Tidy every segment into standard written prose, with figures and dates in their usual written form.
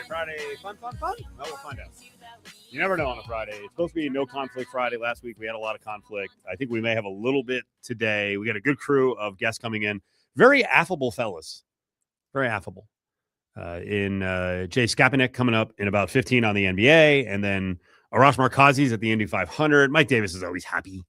Friday. Fun. Well, we'll find out. You never know on a Friday. It's supposed to be no conflict Friday. Last week we had a lot of conflict. I think we may have a little bit today. We got a good crew of guests coming in. Very affable fellas. Very affable. Jay Skapanek coming up in about 15 on the NBA. And then Arash Markazi's at the Indy 500. Mike Davis is always happy.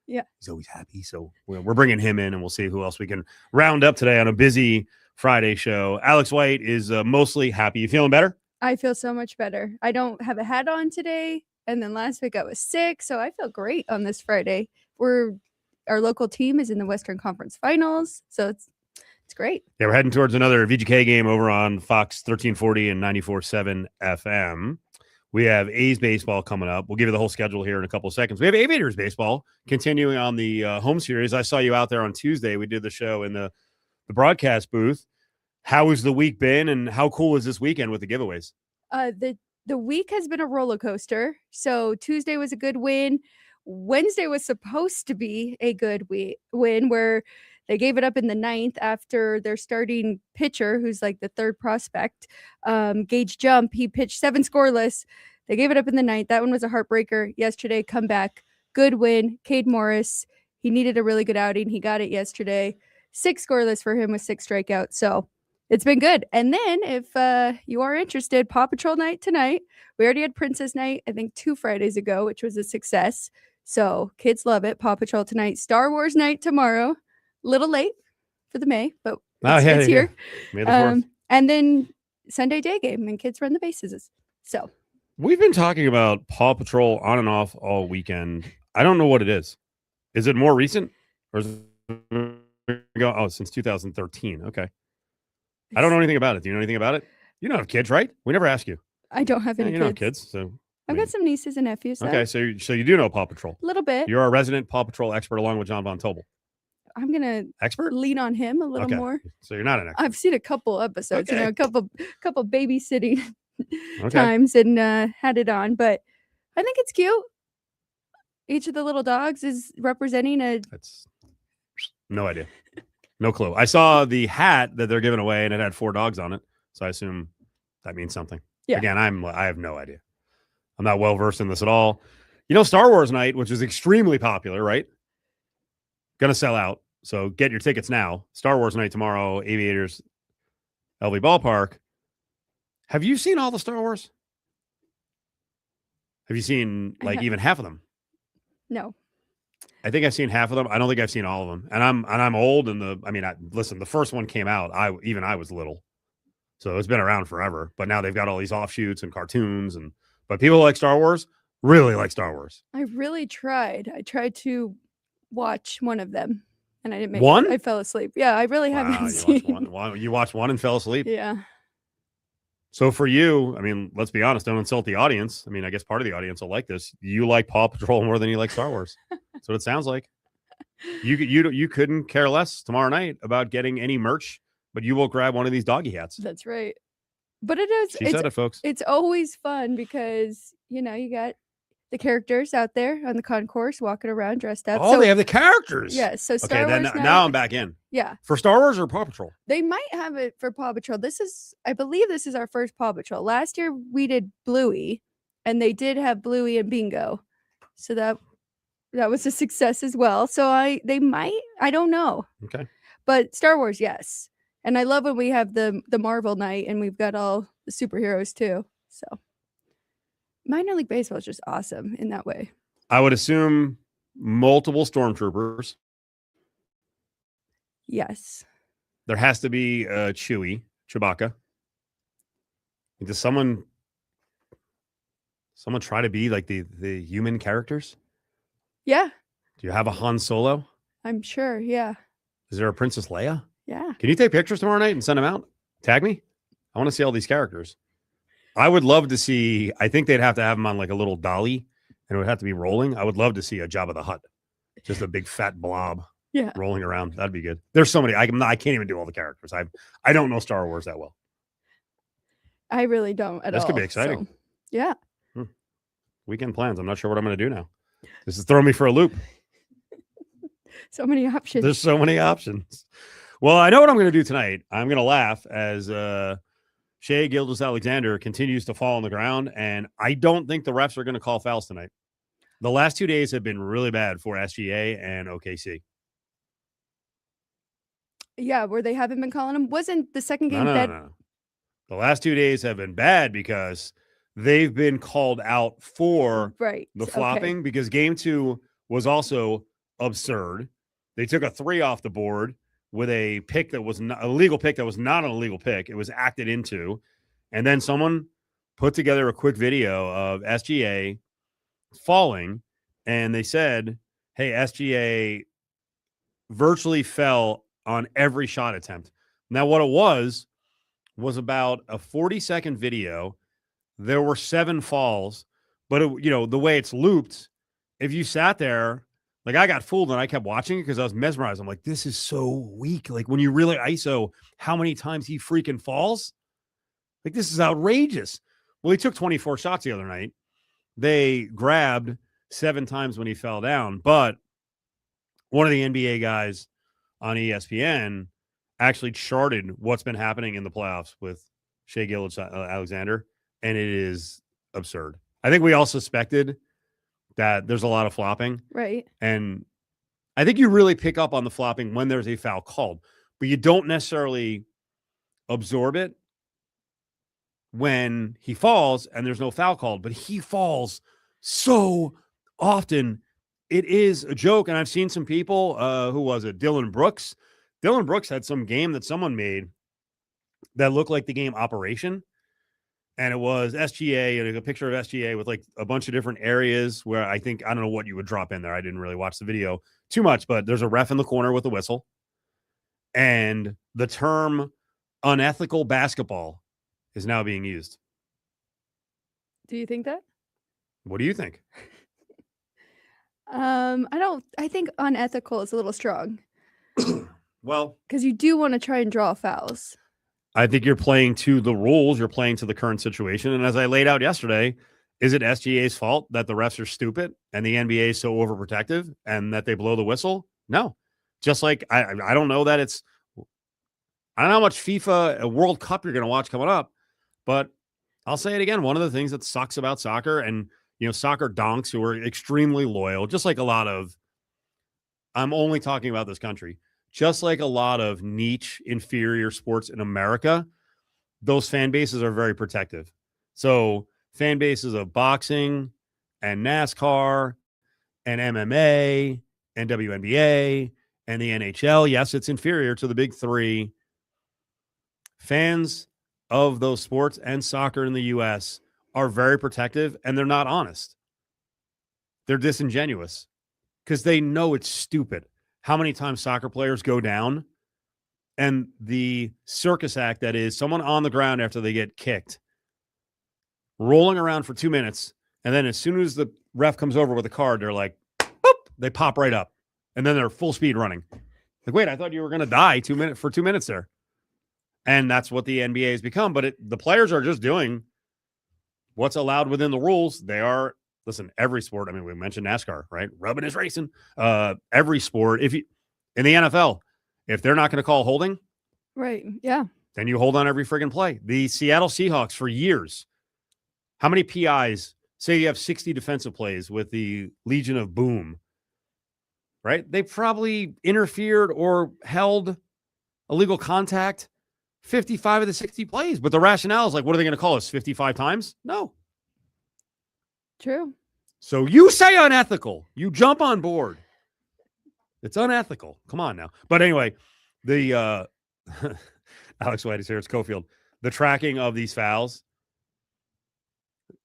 Yeah. He's always happy. So we're bringing him in, and we'll see who else we can round up today on a busy Friday show. AlexWhitee is mostly happy. You feeling better? I feel so much better. I don't have a hat on today. And then last week I was sick. So I feel great on this Friday. Our local team is in the Western Conference Finals. So it's great. Yeah, we're heading towards another VGK game over on Fox 1340 and 94.7 FM. We have A's baseball coming up. We'll give you the whole schedule here in a couple of seconds. We have Aviators baseball continuing on the home series. I saw you out there on Tuesday. We did the show in the broadcast booth. How has the week been, and how cool is this weekend with the giveaways? The week has been a roller coaster. So Tuesday was a good win. Wednesday was supposed to be a good win where they gave it up in the ninth after their starting pitcher, who's like the third prospect, Gage Jump. He pitched 7 scoreless. They gave it up in the ninth. That one was a heartbreaker. Yesterday, comeback, good win. Cade Morris, he needed a really good outing. He got it yesterday. 6 scoreless for him with 6 strikeouts. So it's been good. And then if you are interested, Paw Patrol night tonight. We already had Princess night, I think 2 Fridays ago, which was a success. So kids love it. Paw Patrol tonight. Star Wars night tomorrow. Little late for the May, but it's here. May the 4th. And then Sunday day game, and kids run the bases. So we've been talking about Paw Patrol on and off all weekend. I don't know what it is. Is it more recent, or is it since 2013? Okay. I don't know anything about it. Do you know anything about it? You don't have kids, right? We never ask you. I don't have any kids. You don't have kids, so I've got some nieces and nephews. Okay, so you do know Paw Patrol. A little bit. You're a resident Paw Patrol expert along with John Von Tobel. I'm gonna lean on him a little more. So you're not an expert. I've seen a couple episodes, a couple babysitting times, and had it on. But I think it's cute. Each of the little dogs is representing a. That's no idea, no clue. I saw the hat that they're giving away, and it had 4 dogs on it. So I assume that means something. Yeah. Again, I have no idea. I'm not well versed in this at all. You know, Star Wars night, which is extremely popular, right? Gonna sell out. So get your tickets now. Star Wars night tomorrow, Aviators, LV Ballpark. Have you seen all the Star Wars? Have you seen even half of them? No. I think I've seen half of them. I don't think I've seen all of them. And I'm old. And listen, the first one came out. I was little, so it's been around forever. But now they've got all these offshoots and cartoons, but people who like Star Wars really like Star Wars. I really tried. I tried to watch one of them, and I didn't make one. It. I fell asleep. Yeah, I really haven't seen. You watched one and fell asleep. Yeah. So for you, let's be honest. Don't insult the audience. I guess part of the audience will like this. You like Paw Patrol more than you like Star Wars. That's what it sounds like. You couldn't care less tomorrow night about getting any merch, but you will grab one of these doggy hats. That's right. But it is. She said it, folks. It's always fun because you got the characters out there on the concourse walking around dressed up. Oh, they have the characters. Yes. So Star Wars now I'm back in. Yeah. For Star Wars or Paw Patrol? They might have it for Paw Patrol. I believe this is our first Paw Patrol. Last year we did Bluey, and they did have Bluey and Bingo. So that was a success as well. So I don't know. Okay. But Star Wars, yes. And I love when we have the Marvel night and we've got all the superheroes too. So minor league baseball is just awesome in that way. I would assume multiple stormtroopers. Yes. There has to be Chewbacca. Does someone try to be like the human characters? Yeah. Do you have a Han Solo? I'm sure, yeah. Is there a Princess Leia? Yeah. Can you take pictures tomorrow night and send them out? Tag me. I want to see all these characters. I would love to see, I think they'd have to have them on like a little dolly and it would have to be rolling. I would love to see a Jabba the Hutt. Just a big fat blob rolling around. That'd be good. There's so many. I can't even do all the characters. I don't know Star Wars that well. I really don't at all. This could be exciting. So, yeah. Weekend plans. I'm not sure what I'm going to do now. This is throwing me for a loop. So many options. There's so many options. Well, I know what I'm going to do tonight. I'm going to laugh as Shea Gilgeous-Alexander continues to fall on the ground, and I don't think the refs are going to call fouls tonight. The last 2 days have been really bad for SGA and OKC. Yeah, where they haven't been calling him. Wasn't the second game No. The last 2 days have been bad because they've been called out for the flopping because game 2 was also absurd. They took a 3 off the board with a pick that was not a legal pick that was not an illegal pick. It was acted into. And then someone put together a quick video of SGA falling, and they said, hey, SGA virtually fell on every shot attempt. Now, what it was about a 40-second video. There were 7 falls, but the way it's looped, if you sat there, like I got fooled and I kept watching it because I was mesmerized. I'm like, this is so weak. Like when you really ISO how many times he freaking falls, like this is outrageous. Well, he took 24 shots the other night. They grabbed 7 times when he fell down, but one of the NBA guys on ESPN actually charted what's been happening in the playoffs with Shea Gilgeous-Alexander, and it is absurd. I think we all suspected that there's a lot of flopping. Right. And I think you really pick up on the flopping when there's a foul called, but you don't necessarily absorb it when he falls and there's no foul called, but he falls so often. It is a joke. And I've seen some people, who was it? Dylan Brooks. Dylan Brooks had some game that someone made that looked like the game Operation. And it was SGA and a picture of SGA with like a bunch of different areas where I don't know what you would drop in there. I didn't really watch the video too much, but there's a ref in the corner with a whistle. And the term unethical basketball is now being used. Do you think that? What do you think? I think unethical is a little strong. Well, because you do want to try and draw fouls. I think you're playing to the rules. You're playing to the current situation. And as I laid out yesterday, is it SGA's fault that the refs are stupid and the NBA is so overprotective and that they blow the whistle? No. Just like I don't know that it's – I don't know how much FIFA World Cup you're going to watch coming up, but I'll say it again. One of the things that sucks about soccer and, soccer donks who are extremely loyal, just like a lot of – I'm only talking about this country – just like a lot of niche inferior sports in America, those fan bases are very protective. So fan bases of boxing and NASCAR and MMA and WNBA and the NHL, yes, it's inferior to the big 3. Fans of those sports and soccer in the U.S. are very protective, and they're not honest. They're disingenuous because they know it's stupid. How many times soccer players go down and the circus act that is someone on the ground after they get kicked, rolling around for 2 minutes, and then as soon as the ref comes over with a card, they're like, boop, they pop right up, and then they're full speed running. Like, wait, I thought you were going to die for 2 minutes there. And that's what the NBA has become. But the players are just doing what's allowed within the rules. They are. Listen, every sport, we mentioned NASCAR, right? Rubbing is racing. Every sport, in the NFL, if they're not going to call holding, right? Yeah. Then you hold on every friggin' play. The Seattle Seahawks for years, how many PIs, say you have 60 defensive plays with the Legion of Boom, right? They probably interfered or held illegal contact 55 of the 60 plays. But the rationale is like, what are they going to call us, 55 times? No. True. So you say unethical. You jump on board. It's unethical. Come on now. But anyway, the AlexWhitee is here. It's Cofield. The tracking of these fouls.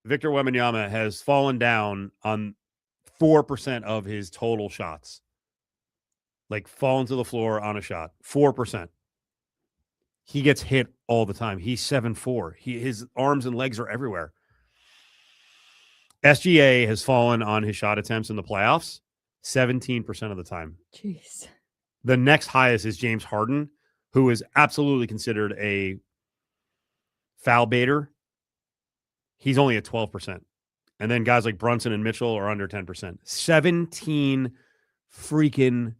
Victor Wembanyama has fallen down on 4% of his total shots. Like fallen to the floor on a shot. 4%. He gets hit all the time. He's 7'4". His arms and legs are everywhere. SGA has fallen on his shot attempts in the playoffs 17% of the time. Jeez. The next highest is James Harden, who is absolutely considered a foul baiter. He's only at 12%. And then guys like Brunson and Mitchell are under 10%. 17 freaking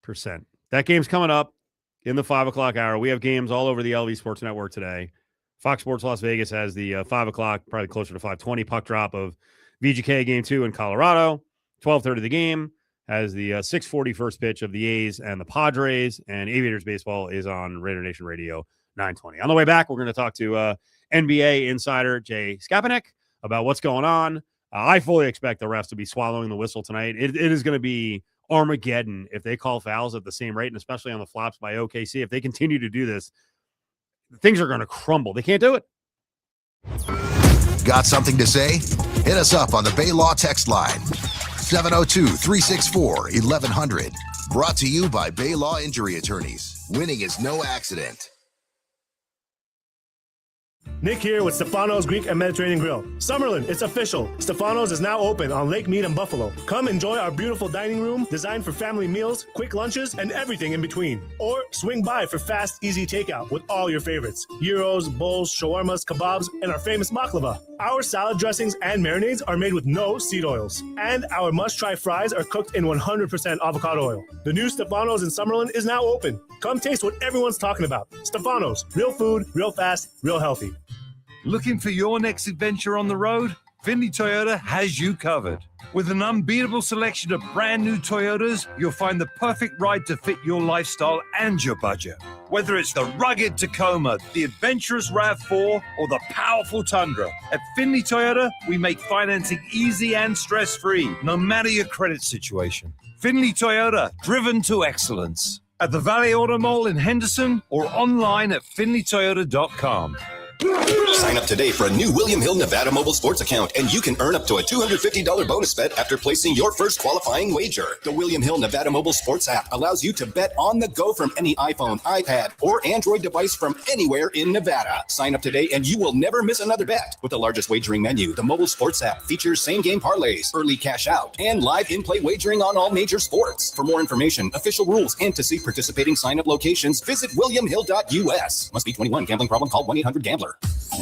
percent. That game's coming up in the 5 o'clock hour. We have games all over the LV Sports Network today. Fox Sports Las Vegas has the 5 o'clock, probably closer to 5:20 puck drop of VGK Game 2 in Colorado. 12:30 the game has the 6:40 first pitch of the A's and the Padres, and Aviators Baseball is on Raider Nation Radio 920. On the way back, we're going to talk to NBA insider Jay Skapanek about what's going on. I fully expect the refs to be swallowing the whistle tonight. It is going to be Armageddon if they call fouls at the same rate, and especially on the flops by OKC. If they continue to do this, things are going to crumble. They can't do it. Got something to say? Hit us up on the Bay Law text line. 702-364-1100. Brought to you by Bay Law Injury Attorneys. Winning is no accident. Nick here with Stefano's Greek and Mediterranean Grill. Summerlin, it's official. Stefano's is now open on Lake Mead in Buffalo. Come enjoy our beautiful dining room designed for family meals, quick lunches, and everything in between. Or swing by for fast, easy takeout with all your favorites. Gyros, bowls, shawarmas, kebabs, and our famous baklava. Our salad dressings and marinades are made with no seed oils. And our must-try fries are cooked in 100% avocado oil. The new Stefano's in Summerlin is now open. Come taste what everyone's talking about. Stefano's, real food, real fast, real healthy. Looking for your next adventure on the road? Findlay Toyota has you covered. With an unbeatable selection of brand new Toyotas, you'll find the perfect ride to fit your lifestyle and your budget. Whether it's the rugged Tacoma, the adventurous RAV4, or the powerful Tundra, at Findlay Toyota, we make financing easy and stress-free, no matter your credit situation. Findlay Toyota, driven to excellence. At the Valley Auto Mall in Henderson or online at findlaytoyota.com. Sign up today for a new William Hill Nevada mobile sports account, and you can earn up to a $250 bonus bet after placing your first qualifying wager. The William Hill Nevada mobile sports app allows you to bet on the go from any iPhone, iPad, or Android device from anywhere in Nevada. Sign up today and you will never miss another bet. With the largest wagering menu, the mobile sports app features same-game parlays, early cash out, and live in-play wagering on all major sports. For more information, official rules, and to see participating sign-up locations, visit williamhill.us. Must be 21. Gambling problem? Call 1-800-GAMBLER.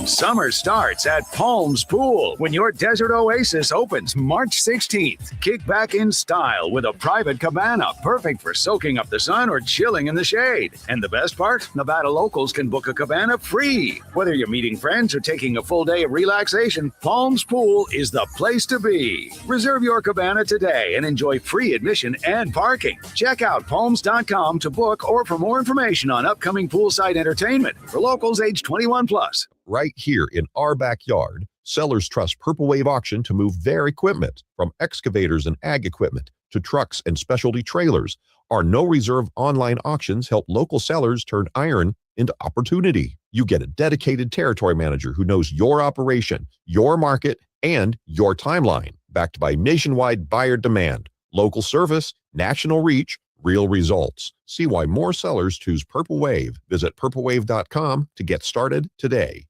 Summer starts at Palms Pool when your desert oasis opens March 16th. Kick back in style with a private cabana, perfect for soaking up the sun or chilling in the shade. And the best part? Nevada locals can book a cabana free. Whether you're meeting friends or taking a full day of relaxation, Palms Pool is the place to be. Reserve your cabana today and enjoy free admission and parking. Check out palms.com to book or for more information on upcoming poolside entertainment for locals age 21 plus. Right here in our backyard, sellers trust Purple Wave Auction to move their equipment, from excavators and ag equipment to trucks and specialty trailers. Our no-reserve online auctions help local sellers turn iron into opportunity. You get a dedicated territory manager who knows your operation, your market, and your timeline, backed by nationwide buyer demand, local service, national reach, real results. See why more sellers choose Purple Wave. Visit purplewave.com to get started today.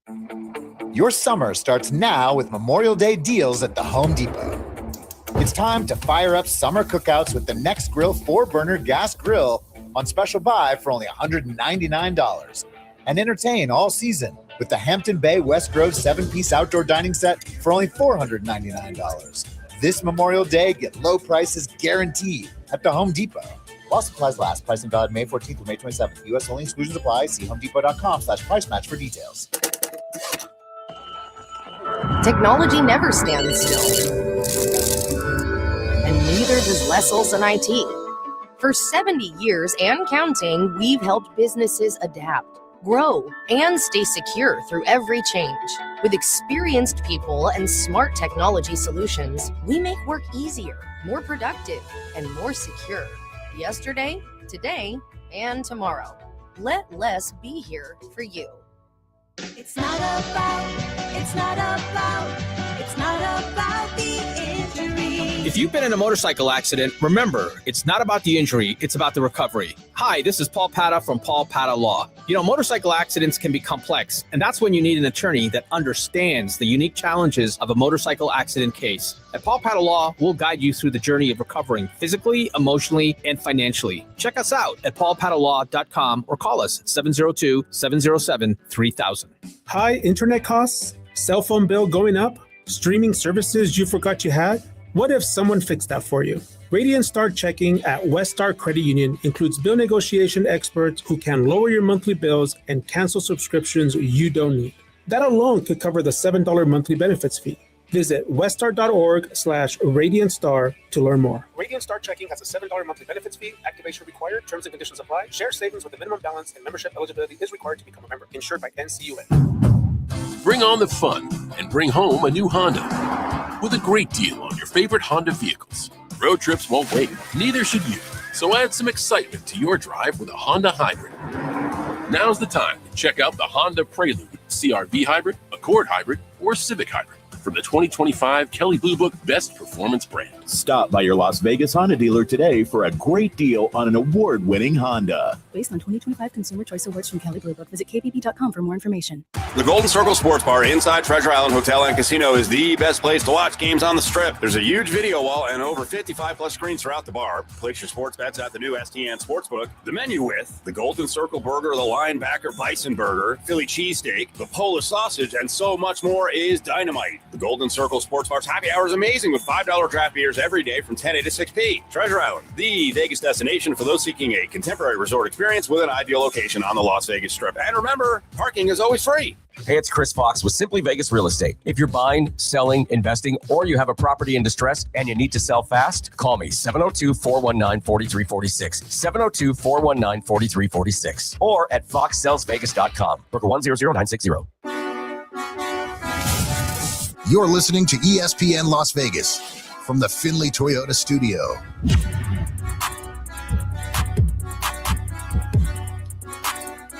Your summer starts now with Memorial Day deals at the Home Depot. It's time to fire up summer cookouts with the Next Grill 4-burner gas grill on special buy for only $199. And entertain all season with the Hampton Bay West Grove 7-piece outdoor dining set for only $499. This Memorial Day, get low prices guaranteed at the Home Depot. While supplies last. Pricing valid May 14th through May 27th. U.S. only. Exclusions apply. See homedepot.com/price match for details. Technology never stands still. And neither does Les Olson IT. For 70 years and counting, we've helped businesses adapt, grow, and stay secure through every change. With experienced people and smart technology solutions, we make work easier, more productive, and more secure. Yesterday, today, and tomorrow. Let Les be here for you. It's not about the injury. If you've been in a motorcycle accident, remember, it's not about the injury, it's about the recovery. Hi, this is Paul Pata from Paul Pata Law. You know, motorcycle accidents can be complex, and that's when you need an attorney that understands the unique challenges of a motorcycle accident case. At Paul Pata Law, we'll guide you through the journey of recovering physically, emotionally, and financially. Check us out at paulpatalaw.com or call us at 702-707-3000. High internet costs? Cell phone bill going up? Streaming services you forgot you had? What if someone fixed that for you? Radiant Start Checking at West Star Credit Union includes bill negotiation experts who can lower your monthly bills and cancel subscriptions you don't need. That alone could cover the $7 monthly benefits fee. Visit weststar.org/RadiantStar to learn more. Radiant Star Checking has a $7 monthly benefits fee. Activation required. Terms and conditions apply. Share savings with a minimum balance and membership eligibility is required to become a member. Insured by NCUA. Bring on the fun and bring home a new Honda with a great deal on your favorite Honda vehicles. Road trips won't wait, neither should you. So add some excitement to your drive with a Honda Hybrid. Now's the time to check out the Honda Prelude, CR-V Hybrid, Accord Hybrid, or Civic Hybrid from the 2025 Kelley Blue Book Best Performance Brand. Stop by your Las Vegas Honda dealer today for a great deal on an award-winning Honda. Based on 2025 Consumer Choice Awards from Kelley Blue Book, visit kbb.com for more information. The Golden Circle Sports Bar inside Treasure Island Hotel and Casino is the best place to watch games on the Strip. There's a huge video wall and over 55-plus screens throughout the bar. Place your sports bets at the new STN Sportsbook. The menu with the Golden Circle Burger, the Linebacker Bison Burger, Philly Cheesesteak, the Polish Sausage, and so much more is dynamite. The Golden Circle Sports Bar's happy hour is amazing with $5 draft beers every day from 10 a to 6 p. Treasure Island, the Vegas destination for those seeking a contemporary resort experience with an ideal location on the Las Vegas Strip. And remember, parking is always free. Hey, it's Chris Fox with Simply Vegas Real Estate. If you're buying, selling, investing, or you have a property in distress and you need to sell fast, call me 702-419-4346, 702-419-4346, or at foxsellsvegas.com. Broker 100960. You're listening to ESPN Las Vegas from the Findlay Toyota studio.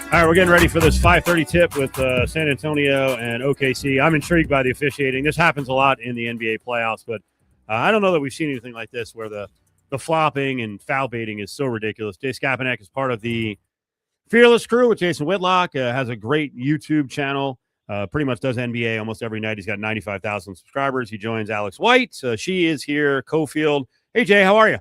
All right, we're getting ready for this 5:30 tip with San Antonio and OKC. I'm intrigued by the officiating. This happens a lot in the NBA playoffs, but I don't know that we've seen anything like this where the flopping and foul baiting is so ridiculous. Jay Skapanek is part of the Fearless crew with Jason Whitlock, has a great YouTube channel, pretty much does NBA almost every night. He's got 95,000 subscribers. He joins AlexWhitee. She is here, Cofield. Hey, Jay, how are you?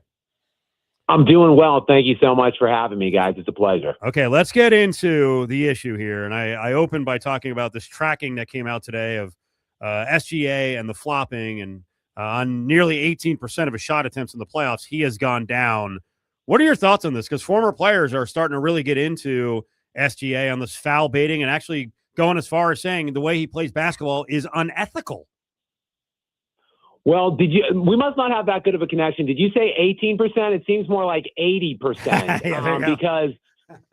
I'm doing well. Thank you so much for having me, guys. It's a pleasure. Okay, let's get into the issue here. And I opened by talking about this tracking that came out today of SGA and the flopping. And on nearly 18% of his shot attempts in the playoffs, he has gone down. What are your thoughts on this? Because former players are starting to really get into SGA on this foul baiting and actually going as far as saying the way he plays basketball is unethical. Well, we must not have that good of a connection. Did you say 18%? It seems more like 80%. Because,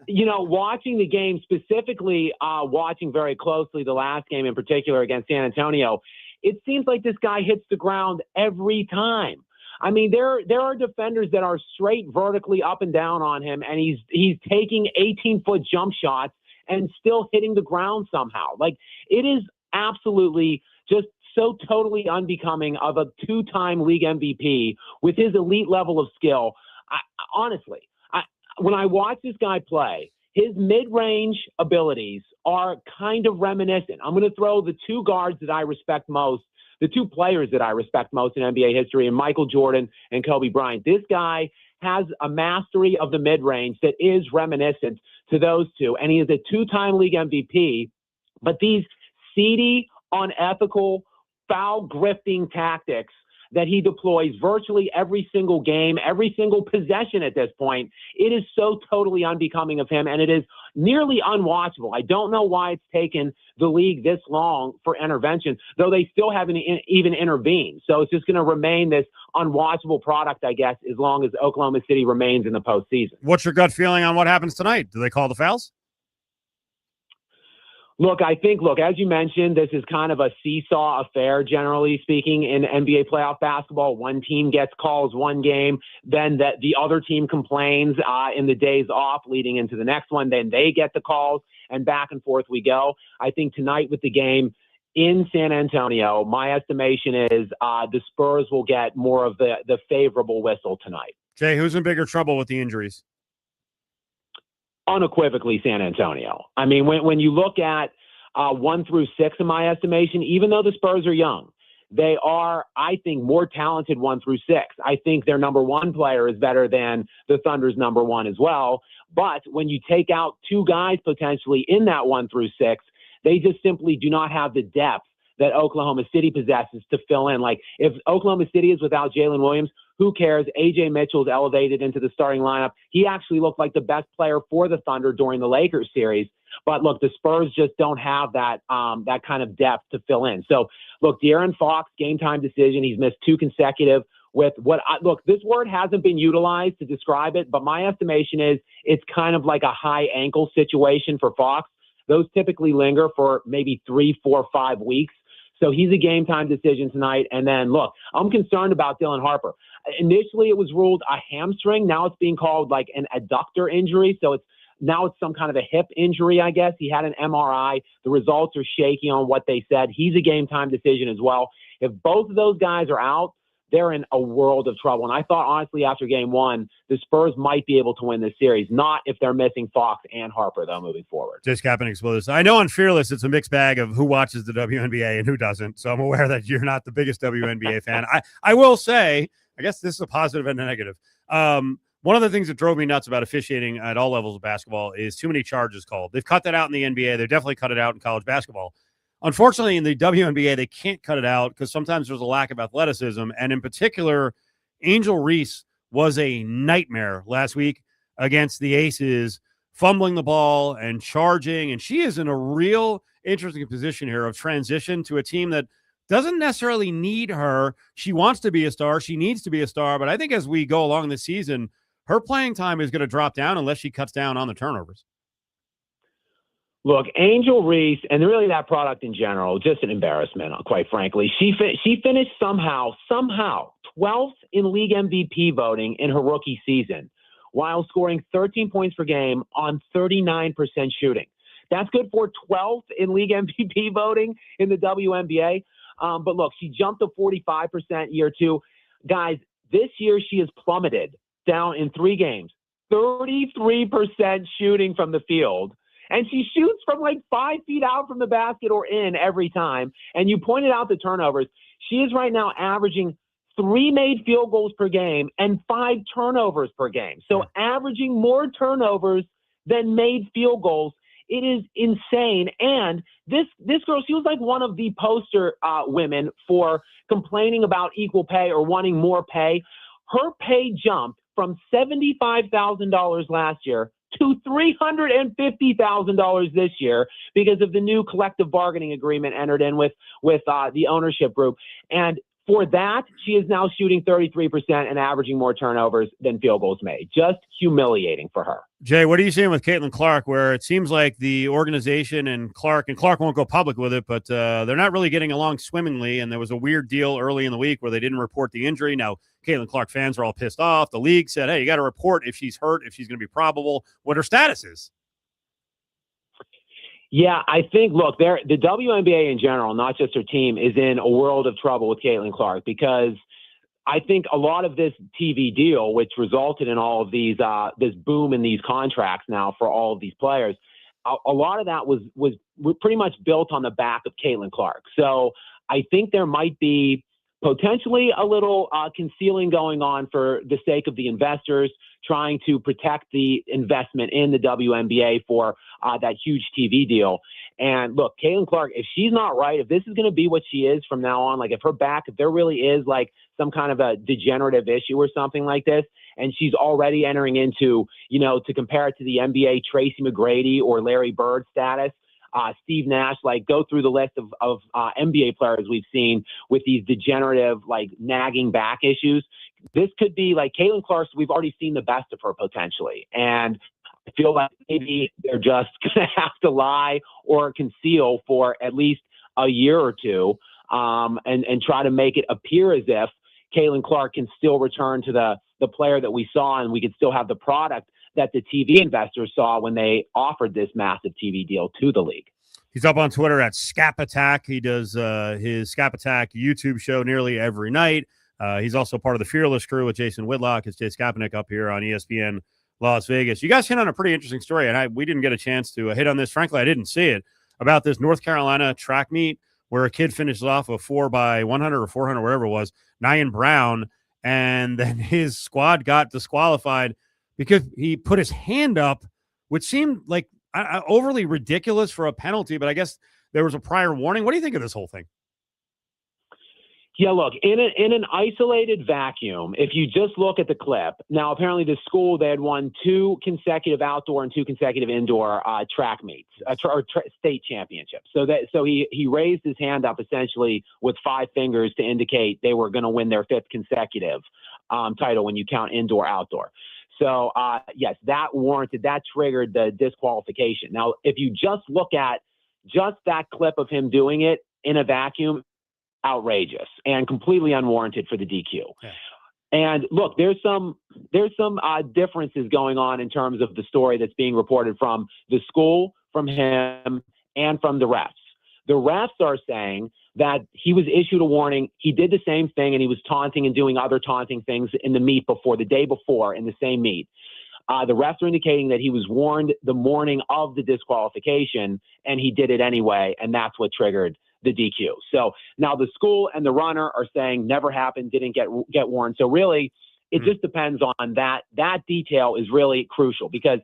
watching the game, specifically watching very closely the last game in particular against San Antonio, it seems like this guy hits the ground every time. I mean, there are defenders that are straight vertically up and down on him, and he's taking 18-foot jump shots and still hitting the ground somehow. Like, it is absolutely just so totally unbecoming of a two-time league MVP with his elite level of skill. Honestly, when I watch this guy play, his mid-range abilities are kind of reminiscent. I'm going to throw the two guards that I respect most, the two players that I respect most in NBA history, and Michael Jordan and Kobe Bryant. This guy has a mastery of the mid-range that is reminiscent to those two, and he is a two-time league MVP. But these seedy, unethical, foul grifting tactics that he deploys virtually every single game, every single possession at this point, it is so totally unbecoming of him, and it is nearly unwatchable. I don't know why it's taken the league this long for intervention, though they still haven't even intervened. So it's just going to remain this unwatchable product, I guess, as long as Oklahoma City remains in the postseason. What's your gut feeling on what happens tonight? Do they call the fouls? Look, as you mentioned, this is kind of a seesaw affair, generally speaking, in NBA playoff basketball. One team gets calls one game, then the other team complains in the days off leading into the next one. Then they get the calls, and back and forth we go. I think tonight with the game in San Antonio, my estimation is the Spurs will get more of the favorable whistle tonight. Jay, who's in bigger trouble with the injuries? Unequivocally San Antonio. I mean, when you look at 1 through 6 in my estimation, even though the Spurs are young, they are, I think, more talented 1 through 6. I think their number one player is better than the Thunder's number one as well. But when you take out two guys potentially in that 1 through 6, they just simply do not have the depth that Oklahoma City possesses to fill in. Like, if Oklahoma City is without Jalen Williams, who cares? A.J. Mitchell's elevated into the starting lineup. He actually looked like the best player for the Thunder during the Lakers series. But look, the Spurs just don't have that kind of depth to fill in. So look, De'Aaron Fox, game time decision. He's missed 2 consecutive with look, this word hasn't been utilized to describe it, but my estimation is it's kind of like a high ankle situation for Fox. Those typically linger for maybe 3, 4, 5 weeks. So he's a game time decision tonight. And then look, I'm concerned about Dylan Harper. Initially it was ruled a hamstring. Now it's being called like an adductor injury. So it's some kind of a hip injury, I guess. He had an MRI. The results are shaky on what they said. He's a game time decision as well. If both of those guys are out, they're in a world of trouble. And I thought, honestly, after game 1, the Spurs might be able to win this series. Not if they're missing Fox and Harper, though, moving forward. Just Kaepernick explosives. I know on Fearless, it's a mixed bag of who watches the WNBA and who doesn't. So I'm aware that you're not the biggest WNBA fan. I will say, I guess this is a positive and a negative. One of the things that drove me nuts about officiating at all levels of basketball is too many charges called. They've cut that out in the NBA. They've definitely cut it out in college basketball. Unfortunately, in the WNBA, they can't cut it out because sometimes there's a lack of athleticism. And in particular, Angel Reese was a nightmare last week against the Aces, fumbling the ball and charging. And she is in a real interesting position here of transition to a team that doesn't necessarily need her. She wants to be a star. She needs to be a star. But I think as we go along this season, her playing time is going to drop down unless she cuts down on the turnovers. Look, Angel Reese, and really that product in general, just an embarrassment, quite frankly. She finished somehow 12th in league MVP voting in her rookie season, while scoring 13 points per game on 39% shooting. That's good for 12th in league MVP voting in the WNBA. But look, she jumped to 45% year 2. Guys, this year she has plummeted down in 3 games, 33% shooting from the field. And she shoots from like 5 feet out from the basket or in every time. And you pointed out the turnovers. She is right now averaging 3 made field goals per game and 5 turnovers per game. So averaging more turnovers than made field goals. It is insane. And this girl, she was like one of the poster women for complaining about equal pay or wanting more pay. Her pay jumped from $75,000 last year to $350,000 this year because of the new collective bargaining agreement entered in with the ownership group. And for that, she is now shooting 33% and averaging more turnovers than field goals made. Just humiliating for her. Jay, what are you seeing with Caitlin Clark, where it seems like the organization and Clark won't go public with it, but they're not really getting along swimmingly, and there was a weird deal early in the week where they didn't report the injury. Now, Caitlin Clark fans are all pissed off. The league said, hey, you got to report if she's hurt, if she's going to be probable, what her status is. Yeah, I think, look, the WNBA in general, not just her team, is in a world of trouble with Caitlin Clark because I think a lot of this TV deal, which resulted in all of these, this boom in these contracts now for all of these players, a lot of that was pretty much built on the back of Caitlin Clark. So I think there might be potentially a little concealing going on for the sake of the investors, trying to protect the investment in the WNBA for that huge TV deal. And look, Caitlin Clark, if she's not right, if this is going to be what she is from now on, like if there really is like some kind of a degenerative issue or something like this, and she's already entering into, to compare it to the NBA Tracy McGrady or Larry Bird status, Steve Nash, like go through the list of NBA players we've seen with these degenerative, like nagging back issues. This could be like Caitlin Clark. We've already seen the best of her potentially. And I feel like maybe they're just going to have to lie or conceal for at least a year or two and try to make it appear as if Caitlin Clark can still return to the player that we saw and we could still have the product that the TV investors saw when they offered this massive TV deal to the league. He's up on Twitter at Scap Attack. He does his Scap Attack YouTube show nearly every night. He's also part of the Fearless crew with Jason Whitlock. It's Jay Skapanik up here on ESPN Las Vegas. You guys hit on a pretty interesting story, and we didn't get a chance to hit on this. Frankly, I didn't see it, about this North Carolina track meet where a kid finishes off a 4x100 or 400, whatever it was, Nyan Brown, and then his squad got disqualified because he put his hand up, which seemed like overly ridiculous for a penalty, but I guess there was a prior warning. What do you think of this whole thing? Yeah, look, in an isolated vacuum, if you just look at the clip, now apparently the school, they had won 2 consecutive outdoor and 2 consecutive indoor track meets, state championships. So he raised his hand up essentially with 5 fingers to indicate they were going to win their 5th consecutive title when you count indoor, outdoor. So yes, that triggered the disqualification. Now, if you just look at just that clip of him doing it in a vacuum, outrageous and completely unwarranted for the DQ. Yeah. And look, there's some differences going on in terms of the story that's being reported from the school, from him, and from the refs. The refs are saying that he was issued a warning. He did the same thing, and he was taunting and doing other taunting things in the meet the day before in the same meet. The refs are indicating that he was warned the morning of the disqualification, and he did it anyway, and that's what triggered the DQ. So now the school and the runner are saying never happened, didn't get warned. So really, it just depends on that. That detail is really crucial, because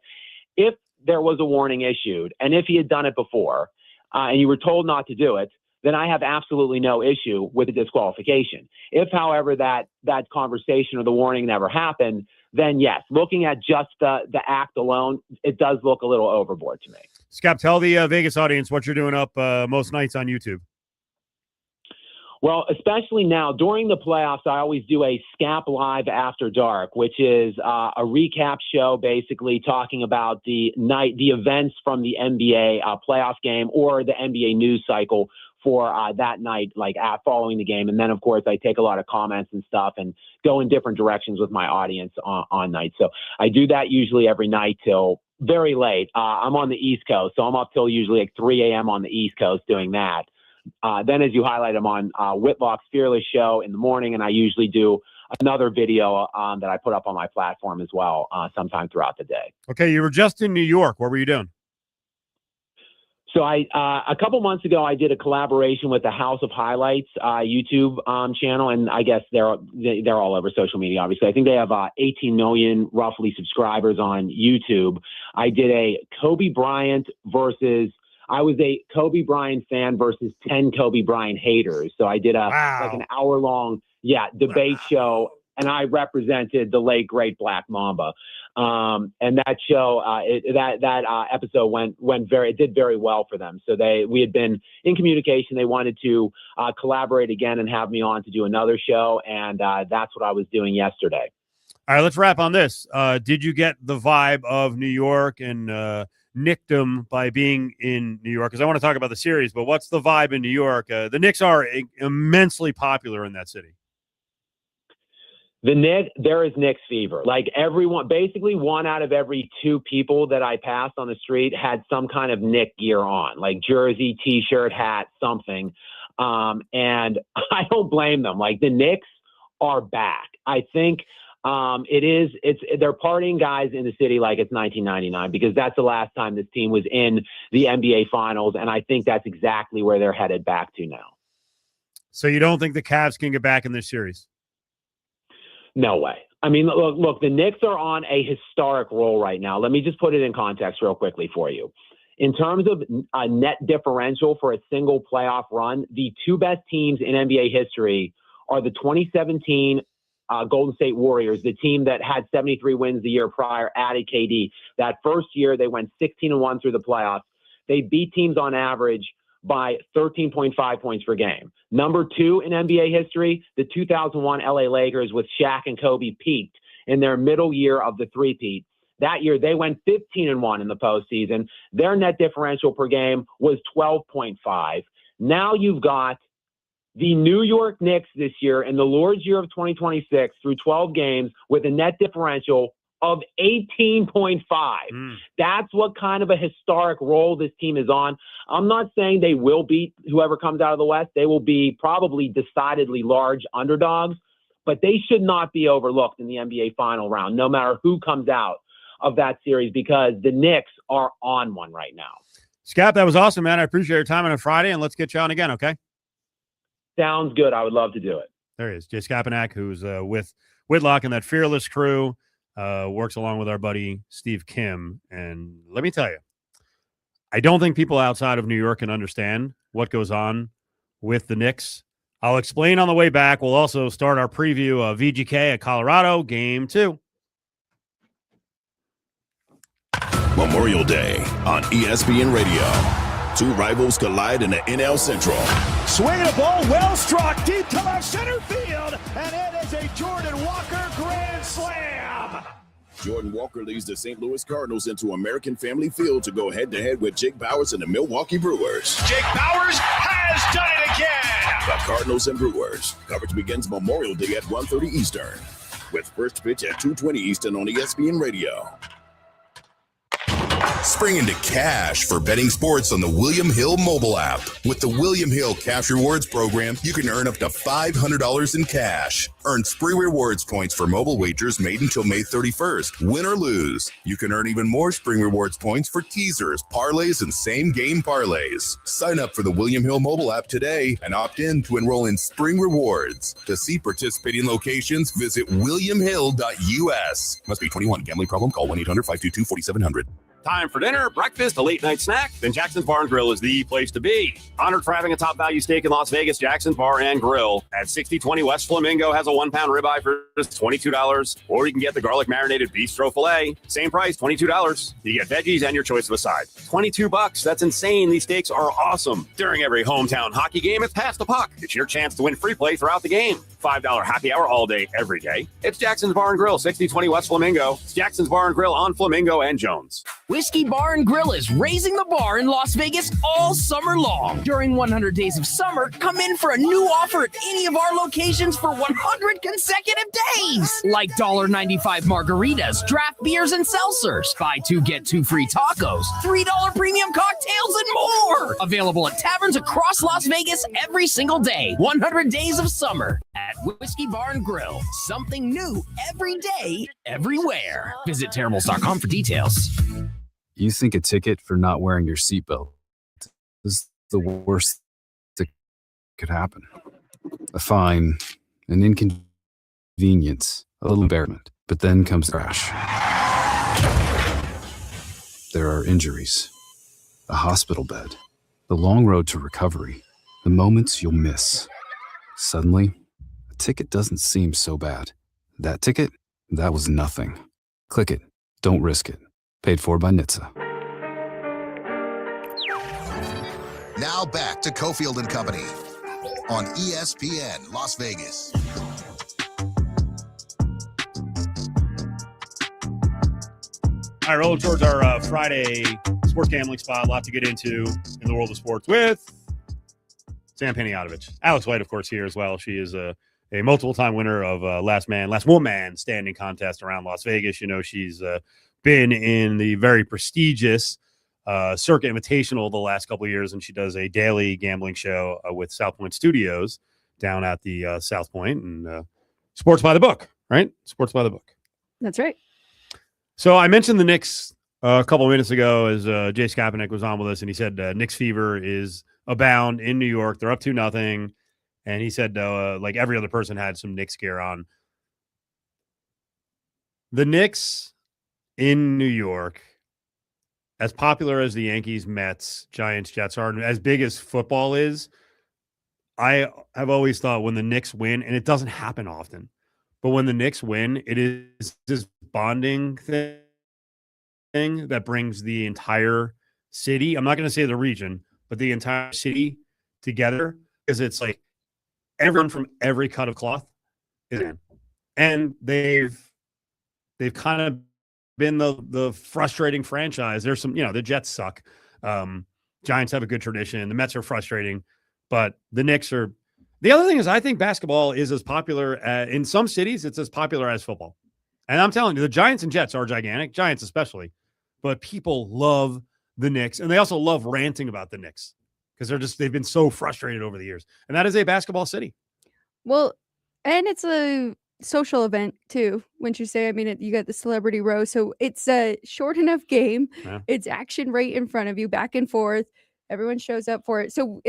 if there was a warning issued and if he had done it before and you were told not to do it, then I have absolutely no issue with the disqualification. If, however, that conversation or the warning never happened, then yes, looking at just the act alone, it does look a little overboard to me. Scap, tell the Vegas audience what you're doing up most nights on YouTube. Well, especially now during the playoffs, I always do a Scap Live After Dark, which is a recap show, basically talking about the events from the NBA playoff game or the NBA news cycle for that night, like following the game. And then, of course, I take a lot of comments and stuff and go in different directions with my audience on night. So I do that usually every night till very late. I'm on the East Coast, so I'm up till usually like 3 a.m. on the East Coast doing that. Then, as you highlight, I'm on Whitlock's Fearless Show in the morning, and I usually do another video that I put up on my platform as well sometime throughout the day. Okay, you were just in New York. What were you doing? So a couple months ago, I did a collaboration with the House of Highlights YouTube channel, and I guess they're all over social media, obviously. I think they have 18 million roughly subscribers on YouTube. I did a Kobe Bryant versus – I was a Kobe Bryant fan versus 10 Kobe Bryant haters. So I did like an hour-long debate show, and I represented the late, great Black Mamba. And that show, that episode did very well for them. So we had been in communication. They wanted to collaborate again and have me on to do another show, and that's what I was doing yesterday. All right, let's wrap on this. Did you get the vibe of New York and Knickdom by being in New York? Because I want to talk about the series, but what's the vibe in New York? The Knicks are immensely popular in that city. There is Knicks fever. Like everyone, basically 1 out of every 2 people that I passed on the street had some kind of Knick gear on, like jersey, T-shirt, hat, something. And I don't blame them. Like the Knicks are back. I think they're partying guys in the city like it's 1999, because that's the last time this team was in the NBA Finals, and I think that's exactly where they're headed back to now. So you don't think the Cavs can get back in this series? No way. I mean, look, the Knicks are on a historic roll right now. Let me just put it in context real quickly for you. In terms of a net differential for a single playoff run, the 2 best teams in NBA history are the 2017 Golden State Warriors, the team that had 73 wins the year prior, added KD. That first year, they went 16-1 through the playoffs. They beat teams on average by 13.5 points per game. Number 2 in NBA history, the 2001 LA Lakers with Shaq and Kobe peaked in their middle year of the three-peat. That year, they went 15-1 in the postseason. Their net differential per game was 12.5. Now you've got the New York Knicks this year in the Lord's year of 2026 through 12 games with a net differential of 18.5. That's what kind of a historic role this team is on. I'm not saying they will beat whoever comes out of the West. They will be probably decidedly large underdogs, but they should not be overlooked in the NBA final round, no matter who comes out of that series, because the Knicks are on one right now. Scap, that was awesome, man. I appreciate your time on a Friday, and let's get you on again, okay? Sounds good. I would love to do it. There he is, Jay Skapanak, who's with Whitlock and that Fearless crew, works along with our buddy Steve Kim. And let me tell you, I don't think people outside of New York can understand what goes on with the Knicks. I'll explain on the way back. We'll also start our preview of VGK at Colorado, Game 2. Memorial Day on ESPN Radio. Two rivals collide in the NL Central. Swing a ball, well struck deep to left center field, and it is a Jordan Walker grand slam. Jordan Walker leads the St. Louis Cardinals into American Family Field to go head-to-head with Jake Bauers and the Milwaukee Brewers. Jake Bauers has done it again. The Cardinals and Brewers. Coverage begins Memorial Day at 1:30 Eastern, with first pitch at 2:20 Eastern on ESPN Radio. Spring into cash for betting sports on the William Hill mobile app. With the William Hill Cash Rewards program, you can earn up to $500 in cash. Earn Spree Rewards points for mobile wagers made until May 31st. Win or lose, you can earn even more Spring Rewards points for teasers, parlays, and same-game parlays. Sign up for the William Hill mobile app today and opt in to enroll in Spring Rewards. To see participating locations, visit williamhill.us. Must be 21. Gambling problem? Call 1-800-522-4700. Time for dinner, breakfast, a late night snack? Then Jackson's Bar and Grill is the place to be. Honored for having a top value steak in Las Vegas, Jackson's Bar and Grill at 6020 West Flamingo has a 1-pound ribeye for just $22. Or you can get the garlic marinated bistro filet. Same price, $22. You get veggies and your choice of a side. $22. That's insane. These steaks are awesome. During every hometown hockey game, it's pass the puck. It's your chance to win free play throughout the game. $5 happy hour all day, every day. It's Jackson's Bar and Grill, 6020 West Flamingo. It's Jackson's Bar and Grill on Flamingo and Jones. Whiskey Bar and Grill is raising the bar in Las Vegas all summer long. During 100 Days of Summer, come in for a new offer at any of our locations for 100 consecutive days. Like $1.95 margaritas, draft beers, and seltzers. Buy two, get two free tacos, $3 premium cocktails, and more. Available at taverns across Las Vegas every single day. 100 Days of Summer at Whiskey Bar and Grill. Something new every day, everywhere. Visit terribles.com for details. You think a ticket for not wearing your seatbelt is the worst that could happen. A fine, an inconvenience, a little embarrassment. But then comes the crash. There are injuries, a hospital bed, the long road to recovery, the moments you'll miss. Suddenly, a ticket doesn't seem so bad. That ticket, that was nothing. Click it. Don't risk it. Paid for by NHTSA. Now back to Cofield and Company on ESPN Las Vegas. All right, rolling towards our Friday sports gambling spot. A lot to get into in the world of sports with Sam Panayotovich. AlexWhitee, of course, here as well. She is a multiple-time winner of Last Woman standing contest around Las Vegas. You know, she's been in the very prestigious Circuit Invitational the last couple of years, and she does a daily gambling show with South Point Studios down at the South Point, and sports by the book, right? Sports by the book. That's right. So I mentioned the Knicks a couple of minutes ago as Jay Skapanek was on with us, and he said Knicks fever is abound in New York. They're up 2-0. And he said, like every other person had some Knicks gear on. The Knicks in New York, as popular as the Yankees, Mets, Giants, Jets are, and as big as football is, I have always thought when the Knicks win, and it doesn't happen often, but when the Knicks win, it is this bonding thing that brings the entire city, I'm not going to say the region, but the entire city together, because it's like, everyone from every cut of cloth is in. And they've kind of been the frustrating franchise. There's some, the Jets suck. Giants have a good tradition. The Mets are frustrating, but the Knicks are. The other thing is, I think basketball is as popular in some cities. It's as popular as football. And I'm telling you, the Giants and Jets are gigantic, Giants especially, but people love the Knicks, and they also love ranting about the Knicks. Because they've been so frustrated over the years. And that is a basketball city. Well, and it's a social event too, wouldn't you say? I mean, you got the celebrity row. So it's a short enough game. Yeah. It's action right in front of you, back and forth. Everyone shows up for it. So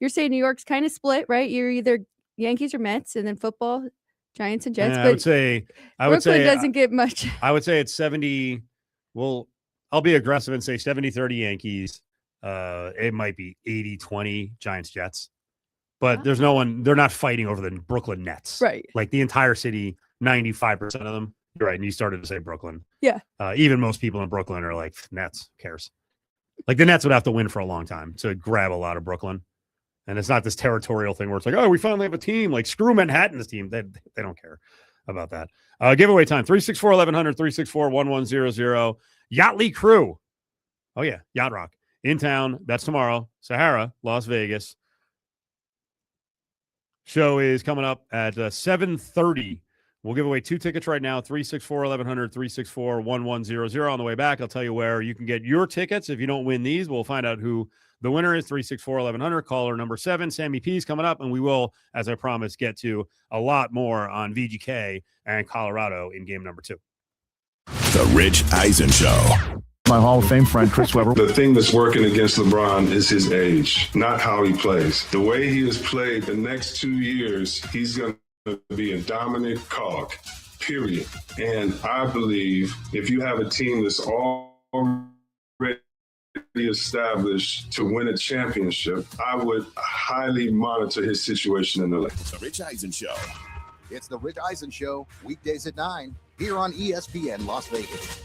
you're saying New York's kind of split, right? You're either Yankees or Mets, and then football, Giants and Jets. Yeah, but I would say doesn't get much. I would say it's 70. Well, I'll be aggressive and say 70-30 Yankees. It might be 80-20 Giants Jets. but there's no one. They're not fighting over the Brooklyn Nets. Right. Like the entire city, 95% of them. You're right. And you started to say Brooklyn. Yeah. Even most people in Brooklyn are like, Nets, who cares? Like the Nets would have to win for a long time to grab a lot of Brooklyn. And it's not this territorial thing where it's like, oh, we finally have a team. Like, screw Manhattan's team. They don't care about that. Giveaway time, 364-1100, 364-1100. Yachtly Crew. Oh, yeah, Yacht Rock. In town. That's tomorrow. Sahara, Las Vegas. Show is coming up at 7:30. We'll give away 2 tickets right now, 364-1100, 364-1100. On the way back, I'll tell you where you can get your tickets. If you don't win these, we'll find out who the winner is, 364-1100. Caller number 7, Sammy P is coming up, and we will, as I promised, get to a lot more on VGK and Colorado in game number 2. The Rich Eisen Show. My Hall of Fame friend, Chris Webber. The thing that's working against LeBron is his age, not how he plays. The way he has played the next 2 years, he's going to be a dominant cog, period. And I believe if you have a team that's already established to win a championship, I would highly monitor his situation in LA. The Rich Eisen Show. It's the Rich Eisen Show, weekdays at 9, here on ESPN Las Vegas.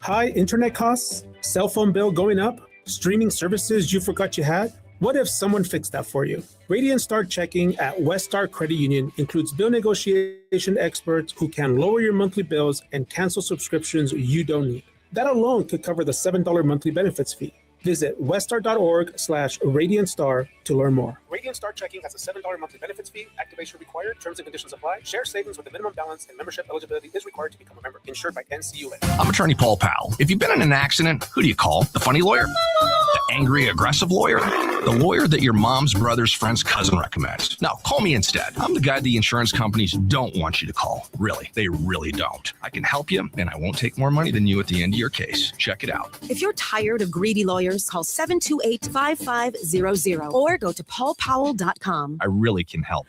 High internet costs, cell phone bill going up, streaming services you forgot you had? What if someone fixed that for you? Radiant Start Checking at West Star Credit Union includes bill negotiation experts who can lower your monthly bills and cancel subscriptions you don't need. That alone could cover the $7 monthly benefits fee. Visit weststar.org/RadiantStar to learn more. Radiant Start Checking has a $7 monthly benefits fee. Activation required. Terms and conditions apply. Share savings with a minimum balance and membership eligibility is required to become a member. Insured by NCUA. I'm attorney Paul Powell. If you've been in an accident, who do you call? The funny lawyer? The angry, aggressive lawyer? The lawyer that your mom's brother's friend's cousin recommends? No, call me instead. I'm the guy the insurance companies don't want you to call. Really, they really don't. I can help you, and I won't take more money than you at the end of your case. Check it out. If you're tired of greedy lawyers, call 728-5500 or go to paulpowell.com. I really can help.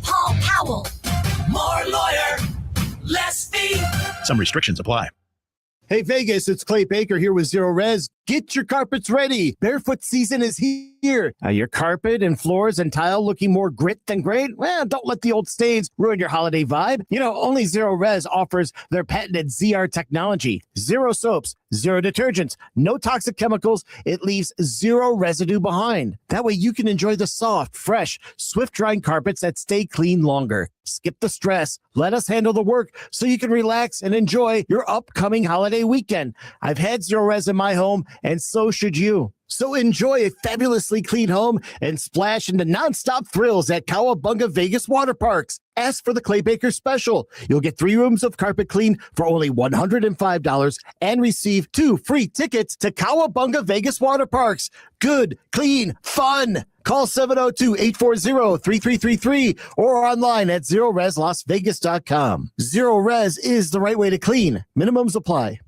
Paul Powell. More lawyer, less fee. Some restrictions apply. Hey, Vegas, it's Clay Baker here with Zero Res. Get your carpets ready. Barefoot season is here. Your carpet and floors and tile looking more grit than great? Well, don't let the old stains ruin your holiday vibe. You know, only Zero Res offers their patented ZR technology. Zero soaps, zero detergents, no toxic chemicals. It leaves zero residue behind. That way you can enjoy the soft, fresh, swift-drying carpets that stay clean longer. Skip the stress. Let us handle the work so you can relax and enjoy your upcoming holiday weekend. I've had Zero Res in my home, and so should you. So enjoy a fabulously clean home and splash into nonstop thrills at Cowabunga Vegas Water Parks. Ask for the Clay Baker Special. You'll get 3 rooms of carpet clean for only $105 and receive 2 free tickets to Cowabunga Vegas Water Parks. Good, clean, fun. Call 702-840-3333 or online at ZeroResLasVegas.com. Zero Res is the right way to clean. Minimums apply.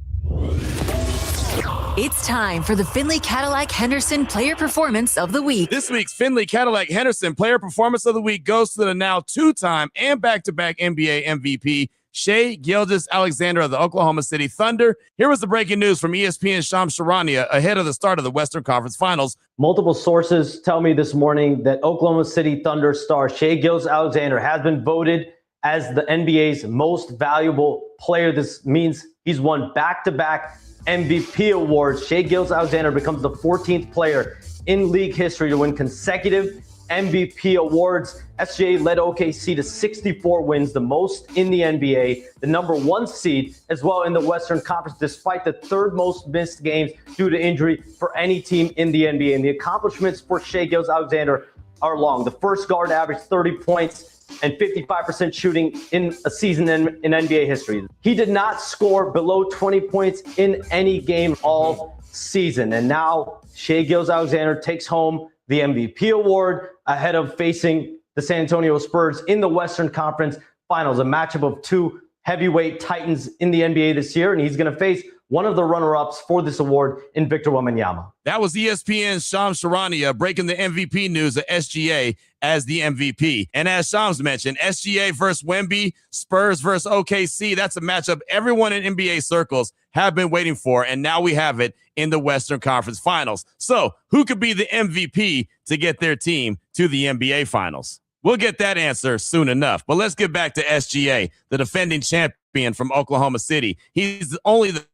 It's time for the Findlay Cadillac Henderson Player Performance of the Week. This week's Findlay Cadillac Henderson Player Performance of the Week goes to the now 2-time and back-to-back NBA MVP, Shai Gilgeous-Alexander of the Oklahoma City Thunder. Here was the breaking news from ESPN's Shams Charania ahead of the start of the Western Conference Finals. Multiple sources tell me this morning that Oklahoma City Thunder star Shai Gilgeous-Alexander has been voted as the NBA's most valuable player. This means he's won back-to-back MVP awards. Shai Gilgeous-Alexander becomes the 14th player in league history to win consecutive MVP awards. SGA led OKC to 64 wins, the most in the NBA, the number 1 seed as well in the Western Conference, despite the 3rd most missed games due to injury for any team in the NBA. And the accomplishments for Shai Gilgeous-Alexander are long. The first guard averaged 30 points and 55% shooting in a season in NBA history. He did not score below 20 points in any game all season. And now Shai Gilgeous-Alexander takes home the MVP award ahead of facing the San Antonio Spurs in the Western Conference Finals, a matchup of 2 heavyweight titans in the NBA this year, and he's going to face one of the runner-ups for this award in Victor Wembanyama. That was ESPN's Shams Charania breaking the MVP news of SGA as the MVP. And as Shams mentioned, SGA versus Wemby, Spurs versus OKC, that's a matchup everyone in NBA circles have been waiting for, and now we have it in the Western Conference Finals. So who could be the MVP to get their team to the NBA Finals? We'll get that answer soon enough. But let's get back to SGA, the defending champion from Oklahoma City. He's only the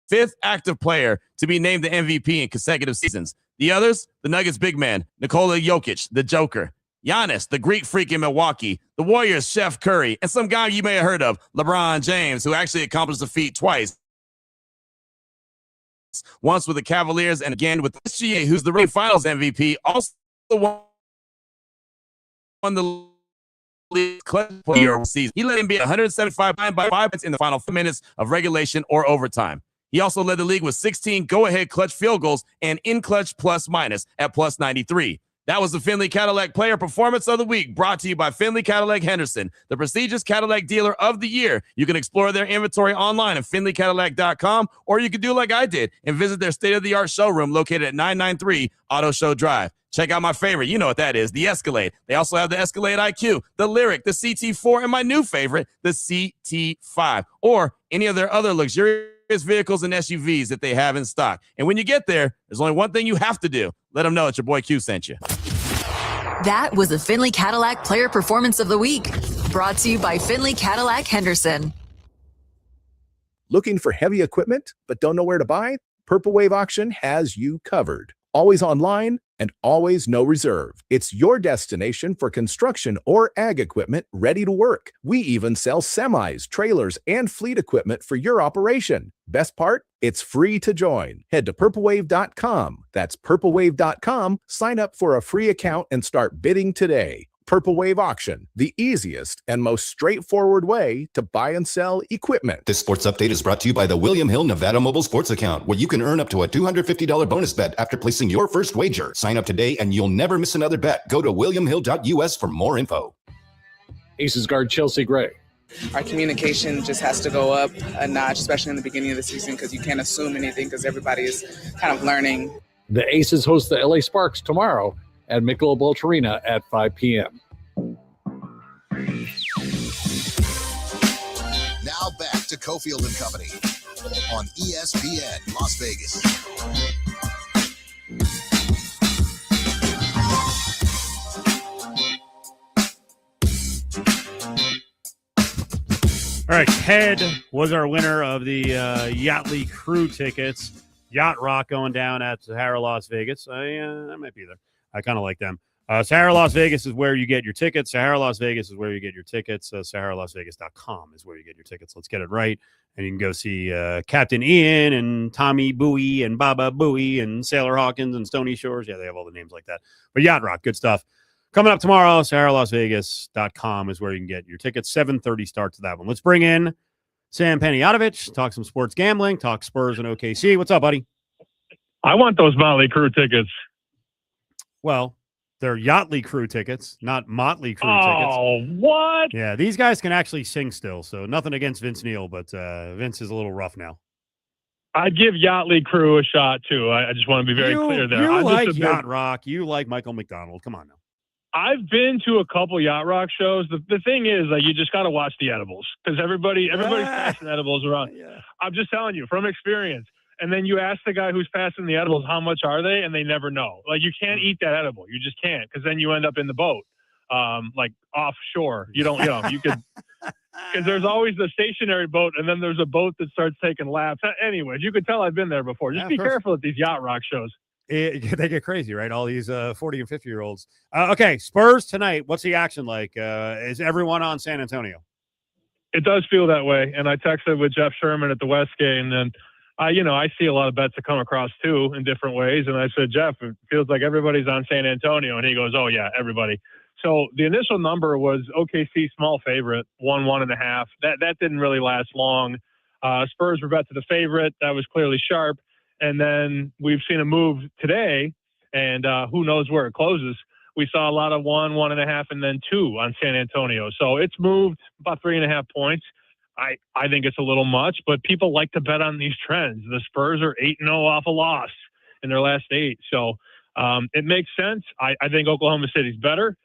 fifth active player to be named the MVP in consecutive seasons. The others, the Nuggets big man, Nikola Jokic, the Joker, Giannis, the Greek freak in Milwaukee, the Warriors' Chef Curry, and some guy you may have heard of, LeBron James, who actually accomplished the feat twice. Once with the Cavaliers and again with the SGA, who's the reigning Finals MVP, also won the league clutch player season. He led NBA 175 by 5 points in the final 5 minutes of regulation or overtime. He also led the league with 16 go-ahead clutch field goals and in-clutch plus-minus at plus 93. That was the Finley Cadillac Player Performance of the Week, brought to you by Finley Cadillac Henderson, the prestigious Cadillac dealer of the year. You can explore their inventory online at finleycadillac.com, or you can do like I did and visit their state-of-the-art showroom located at 993 Auto Show Drive. Check out my favorite. You know what that is, the Escalade. They also have the Escalade IQ, the Lyric, the CT4, and my new favorite, the CT5, or any of their other luxurious vehicles and SUVs that they have in stock. And when you get there, there's only one thing you have to do. Let them know that your boy Q sent you. That was the Finley Cadillac Player Performance of the Week, brought to you by Finley Cadillac Henderson. Looking for heavy equipment but don't know where to buy? Purple Wave Auction has you covered. Always online and always no reserve. It's your destination for construction or ag equipment ready to work. We even sell semis, trailers, and fleet equipment for your operation. Best part? It's free to join. Head to purplewave.com. That's purplewave.com. Sign up for a free account and start bidding today. Purple Wave Auction, the easiest and most straightforward way to buy and sell equipment. This sports update is brought to you by the William Hill Nevada Mobile Sports Account, where you can earn up to a $250 bonus bet after placing your first wager. Sign up today and you'll never miss another bet. Go to williamhill.us for more info. Aces guard Chelsea Gray. Our communication just has to go up a notch, especially in the beginning of the season, because you can't assume anything because everybody is kind of learning. The Aces host the LA Sparks tomorrow at Michelob Ultra Arena at 5 p.m. Now back to Cofield and Company on ESPN Las Vegas. All right, Ted was our winner of the Yachtly Crew tickets. Yacht Rock going down at Sahara, Las Vegas. I might be there. I kind of like them. Sahara Las Vegas is where you get your tickets. Sahara Las Vegas is where you get your tickets. SaharaLasVegas.com is where you get your tickets. Let's get it right. And you can go see Captain Ian and Tommy Bowie and Baba Bowie and Sailor Hawkins and Stony Shores. Yeah, they have all the names like that. But Yacht Rock, good stuff. Coming up tomorrow, SaharaLasVegas.com is where you can get your tickets. 7:30 start to that one. Let's bring in Sam Panayotovich, talk some sports gambling, talk Spurs and OKC. What's up, buddy? I want those Motley Crue tickets. Well, they're Yachtly Crew tickets, not Motley Crew tickets. Oh, what? Yeah, these guys can actually sing still, so nothing against Vince Neil, but Vince is a little rough now. I'd give Yachtly Crew a shot, too. I just want to be very clear there. You like Yacht Rock. You like Michael McDonald. Come on now. I've been to a couple Yacht Rock shows. The thing is, like, you just got to watch the edibles because everybody's passing edibles around. Yeah. I'm just telling you from experience. And then you ask the guy who's passing the edibles, how much are they? And they never know. Like, you can't eat that edible. You just can't, because then you end up in the boat, like offshore. You could, because there's always the stationary boat, and then there's a boat that starts taking laps. Anyways, you could tell I've been there before. Just be careful at these Yacht Rock shows. They get crazy, right? All these 40 and 50-year-olds. Okay, Spurs tonight. What's the action like? Is everyone on San Antonio? It does feel that way. And I texted with Jeff Sherman at the West game, and I see a lot of bets that come across too in different ways. And I said, Jeff, it feels like everybody's on San Antonio. And he goes, oh yeah, everybody. So the initial number was OKC small favorite, 1.5. That didn't really last long. Spurs were bet to the favorite. That was clearly sharp. And then we've seen a move today, and who knows where it closes. we saw a lot of 1, 1.5, and then 2 on San Antonio. So it's moved about 3.5 points. I think it's a little much, but people like to bet on these trends. The Spurs are 8-0 off a loss in their last 8. So it makes sense. I think Oklahoma City's better.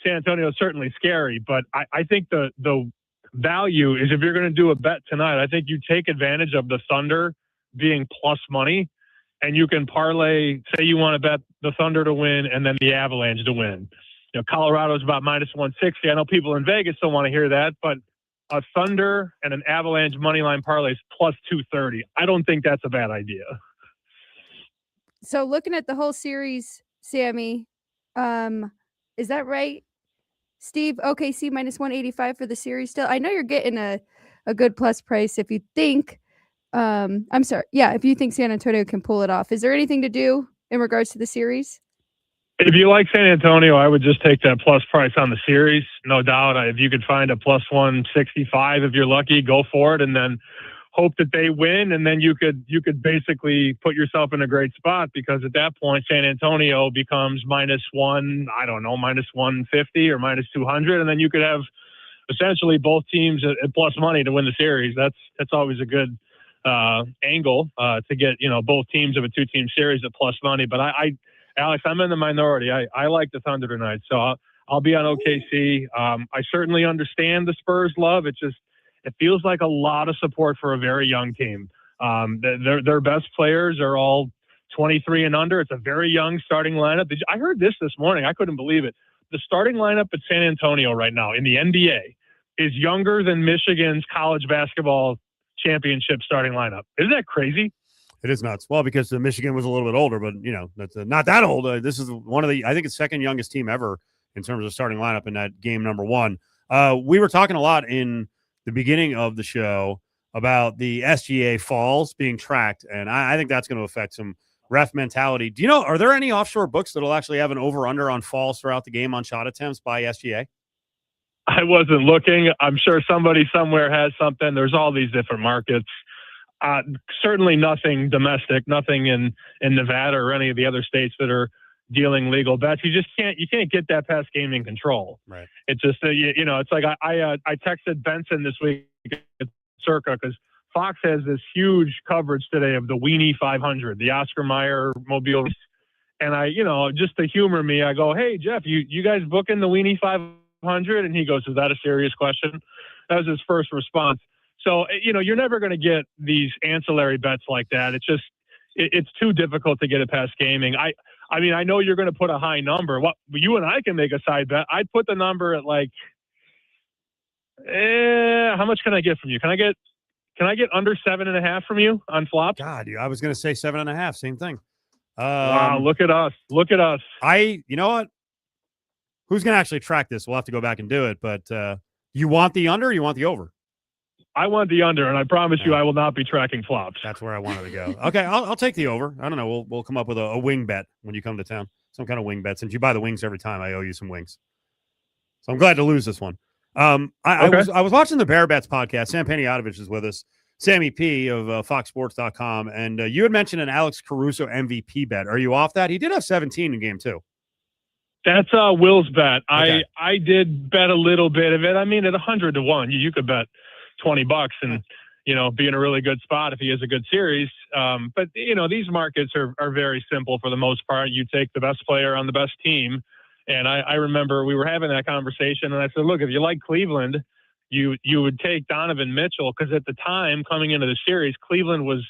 San Antonio is certainly scary, but I think the value is if you're going to do a bet tonight, I think you take advantage of the Thunder being plus money, and you can parlay, say you want to bet the Thunder to win and then the Avalanche to win. You know, Colorado's about minus 160. I know people in Vegas don't want to hear that, but a Thunder and an Avalanche money line parlay is plus 230. I don't think that's a bad idea. So looking at the whole series, Sammy, is that right? Steve, OKC minus 185 for the series still. I know you're getting a good plus price if you think if you think San Antonio can pull it off. Is there anything to do in regards to the series? If you like San Antonio, I would just take that plus price on the series. No doubt. If you could find a plus 165, if you're lucky, go for it, and then hope that they win. And then you could basically put yourself in a great spot, because at that point, San Antonio becomes minus 150 or minus 200. And then you could have essentially both teams at plus money to win the series. That's always a good angle to get, both teams of a 2-team series at plus money. But Alex, I'm in the minority. I like the Thunder tonight, so I'll be on OKC. I certainly understand the Spurs love. It feels like a lot of support for a very young team. Their best players are all 23 and under. It's a very young starting lineup. I heard this morning. I couldn't believe it. The starting lineup at San Antonio right now in the NBA is younger than Michigan's college basketball championship starting lineup. Isn't that crazy? It is nuts. Well, because Michigan was a little bit older, but that's not that old. This is one of I think it's second youngest team ever in terms of starting lineup in that game number 1. We were talking a lot in the beginning of the show about the SGA falls being tracked, and I think that's going to affect some ref mentality. Do you know, are there any offshore books that'll actually have an over-under on falls throughout the game on shot attempts by SGA? I wasn't looking. I'm sure somebody somewhere has something. There's all these different markets. Certainly nothing domestic, nothing in Nevada or any of the other states that are dealing legal bets. You can't get that past gaming control. Right. It's just, it's like I texted Benson this week at Circa because Fox has this huge coverage today of the Weenie 500, the Oscar Mayer Mobile. And I, just to humor me, I go, hey, Jeff, you guys booking the Weenie 500? And he goes, is that a serious question? That was his first response. So, you're never going to get these ancillary bets like that. It's too difficult to get it past gaming. I mean, I know you're going to put a high number. You and I can make a side bet. I'd put the number at like, how much can I get from you? Can I get under 7.5 from you on flops? God, I was going to say 7.5. Same thing. Wow, look at us. Look at us. You know what? Who's going to actually track this? We'll have to go back and do it. But you want the under or you want the over? I want the under, and I promise you I will not be tracking flops. That's where I wanted to go. Okay, I'll take the over. I don't know. We'll come up with a wing bet when you come to town. Some kind of wing bet. Since you buy the wings every time, I owe you some wings. So I'm glad to lose this one. I was watching the Bear Bets podcast. Sam Panayotovich is with us. Sammy P of FoxSports.com. And you had mentioned an Alex Caruso MVP bet. Are you off that? He did have 17 in game 2. That's Will's bet. Okay. I did bet a little bit of it. I mean, at 100 to 1, you could bet $20 and, be in a really good spot if he has a good series. But, these markets are very simple for the most part. You take the best player on the best team. And I remember we were having that conversation, and I said, look, if you like Cleveland, you would take Donovan Mitchell, because at the time coming into the series, Cleveland was,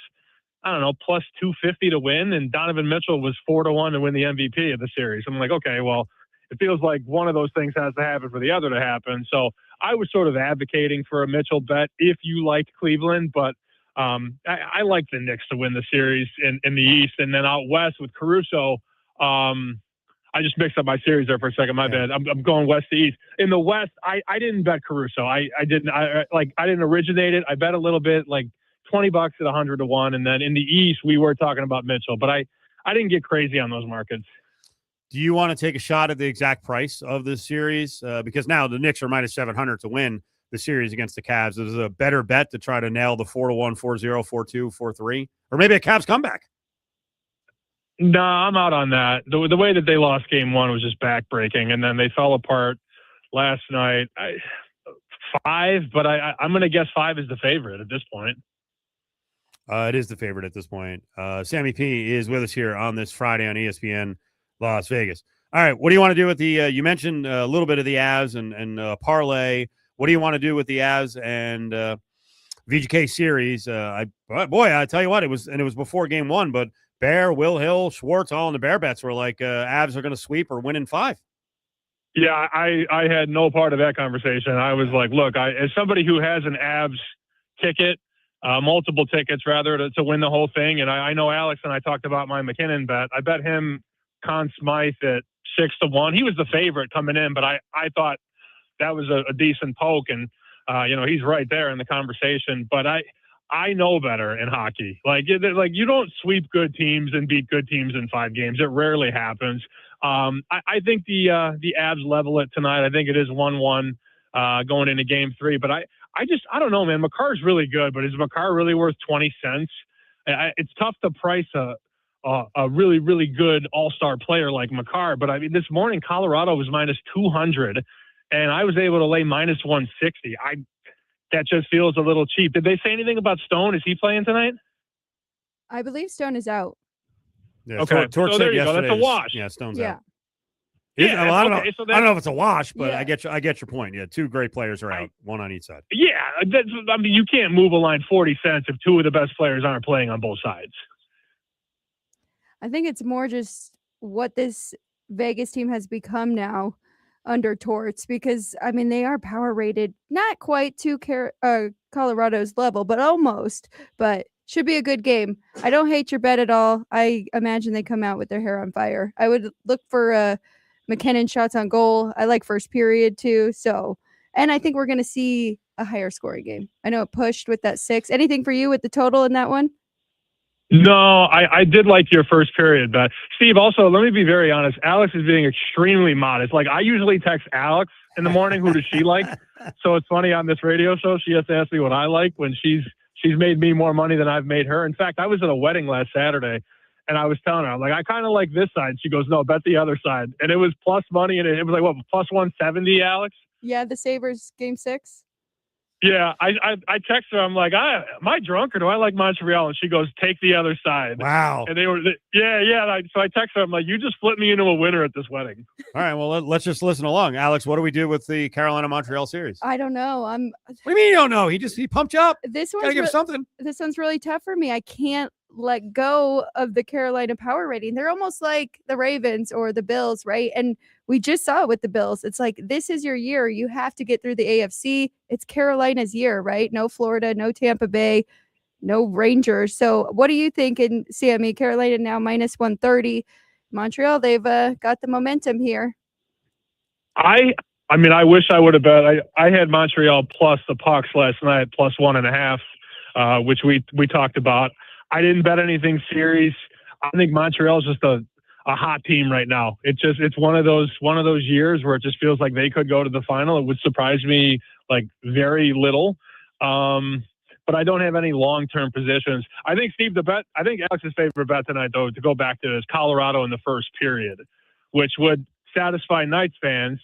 I don't know, plus 250 to win, and Donovan Mitchell was 4-1 to win the MVP of the series. I'm like, okay, well, it feels like one of those things has to happen for the other to happen. So I was sort of advocating for a Mitchell bet if you like Cleveland, but I like the Knicks to win the series in the East. And then out West with Caruso, I just mixed up my series there for a second. My bad. I'm going West to East. In the West, I didn't bet Caruso. I didn't originate it. I bet a little bit, like $20 at 100 to 1. And then in the East, we were talking about Mitchell, but I didn't get crazy on those markets. Do you want to take a shot at the exact price of this series? Because now the Knicks are minus 700 to win the series against the Cavs. Is it a better bet to try to nail the 4-1, 4-0, 4-2, 4-3, or maybe a Cavs comeback? No, I'm out on that. The way that they lost game one was just backbreaking, and then they fell apart last night. 5, but I'm going to guess 5 is the favorite at this point. It is the favorite at this point. Sammy P is with us here on this Friday on ESPN Las Vegas. All right, what do you want to do with the? You mentioned a little bit of the Avs and parlay. What do you want to do with the Avs and VGK series? I tell you what, it was before game one, but Bear, Will Hill, Schwartz, all in the Bear bets were like Avs are going to sweep or win in 5. Yeah, I had no part of that conversation. I was like, look, as somebody who has an Avs ticket, multiple tickets rather, to win the whole thing, and I know Alex and I talked about my McKinnon bet. I bet him Conn Smythe at 6-1. He was the favorite coming in, but I thought that was a decent poke, and he's right there in the conversation. But I know better in hockey. Like you don't sweep good teams and beat good teams in 5 games. It rarely happens. I think the Avs level it tonight. I think it is 1-1 going into game 3. But I don't know, man. Makar's really good, but is Makar really worth 20 cents? It's tough to price a really, really good all-star player like Makar. But I mean, this morning Colorado was minus 200, and I was able to lay minus 160. That just feels a little cheap. Did they say anything about Stone? Is he playing tonight? I believe Stone is out. Yeah, okay, Torch so there you go. That's a yesterday wash. Yeah, Stone's Yeah. out. Well, I don't know. So I don't know if it's a wash, but Yeah. I get your point. Yeah, 2 great players are out, one on each side. Yeah, I mean, you can't move a line 40 cents if 2 of the best players aren't playing on both sides. I think it's more just what this Vegas team has become now under Torts, because I mean they are power rated, not quite to Colorado's level, but almost. But should be a good game. I don't hate your bet at all. I imagine they come out with their hair on fire. I would look for McKinnon shots on goal. I like first period too. So, and I think we're going to see a higher scoring game. I know it pushed with that 6. Anything for you with the total in that one? No, I did like your first period bet. Steve, also, let me be very honest. Alex is being extremely modest. Like, I usually text Alex in the morning, who does she like? So it's funny, on this radio show, she has to ask me what I like when she's made me more money than I've made her. In fact, I was at a wedding last Saturday, and I was telling her, I'm like, I kind of like this side. She goes, no, bet the other side. And it was plus money, and it was like, what, plus 170, Alex? Yeah, the Sabres game 6. Yeah, I text her. I'm like, am I drunk or do I like Montreal? And she goes, take the other side. Wow. And they were, yeah. So I text her. I'm like, you just flipped me into a winner at this wedding. All right, well, let's just listen along. Alex, what do we do with the Carolina-Montreal series? I don't know. What do you mean you don't know? He pumped you up. This Gotta one's give something. This one's really tough for me. I can't let go of the Carolina power rating. They're almost like the Ravens or the Bills, right? And we just saw it with the Bills. It's like, this is your year. You have to get through the AFC. It's Carolina's year, right? No Florida, no Tampa Bay, no Rangers. So what do you think in Sammy? Carolina now minus 130. Montreal, they've got the momentum here. I mean, I wish I would have bet. I had Montreal plus the pucks last night, plus 1.5, which we talked about. I didn't bet anything series. I think Montreal's just a hot team right now. It's one of those years where it just feels like they could go to the final. It would surprise me like very little. But I don't have any long-term positions. I think, Steve, I think Alex's favorite bet tonight, though, to go back to, is Colorado in the first period, which would satisfy Knights fans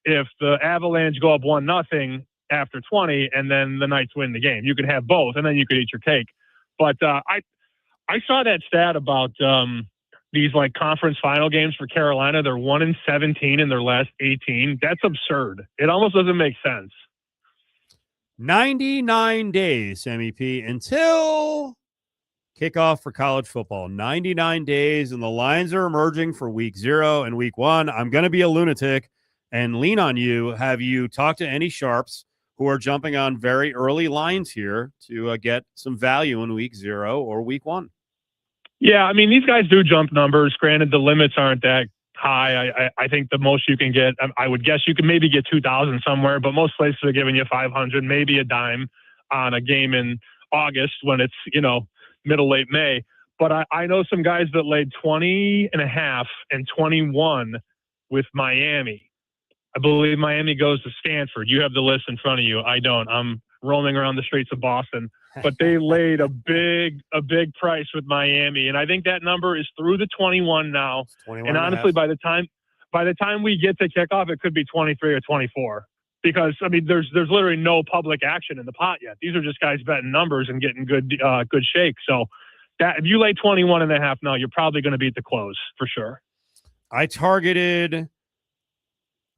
if the Avalanche go up 1-0 after 20 and then the Knights win the game. You could have both, and then you could eat your cake. But I saw that stat about these like conference final games for Carolina. They're 1-17 in their last 18. That's absurd. It almost doesn't make sense. 99 days, Sammy P, until kickoff for college football. 99 days, and the lines are emerging for week 0 and week 1. I'm going to be a lunatic and lean on you. Have you talked to any sharps who are jumping on very early lines here to get some value in week 0 or week 1? Yeah, I mean, these guys do jump numbers. Granted, the limits aren't that high. I think the most you can get, I would guess you can maybe get 2,000 somewhere, but most places are giving you 500, maybe a dime on a game in August when it's, middle, late May. But I know some guys that laid 20.5 and 21 with Miami. I believe Miami goes to Stanford. You have the list in front of you. I don't. I'm roaming around the streets of Boston. But they laid a big price with Miami, and I think that number is through the 21 now. 21 and honestly, by the time we get to kickoff, it could be 23 or 24. Because I mean, there's literally no public action in the pot yet. These are just guys betting numbers and getting good shake. So that if you lay 21.5 now, you're probably going to beat the close for sure. I targeted.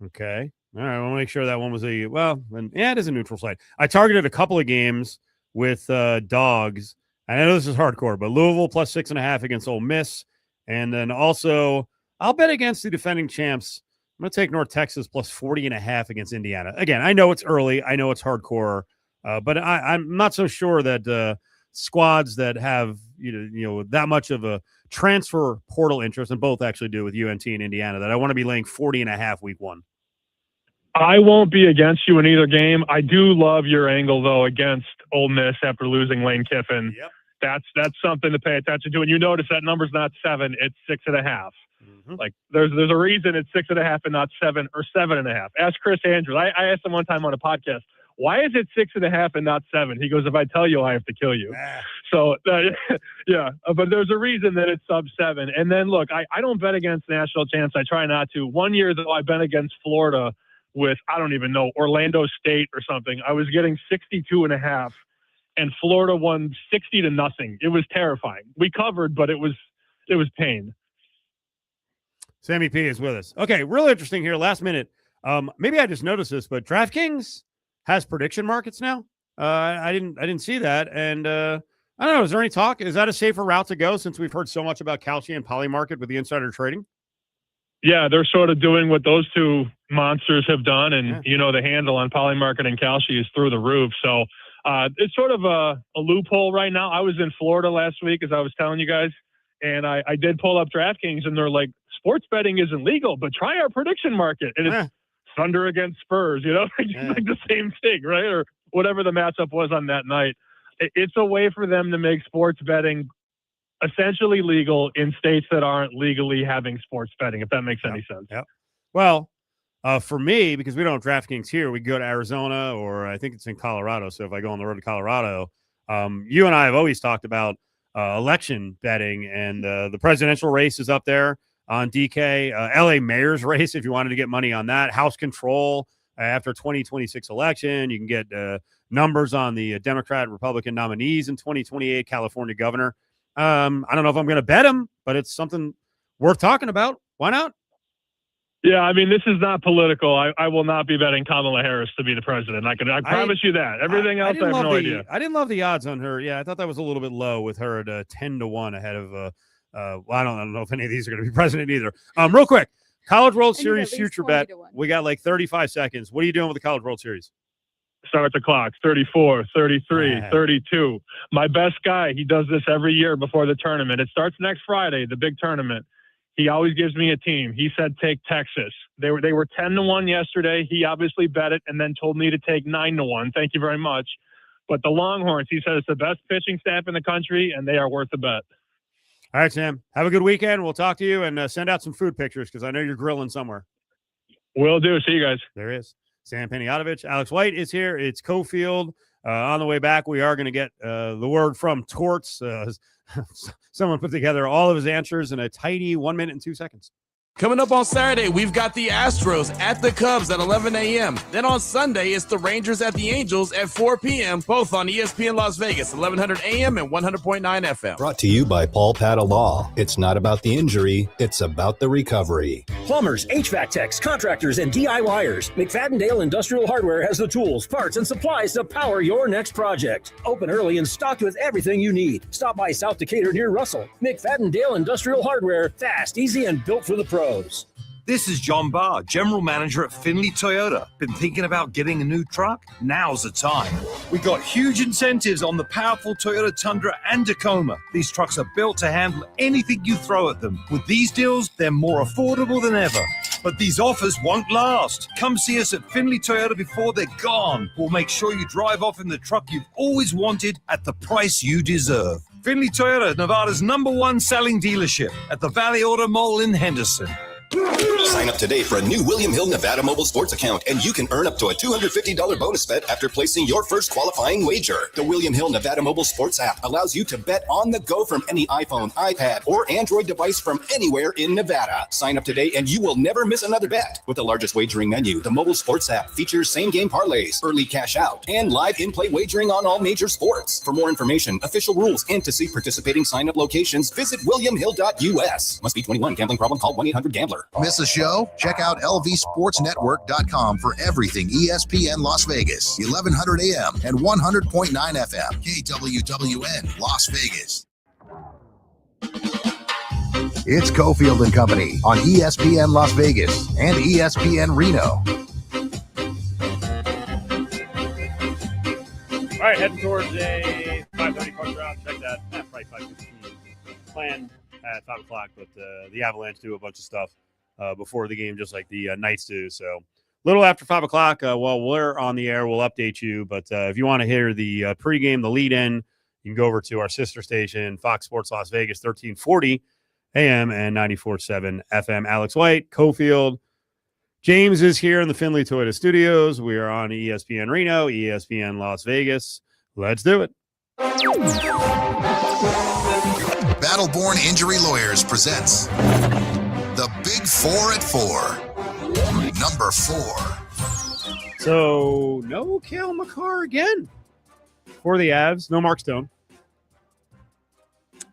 Okay. All right. I want to make sure that one was it is a neutral site. I targeted a couple of games with dogs. I know this is hardcore, but Louisville plus 6.5 against Ole Miss. And then also I'll bet against the defending champs. I'm going to take North Texas plus 40.5 against Indiana. Again, I know it's early. I know it's hardcore, but I'm not so sure that squads that have that much of a transfer portal interest, and both actually do with UNT and Indiana, that I want to be laying 40.5 week one. I won't be against you in either game. I do love your angle though against Ole Miss after losing Lane Kiffin. Yep. That's something to pay attention to. And you notice that number's not 7, it's 6.5. Like there's a reason it's 6.5 and not 7 or 7.5. Ask Chris Andrews. I asked him one time on a podcast, why is it 6.5 and not 7? He goes, if I tell you, I have to kill you. So yeah, but there's a reason that it's sub 7. And then look, I don't bet against national champs. I try not to. One year though, I bet against Florida with, I don't even know, Orlando State or something. I was getting 62.5 and Florida won 60-0. It was terrifying. We covered, but it was pain. Sammy P is with us. Okay, real interesting here. Last minute. Maybe I just noticed this, but DraftKings has prediction markets now. I didn't see that, and I don't know. Is there any talk? Is that a safer route to go since we've heard so much about Kalshi and Polymarket with the insider trading? Yeah, they're sort of doing what those two monsters have done, and the handle on Polymarket and Kalshi is through the roof. So it's sort of a loophole right now. I was in Florida last week, as I was telling you guys, and I did pull up DraftKings, and they're like, sports betting isn't legal, but try our prediction market. And it's Thunder against Spurs, like the same thing, right? Or whatever the matchup was on that night. It's a way for them to make sports betting essentially legal in states that aren't legally having sports betting, if that makes any sense. Yeah. Well, for me, because we don't have DraftKings here, we go to Arizona, or I think it's in Colorado. So if I go on the road to Colorado, you and I have always talked about election betting, and the presidential race is up there on DK. LA mayor's race, if you wanted to get money on that. House control after 2026 election. You can get numbers on the Democrat Republican nominees in 2028, California governor. I don't know if I'm going to bet him, but it's something worth talking about. Why not? Yeah, I mean, this is not political. I will not be betting Kamala Harris to be the president. I promise you that. Everything else, I have no idea. I didn't love the odds on her. Yeah, I thought that was a little bit low with her at 10-1 ahead of I don't know if any of these are going to be president either. Real quick, College World Series future bet. We got like 35 seconds. What are you doing with the College World Series? Start the clock. 34, 33, 32. My best guy, he does this every year before the tournament. It starts next Friday, the big tournament. He always gives me a team. He said take Texas. They were 10-1 yesterday. He obviously bet it and then told me to take 9-1. Thank you very much. But the Longhorns, he said it's the best pitching staff in the country, and they are worth the bet. All right, Sam. Have a good weekend. We'll talk to you, and send out some food pictures because I know you're grilling somewhere. Will do. See you guys. There is Sam Panayotovich. Alex White is here. It's Cofield. On the way back, we are going to get the word from Torts. Someone put together all of his answers in a tidy 1 minute and 2 seconds. Coming up on Saturday, we've got the Astros at the Cubs at 11 a.m. Then on Sunday, it's the Rangers at the Angels at 4 p.m., both on ESPN Las Vegas, 1100 a.m. and 100.9 FM. Brought to you by Paul Pata Law. It's not about the injury, it's about the recovery. Plumbers, HVAC techs, contractors, and DIYers. McFadden Industrial Hardware has the tools, parts, and supplies to power your next project. Open early and stocked with everything you need. Stop by South Decatur near Russell. McFadden Industrial Hardware, fast, easy, and built for the pros. This is John Barr, General Manager at Findlay Toyota. Been thinking about getting a new truck? Now's the time. We got huge incentives on the powerful Toyota Tundra and Tacoma. These trucks are built to handle anything you throw at them. With these deals, they're more affordable than ever. But these offers won't last. Come see us at Findlay Toyota before they're gone. We'll make sure you drive off in the truck you've always wanted at the price you deserve. Findlay Toyota, Nevada's #1 selling dealership at the Valley Auto Mall in Henderson. Sign up today for a new William Hill Nevada mobile sports account, and you can earn up to a $250 bonus bet after placing your first qualifying wager. The William Hill Nevada mobile sports app allows you to bet on the go from any iPhone, iPad, or Android device from anywhere in Nevada. Sign up today and you will never miss another bet. With the largest wagering menu, the mobile sports app features same-game parlays, early cash out, and live in-play wagering on all major sports. For more information, official rules, and to see participating sign-up locations, visit williamhill.us. Must be 21. Gambling problem? Call 1-800-GAMBLER. Miss a show? Check out lvsportsnetwork.com for everything ESPN Las Vegas, 1100 AM and 100.9 FM, KWWN Las Vegas. It's Cofield and Company on ESPN Las Vegas and ESPN Reno. All right, heading towards a 5:30 puck drop. Check that. Probably 5:15. Planned at 5 o'clock, but the Avalanche do a bunch of stuff before the game, just like the Knights do. So a little after 5 o'clock, while we're on the air, we'll update you. But if you want to hear the pregame, the lead-in, you can go over to our sister station, Fox Sports Las Vegas, 1340 AM and 94.7 FM. Alex White, Cofield. James is here in the Findlay Toyota Studios. We are on ESPN Reno, ESPN Las Vegas. Let's do it. Battleborn Injury Lawyers presents The Big 4 at 4. Number 4. So, no Cale Makar again for the Avs. No Mark Stone.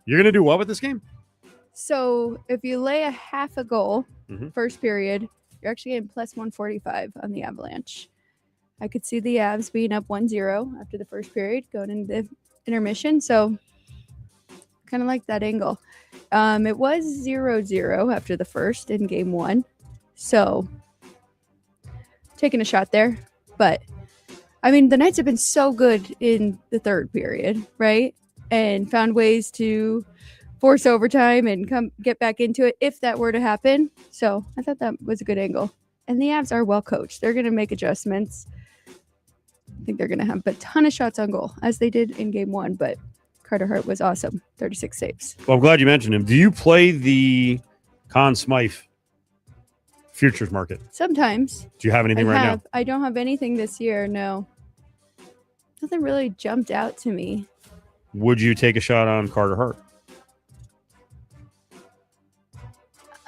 You're going to do what with this game? So if you lay a half a goal Mhm. first period, you're actually getting plus 145 on the Avalanche. I could see the Avs being up 1-0 after the first period, going into the intermission. So kind of like that angle. It was 0-0 after the first in game one. So taking a shot there. But I mean, the Knights have been so good in the third period, right? And found ways to force overtime and get back into it if that were to happen. So I thought that was a good angle. And the Avs are well coached. They're going to make adjustments. I think they're going to have a ton of shots on goal, as they did in game one. But Carter Hart was awesome. 36 saves. Well, I'm glad you mentioned him. Do you play the Conn Smythe futures market? Sometimes. Do you have anything now? I don't have anything this year, no. Nothing really jumped out to me. Would you take a shot on Carter Hart?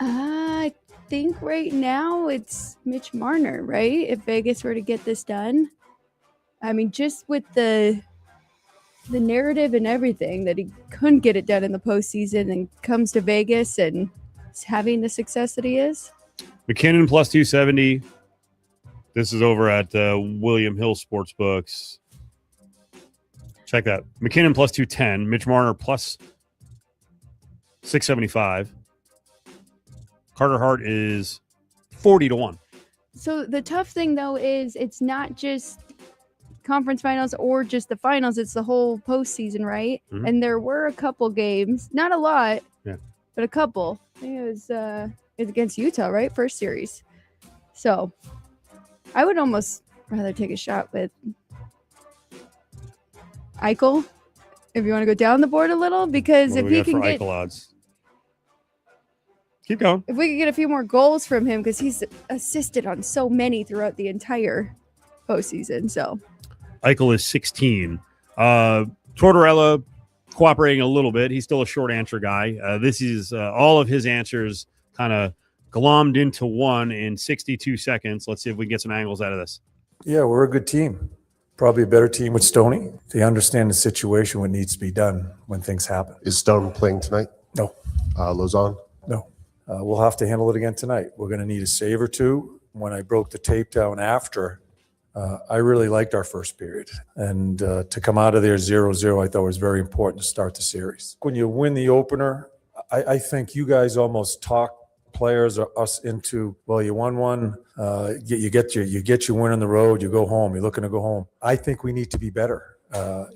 I think right now it's Mitch Marner, right? If Vegas were to get this done. I mean, just with the narrative and everything that he couldn't get it done in the postseason and comes to Vegas and is having the success that he is. McKinnon plus 270. This is over at William Hill Sportsbooks. Check that. McKinnon plus 210. Mitch Marner plus 675. Carter Hart is 40-1. So the tough thing, though, is it's not just conference finals or just the finals. It's the whole postseason, right? Mhm. And there were a couple games, not a lot, Yeah. but a couple. I think it was against Utah, right? First series. So I would almost rather take a shot with Eichel if you want to go down the board a little, because What do if we he got can for get Eichel odds? Keep going. if we could get a few more goals from him, because he's assisted on so many throughout the entire postseason. So Eichel is 16. Tortorella cooperating a little bit. He's still a short answer guy. This is all of his answers kind of glommed into one in 62 seconds. Let's see if we can get some angles out of this. Yeah, we're a good team. Probably a better team with Stoney. They understand the situation, what needs to be done when things happen. Is Stone playing tonight? No. Lozon? No. We'll have to handle it again tonight. We're going to need a save or two. When I broke the tape down after, I really liked our first period. And to come out of there 0-0, I thought was very important to start the series. When you win the opener, I think you guys almost talk players or us into, well, you won one, you get your win on the road, you go home, you're looking to go home. I think we need to be better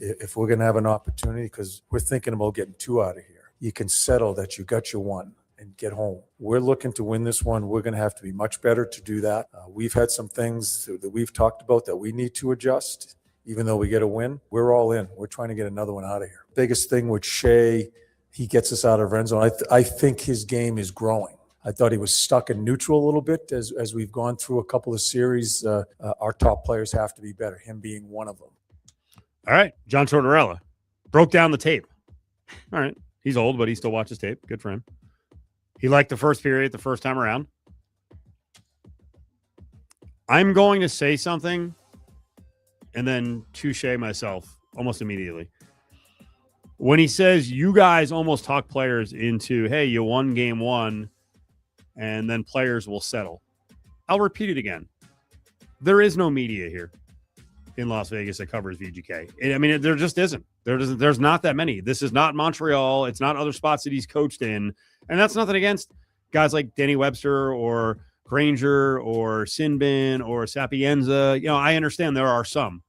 if we're going to have an opportunity, because we're thinking about getting two out of here. You can settle that you got your one and get home. We're looking to win this one. We're going to have to be much better to do that. We've had some things that we've talked about that we need to adjust. Even though we get a win, we're all in. We're trying to get another one out of here. Biggest thing with Shea, he gets us out of end zone. I think his game is growing. I thought he was stuck in neutral a little bit as we've gone through a couple of series. Our top players have to be better, him being one of them. All right. John Tortorella broke down the tape. All right. He's old, but he still watches tape. Good for him. He liked the first period the first time around. I'm going to say something and then touche myself almost immediately. When he says you guys almost talk players into, hey, you won game one, and then players will settle. I'll repeat it again. There is no media here in Las Vegas that covers VGK. There just isn't. There's not that many. This is not Montreal. It's not other spots that he's coached in. And that's nothing against guys like Danny Webster or Granger or Sinbin or Sapienza. I understand there are some.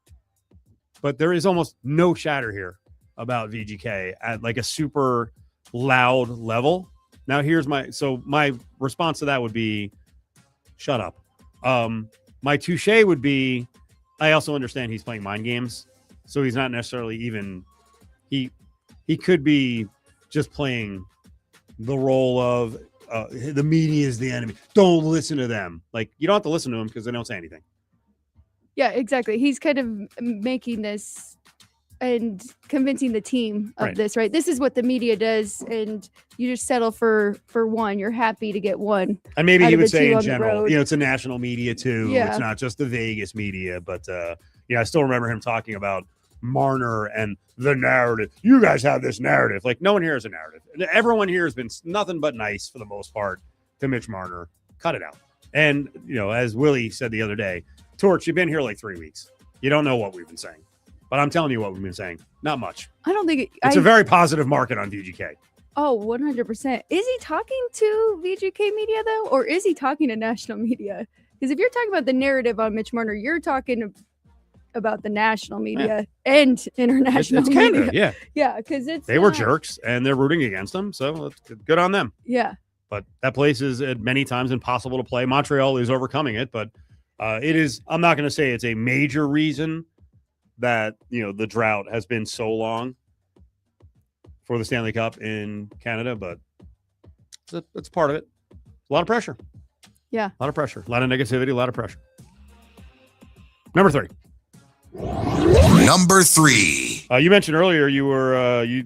But there is almost no chatter here about VGK at like a super loud level. Now here's my response to that would be, shut up. My touche would be, I also understand he's playing mind games, so he's not necessarily even he could be just playing the role of the media is the enemy. Don't listen to them. Like, you don't have to listen to them because they don't say anything. Yeah, exactly. He's kind of making this and convincing the team of this, right? This is what the media does, and you just settle for one. You're happy to get one. And maybe he would say in general, it's a national media too. Yeah. It's not just the Vegas media, but I still remember him talking about Marner and the narrative. You guys have this narrative. Like, no one here has a narrative. Everyone here has been nothing but nice for the most part to Mitch Marner. Cut it out. And, as Willie said the other day, Torch, you've been here like 3 weeks. You don't know what we've been saying. But I'm telling you what we've been saying. Not much. I don't think it's a very positive market on VGK. Oh, 100%. Is he talking to VGK media, though? Or is he talking to national media? Because if you're talking about the narrative on Mitch Marner, you're talking about the national media and international it's media. Canada, yeah. Yeah, because they were jerks, and they're rooting against them, so that's good on them. Yeah. But that place is many times impossible to play. Montreal is overcoming it, but it is, I'm not going to say it's a major reason that the drought has been so long for the Stanley Cup in Canada, but it's part of it. A lot of pressure. Yeah. A lot of pressure. A lot of negativity, a lot of pressure. Number 3. Number 3. You mentioned earlier you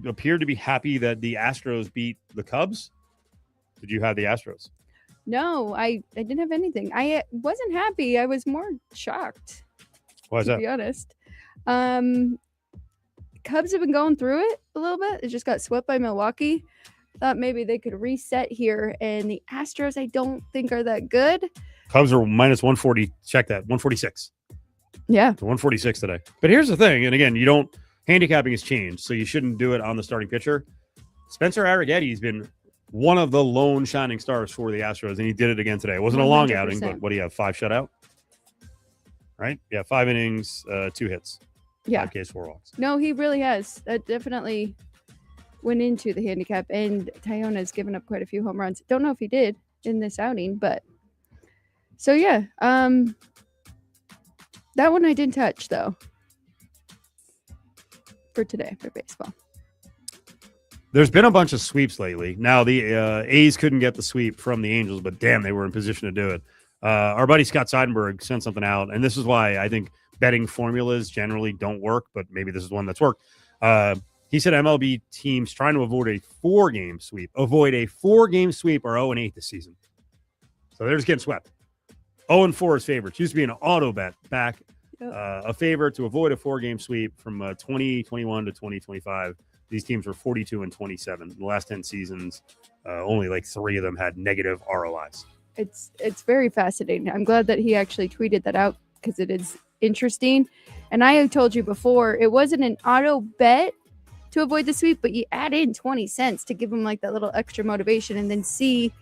appeared to be happy that the Astros beat the Cubs. Did you have the Astros? No, I didn't have anything. I wasn't happy. I was more shocked. Why is that? To be honest. Cubs have been going through it a little bit. It just got swept by Milwaukee. Thought maybe they could reset here, and the Astros I don't think are that good. Cubs are minus 140. Check that. 146. Yeah. 146 today. But here's the thing, and again, handicapping has changed, so you shouldn't do it on the starting pitcher. Spencer Arrighetti's been one of the lone shining stars for the Astros, and he did it again today. It wasn't 100%. A long outing, but what do you have? 5 shutout? Right? Yeah, 5 innings, 2 hits. Yeah. 5 Ks, 4 walks. No, he really has. That definitely went into the handicap, and Tyona's given up quite a few home runs. Don't know if he did in this outing, but so yeah. That one I didn't touch though. For today, for baseball. There's been a bunch of sweeps lately. Now, the A's couldn't get the sweep from the Angels, but damn, they were in position to do it. Our buddy Scott Seidenberg sent something out, and this is why I think betting formulas generally don't work, but maybe this is one that's worked. He said MLB teams trying to avoid a 4-game sweep. Avoid a 4-game sweep or 0-8 this season. So they're just getting swept. 0-4 is favorites. Used to be an auto bet back. A favorite to avoid a 4-game sweep from 2021 to 2025. These teams were 42 and 27. In the last 10 seasons, only like 3 of them had negative ROIs. It's very fascinating. I'm glad that he actually tweeted that out because it is interesting. And I have told you before, it wasn't an auto bet to avoid the sweep, but you add in 20 cents to give them like that little extra motivation and then see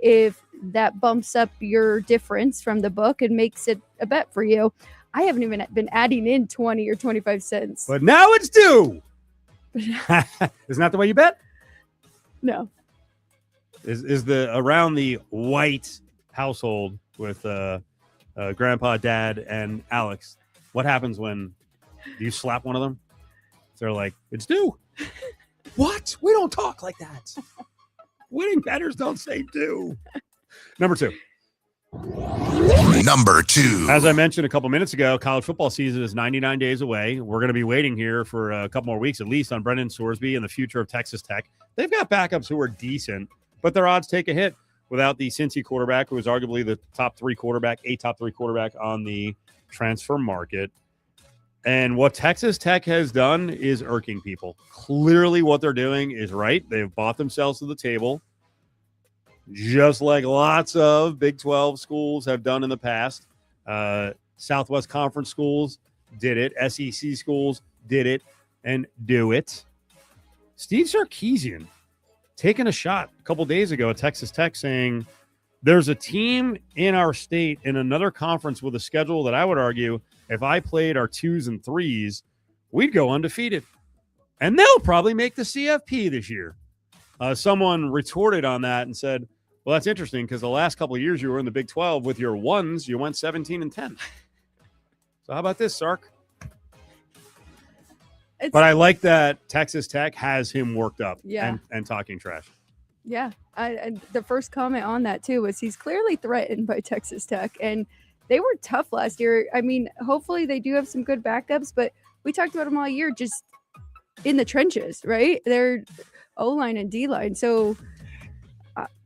if that bumps up your difference from the book and makes it a bet for you. I haven't even been adding in 20 or 25 cents. But now it's due. Isn't that the way you bet? No. Is the around the White household with Grandpa, Dad, and Alex, what happens when you slap one of them? They're like, it's due. What? We don't talk like that. Winning bettors don't say due. Number 2. Number 2. As I mentioned a couple minutes ago, college football season is 99 days away. We're going to be waiting here for a couple more weeks at least on Brendan Sorsby and the future of Texas Tech. They've got backups who are decent, but their odds take a hit without the Cincy quarterback, who is arguably the top 3 quarterback on the transfer market. And what Texas Tech has done is irking people. Clearly what they're doing is right. They've bought themselves to the table, just like lots of Big 12 schools have done in the past. Southwest Conference schools did it. SEC schools did it and do it. Steve Sarkisian taking a shot a couple days ago at Texas Tech saying there's a team in our state in another conference with a schedule that I would argue if I played our 2s and 3s, we'd go undefeated. And they'll probably make the CFP this year. Someone retorted on that and said, well, that's interesting because the last couple of years you were in the Big 12 with your 1s, you went 17-10. So how about this, Sark? But I like that Texas Tech has him worked up and talking trash. Yeah. And the first comment on that, too, was he's clearly threatened by Texas Tech. And they were tough last year. I mean, hopefully they do have some good backups, but we talked about them all year just in the trenches, right? They're O-line and D-line. So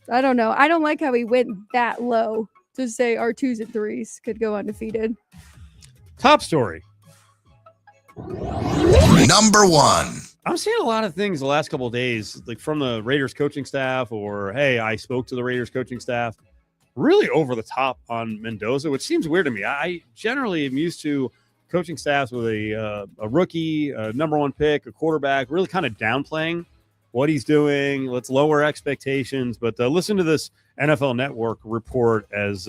I don't know. I don't like how he went that low to say our 2s and 3s could go undefeated. Top story. Number 1. I'm seeing a lot of things the last couple of days, like from the Raiders coaching staff or, hey, I spoke to the Raiders coaching staff, really over the top on Mendoza, which seems weird to me. I generally am used to coaching staffs with a rookie, a number 1 pick, a quarterback, really kind of downplaying what he's doing. Let's lower expectations. But listen to this NFL Network report as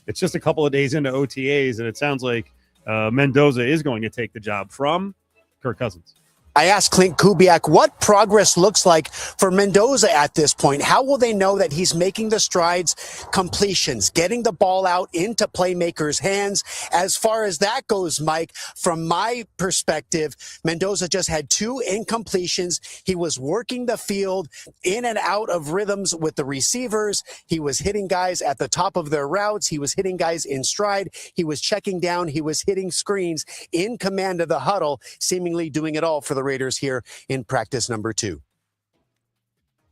it's just a couple of days into OTAs, and it sounds like Mendoza is going to take the job from Kirk Cousins. I asked Clint Kubiak what progress looks like for Mendoza at this point. How will they know that he's making the strides, completions, getting the ball out into playmakers' hands? As far as that goes, Mike, from my perspective, Mendoza just had 2 incompletions. He was working the field in and out of rhythms with the receivers. He was hitting guys at the top of their routes. He was hitting guys in stride. He was checking down. He was hitting screens in command of the huddle, seemingly doing it all for the Raiders here in practice number 2.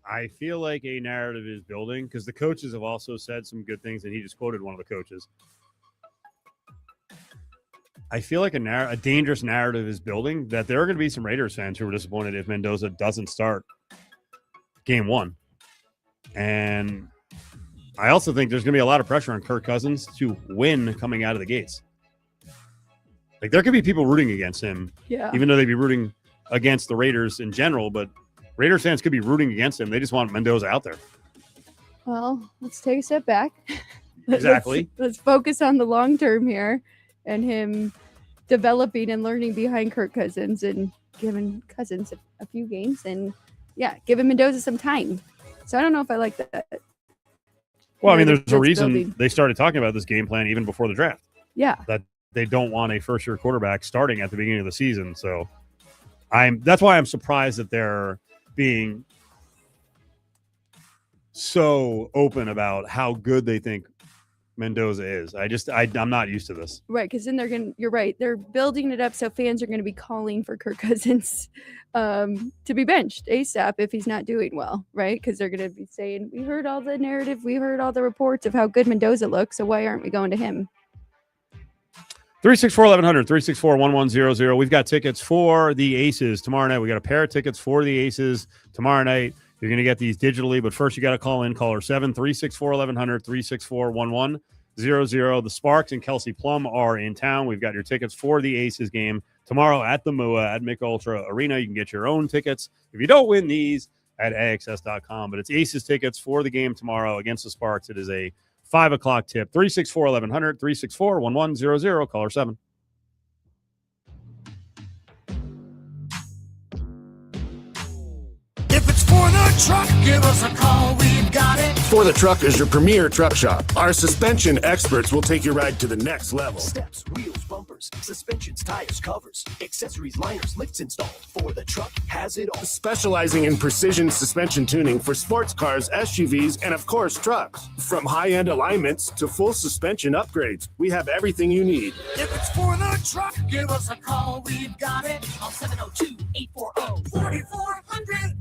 I feel like a narrative is building because the coaches have also said some good things, and he just quoted one of the coaches. I feel like a dangerous narrative is building that there are going to be some Raiders fans who are disappointed if Mendoza doesn't start game 1. And I also think there's going to be a lot of pressure on Kirk Cousins to win coming out of the gates. Like there could be people rooting against him, even though they'd be rooting against the Raiders in general, but Raiders fans could be rooting against him. They just want Mendoza out there. Well, let's take a step back. Exactly. Let's focus on the long term here and him developing and learning behind Kirk Cousins and giving Cousins a few games and, giving Mendoza some time. So I don't know if I like that. Well, I mean, there's a reason they started talking about this game plan even before the draft. Yeah. That they don't want a first-year quarterback starting at the beginning of the season. So that's why I'm surprised that they're being so open about how good they think Mendoza is. I'm not used to this. Right, because then you're right, they're building it up so fans are going to be calling for Kirk Cousins to be benched ASAP if he's not doing well, right? Because they're going to be saying, we heard all the narrative, we heard all the reports of how good Mendoza looks, so why aren't we going to him? 364-1100, 364-1100. We've got tickets for the Aces tomorrow night. We got a pair of tickets for the Aces tomorrow night. You're going to get these digitally, but first you got to call in. Caller 7, 364-1100, 364-1100. The Sparks and Kelsey Plum are in town. We've got your tickets for the Aces game tomorrow at the MUA at Mick Ultra Arena. You can get your own tickets if you don't win these at AXS.com. But it's Aces tickets for the game tomorrow against the Sparks. It is a 5 o'clock tip. 364-1100, 364-1100. Caller 7. If it's for the truck, give us a call. We've got it. For the Truck is your premier truck shop. Our suspension experts will take your ride to the next level. Steps, wheels, bumper. bumpers, suspensions, tires, covers, accessories, liners, lifts installed. For the truck has it all. Specializing in precision suspension tuning for sports cars, SUVs, and of course trucks. From high-end alignments to full suspension upgrades, we have everything you need. If it's for the truck, give us a call. We've got it on 702-840-4400.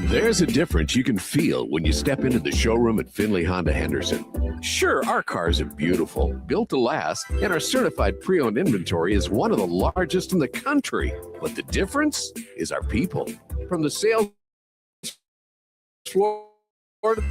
There's a difference you can feel when you step into the showroom at Finley Honda Henderson. Sure, our cars are beautiful, built to last, and our certified pre-owned inventory is one of the largest in the country. But the difference is our people. From the sales floor to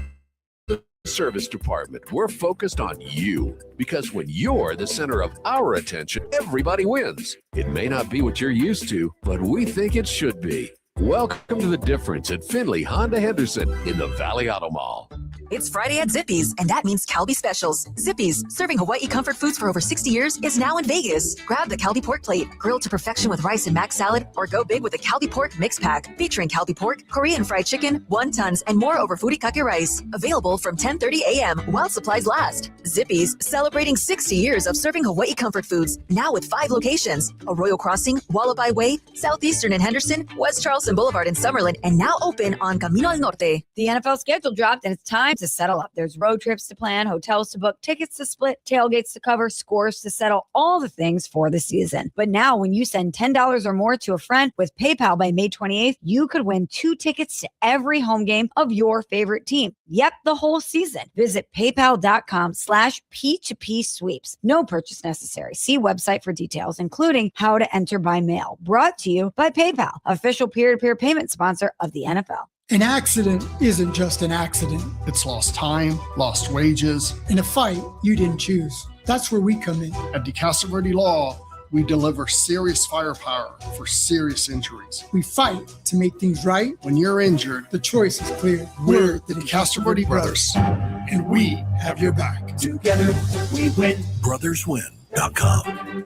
the service department, we're focused on you. Because when you're the center of our attention, everybody wins. It may not be what you're used to, but we think it should be. Welcome to the difference at Finley Honda Henderson in the Valley Auto Mall. It's Friday at Zippy's, and that means Calbee specials. Zippy's, serving Hawaii comfort foods for over 60 years, is now in Vegas. Grab the Calbee pork plate, grilled to perfection with rice and mac salad, or go big with the Calbee pork mix pack, featuring Calbee pork, Korean fried chicken, wontons, and more over furikake rice. Available from 10:30 a.m. while supplies last. Zippy's, celebrating 60 years of serving Hawaii comfort foods, now with 5 locations: Arroyo Crossing, Wallaby Way, Southeastern in Henderson, West Charleston Boulevard in Summerlin, and now open on Camino al Norte. The NFL schedule dropped, and it's time to settle up. There's road trips to plan, hotels to book, tickets to split, tailgates to cover, scores to settle, all the things for the season. But now when you send $10 or more to a friend with PayPal by May 28th, you could win 2 tickets to every home game of your favorite team. Yep, the whole season. Visit paypal.com/P2P sweeps. No purchase necessary. See website for details, including how to enter by mail. Brought to you by PayPal, official peer-to-peer payment sponsor of the NFL. An accident isn't just an accident. It's lost time, lost wages, and a fight you didn't choose. That's where we come in. At DeCastroverde Law, we deliver serious firepower for serious injuries. We fight to make things right. When you're injured, the choice is clear. We're the DeCastroverde Brothers, and we have your back. Together, we win. BrothersWin.com.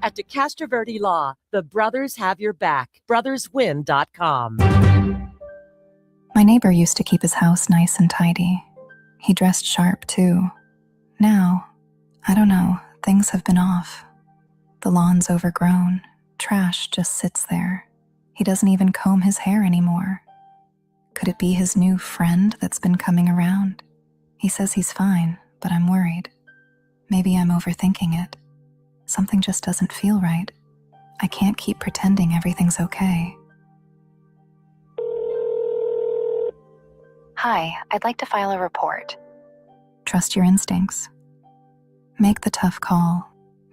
At DeCastroverde Law, the brothers have your back. BrothersWin.com. My neighbor used to keep his house nice and tidy. He dressed sharp, too. Now, I don't know, things have been off. The lawn's overgrown. Trash just sits there. He doesn't even comb his hair anymore. Could it be his new friend that's been coming around? He says he's fine, but I'm worried. Maybe I'm overthinking it. Something just doesn't feel right. I can't keep pretending everything's okay. Hi, I'd like to file a report. Trust your instincts. Make the tough call.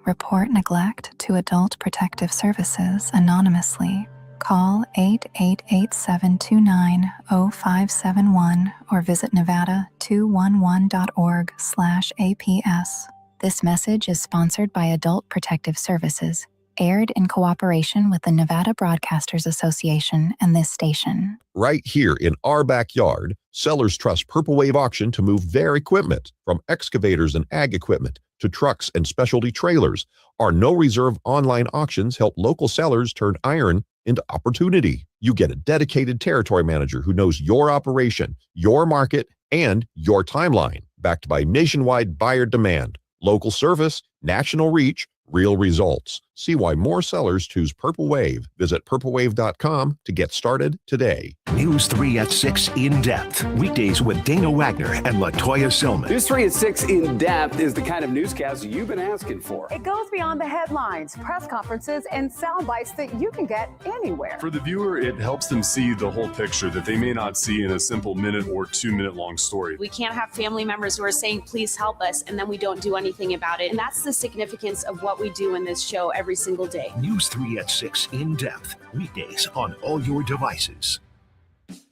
Report neglect to Adult Protective Services anonymously. Call 888-729-0571 or visit nevada211.org/APS. This message is sponsored by Adult Protective Services, aired in cooperation with the Nevada Broadcasters Association and this station. Right here in our backyard, sellers trust Purple Wave Auction to move their equipment, from excavators and ag equipment to trucks and specialty trailers. Our no-reserve online auctions help local sellers turn iron into opportunity. You get a dedicated territory manager who knows your operation, your market, and your timeline, backed by nationwide buyer demand, local service, national reach, real results. See why more sellers choose Purple Wave. Visit purplewave.com to get started today. News 3 at 6 In Depth. Weekdays with Dana Wagner and LaToya Silman. News 3 at 6 In Depth is the kind of newscast you've been asking for. It goes beyond the headlines, press conferences, and sound bites that you can get anywhere. For the viewer, it helps them see the whole picture that they may not see in a simple minute or 2 minute long story. We can't have family members who are saying, please help us, and then we don't do anything about it. And that's the significance of what we do in this show every single day. News 3 at 6 In Depth. Weekdays on all your devices.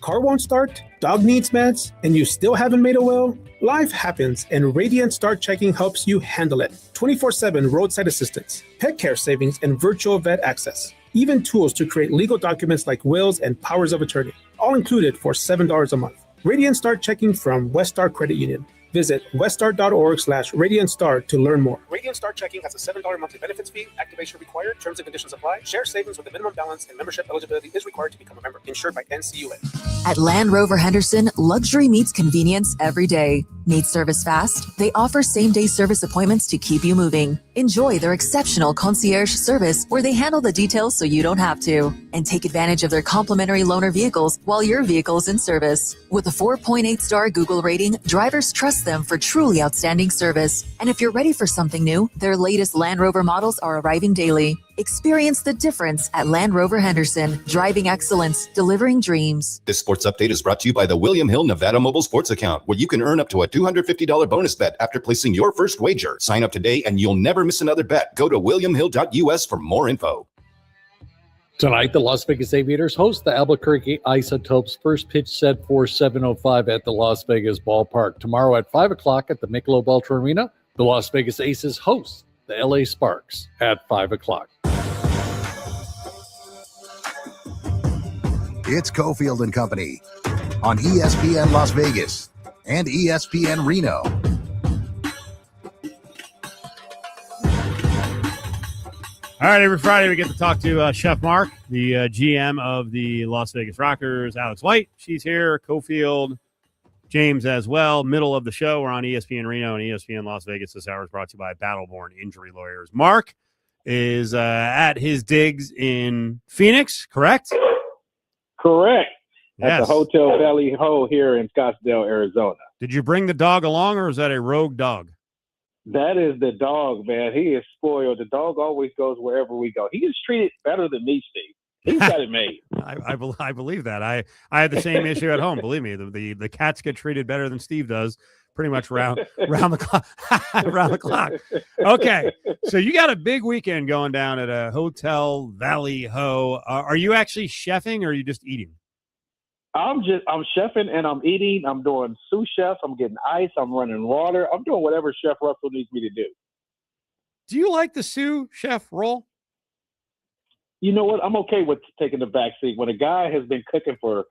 Car won't start, dog needs meds, and you still haven't made a will? Life happens, and Radiant Start Checking helps you handle it. 24/7 roadside assistance, pet care savings, and virtual vet access. Even tools to create legal documents like wills and powers of attorney. All included for $7 a month. Radiant Start Checking from Weststar Credit Union. Visit weststar.org/RadiantStar to learn more. Radiant Start Checking has a $7 monthly benefits fee. Activation required. Terms and conditions apply. Share savings with a minimum balance and membership eligibility is required to become a member. Insured by NCUA. At Land Rover Henderson, luxury meets convenience every day. Need service fast? They offer same-day service appointments to keep you moving. Enjoy their exceptional concierge service where they handle the details so you don't have to. And take advantage of their complimentary loaner vehicles while your vehicle is in service. With a 4.8-star Google rating, drivers trust them for truly outstanding service. And if you're ready for something new, their latest Land Rover models are arriving daily. Experience the difference at Land Rover Henderson. Driving excellence, delivering dreams. This sports update is brought to you by the William Hill Nevada Mobile Sports Account, where you can earn up to a $250 bonus bet after placing your first wager. Sign up today and you'll never miss another bet. Go to williamhill.us for more info. Tonight, the Las Vegas Aviators host the Albuquerque Isotopes. First pitch set for 7:05 at the Las Vegas Ballpark. Tomorrow at 5 o'clock at the Michelob Ultra Arena, the Las Vegas Aces host the LA Sparks at 5 o'clock. It's Cofield and Company on ESPN Las Vegas and ESPN Reno. All right, every Friday we get to talk to Chef Mark, the GM of the Las Vegas Rockers. AlexWhitee, she's here. Cofield, James as well. Middle of the show, we're on ESPN Reno and ESPN Las Vegas. This hour is brought to you by Battleborn Injury Lawyers. Mark is at his digs in Phoenix, correct? Correct. At Yes. the Hotel Valley Ho here in Scottsdale, Arizona. Did you bring the dog along, or is that a rogue dog? That is the dog, man. He is spoiled. The dog always goes wherever we go. He is treated better than me, Steve. He's got it made. I believe that. I had the same issue at home. Believe me, the cats get treated better than Steve does, pretty much round the clock. Round the clock. Okay, so you got a big weekend going down at a Hotel Valley Ho. Are you actually chefing, or are you just eating? I'm chefing and I'm eating. I'm doing sous chef. I'm getting ice. I'm running water. I'm doing whatever Chef Russell needs me to do. Do you like the sous chef role? You know what? I'm okay with taking the back seat. When a guy has been cooking for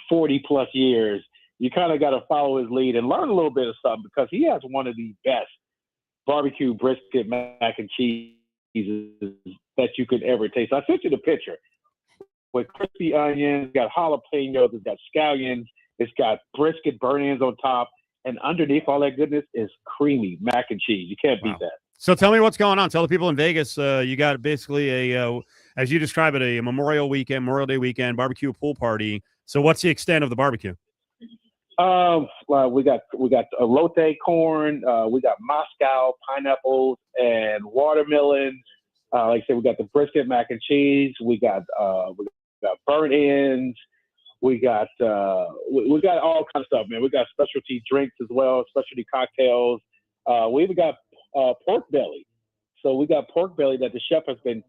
40 plus years, you kind of got to follow his lead and learn a little bit of something, because he has one of the best barbecue brisket mac and cheese that you could ever taste. I sent you the picture. With crispy onions, it's got jalapenos, it's got scallions, it's got brisket burnt ends on top, and underneath all that goodness is creamy mac and cheese. You can't beat that. So tell me what's going on. Tell the people in Vegas, you got basically a, as you describe it, a Memorial Day weekend barbecue pool party. So what's the extent of the barbecue? Well, we got elote corn, we got Moscow pineapples and watermelon. Like I said, we got the brisket mac and cheese. We got burnt ends. We got all kinds of stuff, man. We got specialty drinks as well, specialty cocktails. We even got pork belly. So we got pork belly that the chef has been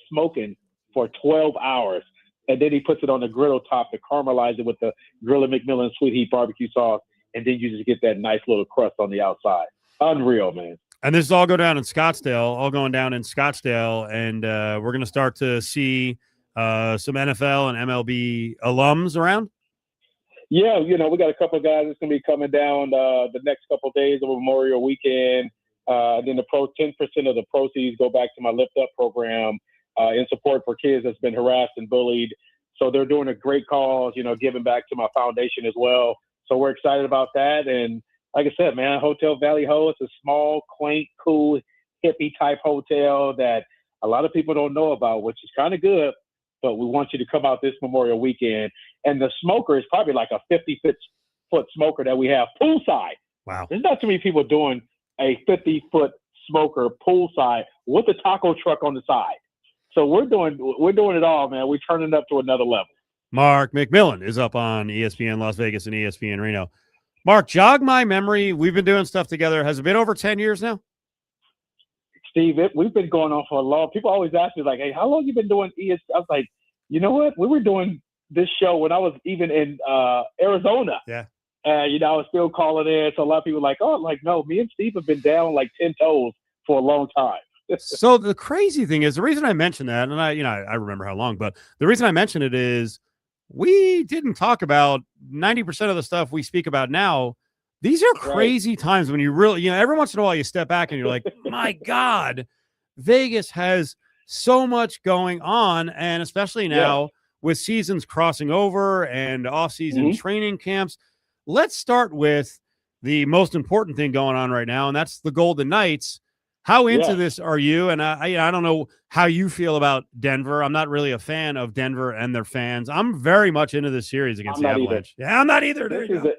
smoking for 12 hours. And then he puts it on the griddle top to caramelize it with the Grill and McMillan sweet heat barbecue sauce. And then you just get that nice little crust on the outside. Unreal, man. And this is all going down in Scottsdale. And we're going to start to see some NFL and MLB alums around. Yeah, we got a couple of guys that's going to be coming down the next couple of days of Memorial Weekend. Then the 10% of the proceeds go back to my Lift Up program in support for kids that's been harassed and bullied. So they're doing a great cause, giving back to my foundation as well. So we're excited about that. And like I said, man, Hotel Valley Ho, it's a small, quaint, cool, hippie type hotel that a lot of people don't know about, which is kind of good. But we want you to come out this Memorial Weekend. And the smoker is probably like a 50-foot smoker that we have poolside. Wow. There's not too many people doing a 50-foot smoker poolside with a taco truck on the side. So we're doing it all, man. We're turning it up to another level. Mark McMillan is up on ESPN Las Vegas and ESPN Reno. Mark, jog my memory. We've been doing stuff together. Has it been over 10 years now? Steve, we've been going on for a long. People always ask me, like, hey, how long you been doing ESPN? I was like, you know what? We were doing this show when I was even in Arizona. Yeah. And, I was still calling in. So a lot of people were like, no, me and Steve have been down like 10 toes for a long time. So the crazy thing is, the reason I mentioned that, and I remember how long, but the reason I mentioned it is we didn't talk about 90% of the stuff we speak about now. These are crazy times when you really, every once in a while you step back and you're like, my God, Vegas has so much going on. And especially now with seasons crossing over and off-season training camps. Let's start with the most important thing going on right now, and that's the Golden Knights. How into this are you? And I don't know how you feel about Denver. I'm not really a fan of Denver and their fans. I'm very much into this series against the Avalanche. Yeah, I'm not either. There you go.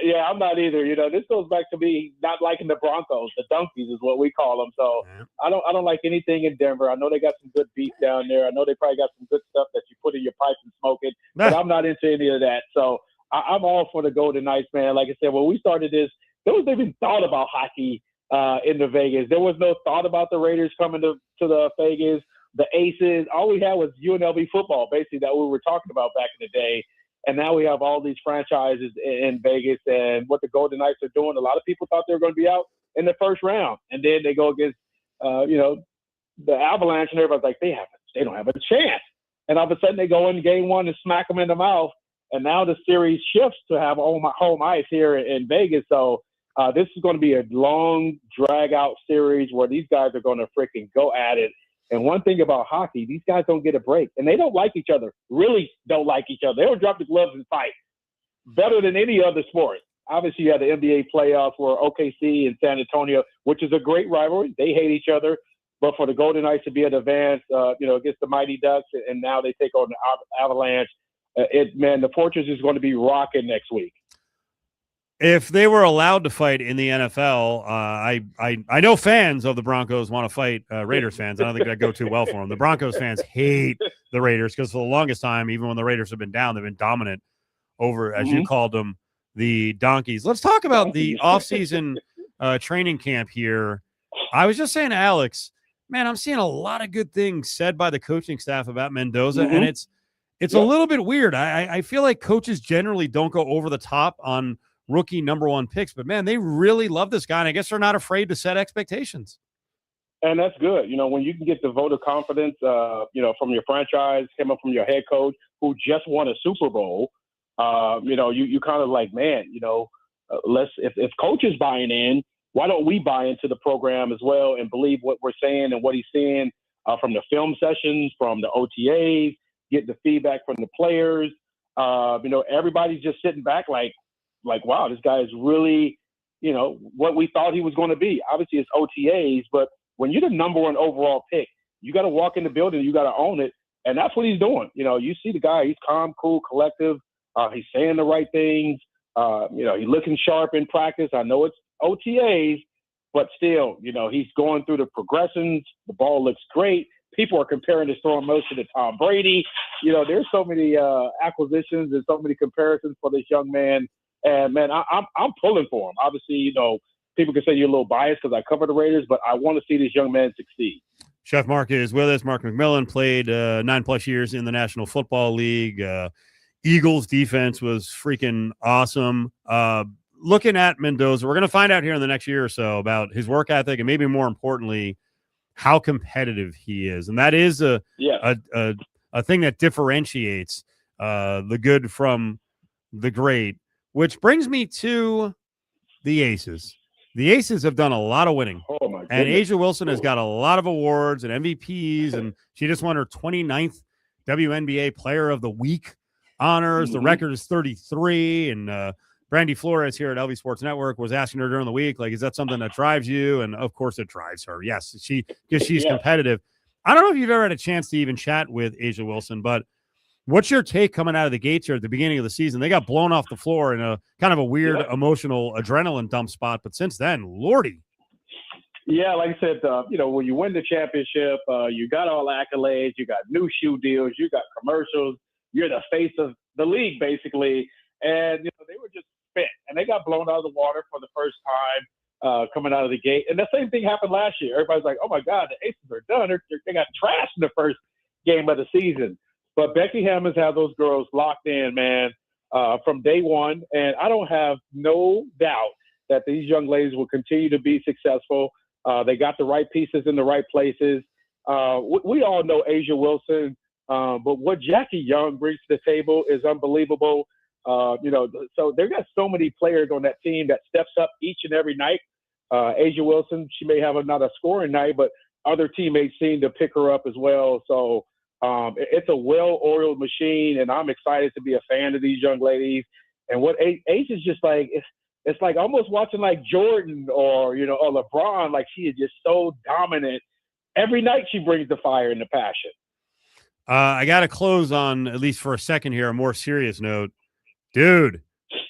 Yeah, I'm not either. This goes back to me not liking the Broncos. The Donkeys is what we call them. So I don't like anything in Denver. I know they got some good beef down there. I know they probably got some good stuff that you put in your pipes and smoke it. But I'm not into any of that. So I'm all for the Golden Knights, man. Like I said, when we started this, there was even thought about hockey in the Vegas. There was no thought about the Raiders coming to the Vegas, the Aces. All we had was UNLV football, basically, that we were talking about back in the day. And now we have all these franchises in Vegas, and what the Golden Knights are doing. A lot of people thought they were going to be out in the first round, and then they go against, the Avalanche, and everybody's like, they don't have a chance. And all of a sudden, they go in game one and smack them in the mouth. And now the series shifts to have home ice here in Vegas. So this is going to be a long, drag-out series where these guys are going to freaking go at it. And one thing about hockey, these guys don't get a break. And they don't like each other, really don't like each other. They don't drop the gloves and fight better than any other sport. Obviously, you had the NBA playoffs where OKC and San Antonio, which is a great rivalry. They hate each other. But for the Golden Knights to be able to advance, against the Mighty Ducks, and now they take on the Avalanche, the Fortress is going to be rocking next week. If they were allowed to fight in the NFL, I know fans of the Broncos want to fight Raiders fans. I don't think that'd go too well for them. The Broncos fans hate the Raiders because for the longest time, even when the Raiders have been down, they've been dominant over, as you called them, the Donkeys. Let's talk about the offseason training camp here. I was just saying to Alex, man, I'm seeing a lot of good things said by the coaching staff about Mendoza, and it's a little bit weird. I feel like coaches generally don't go over the top on rookie number one picks, but man, they really love this guy, and I guess they're not afraid to set expectations. And that's good. When you can get the vote of confidence, from your franchise, came up from your head coach who just won a Super Bowl, you kind of like, man, if coach is buying in, why don't we buy into the program as well and believe what we're saying and what he's seeing from the film sessions, from the OTAs, get the feedback from the players. Everybody's just sitting back like, wow, this guy is really, what we thought he was going to be. Obviously, it's OTAs, but when you're the number one overall pick, you got to walk in the building, you got to own it, and that's what he's doing. You see the guy, he's calm, cool, collective. He's saying the right things. He's looking sharp in practice. I know it's OTAs, but still, he's going through the progressions. The ball looks great. People are comparing his throwing motion to Tom Brady. There's so many acquisitions and so many comparisons for this young man. And man, I'm pulling for him. Obviously, people can say you're a little biased because I cover the Raiders, but I want to see this young man succeed. Chef Mark is with us. Mark McMillan played 9+ years in the National Football League. Eagles defense was freaking awesome. Looking at Mendoza, we're going to find out here in the next year or so about his work ethic and maybe more importantly, how competitive he is. And that is a thing that differentiates the good from the great. Which brings me to the Aces. The Aces have done a lot of winning. Oh my goodness. And Asia Wilson has got a lot of awards and MVPs, and she just won her 29th WNBA Player of the Week honors. The record is 33, and Brandy Flores here at LV Sports Network was asking her during the week, like, is that something that drives you? And of course it drives her. Yes, because she's competitive. I don't know if you've ever had a chance to even chat with Asia Wilson, but what's your take coming out of the gates here at the beginning of the season? They got blown off the floor in a kind of a weird emotional adrenaline dump spot, but since then, Lordy. Yeah, like I said, when you win the championship, you got all accolades, you got new shoe deals, you got commercials, you're the face of the league, basically. And, they were just spent, and they got blown out of the water for the first time coming out of the gate. And the same thing happened last year. Everybody's like, oh, my God, the Aces are done. They got trashed in the first game of the season. But Becky Hammons had those girls locked in, man, from day one. And I don't have no doubt that these young ladies will continue to be successful. They got the right pieces in the right places. We all know Asia Wilson, but what Jackie Young brings to the table is unbelievable. So they've got so many players on that team that steps up each and every night. Asia Wilson, she may have not a scoring night, but other teammates seem to pick her up as well. So it's a well-oiled machine, and I'm excited to be a fan of these young ladies. And what Asia's just like, It's like almost watching like Jordan or LeBron. Like she is just so dominant. Every night she brings the fire and the passion. I got to close on, at least for a second here, a more serious note. Dude,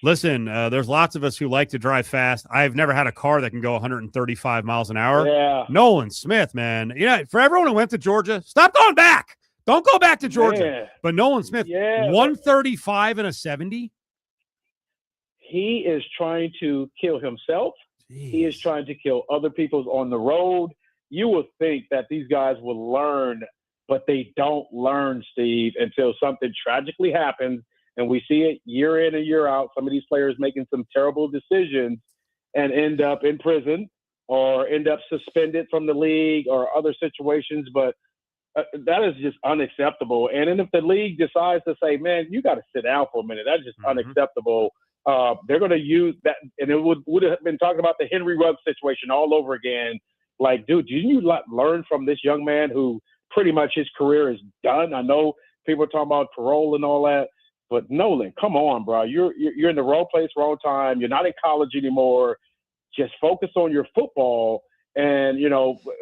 listen, there's lots of us who like to drive fast. I've never had a car that can go 135 miles an hour. Yeah. Nolan Smith, man. For everyone who went to Georgia, stop going back. Don't go back to Georgia. Yeah. But Nolan Smith, 135 and a 70. He is trying to kill himself. Jeez. He is trying to kill other people on the road. You would think that these guys will learn, but they don't learn, Steve, until something tragically happens. And we see it year in and year out. Some of these players making some terrible decisions and end up in prison or end up suspended from the league or other situations. But that is just unacceptable. And then if the league decides to say, man, you got to sit down for a minute, that's just unacceptable. They're going to use that. And it would have been talking about the Henry Ruggs situation all over again. Like, dude, didn't you learn from this young man who pretty much his career is done? I know people are talking about parole and all that, but Nolan, come on, bro. You're in the wrong place, wrong time. You're not in college anymore. Just focus on your football and,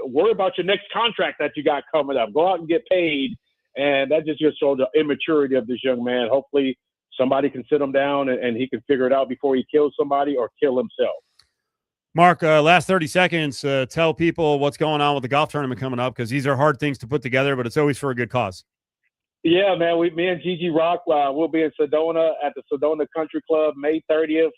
worry about your next contract that you got coming up. Go out and get paid. And that just shows the immaturity of this young man. Hopefully somebody can sit him down and he can figure it out before he kills somebody or kill himself. Mark, last 30 seconds, tell people what's going on with the golf tournament coming up, because these are hard things to put together, but it's always for a good cause. Yeah, man. Me and Gigi Rock, we'll be in Sedona at the Sedona Country Club May 30th.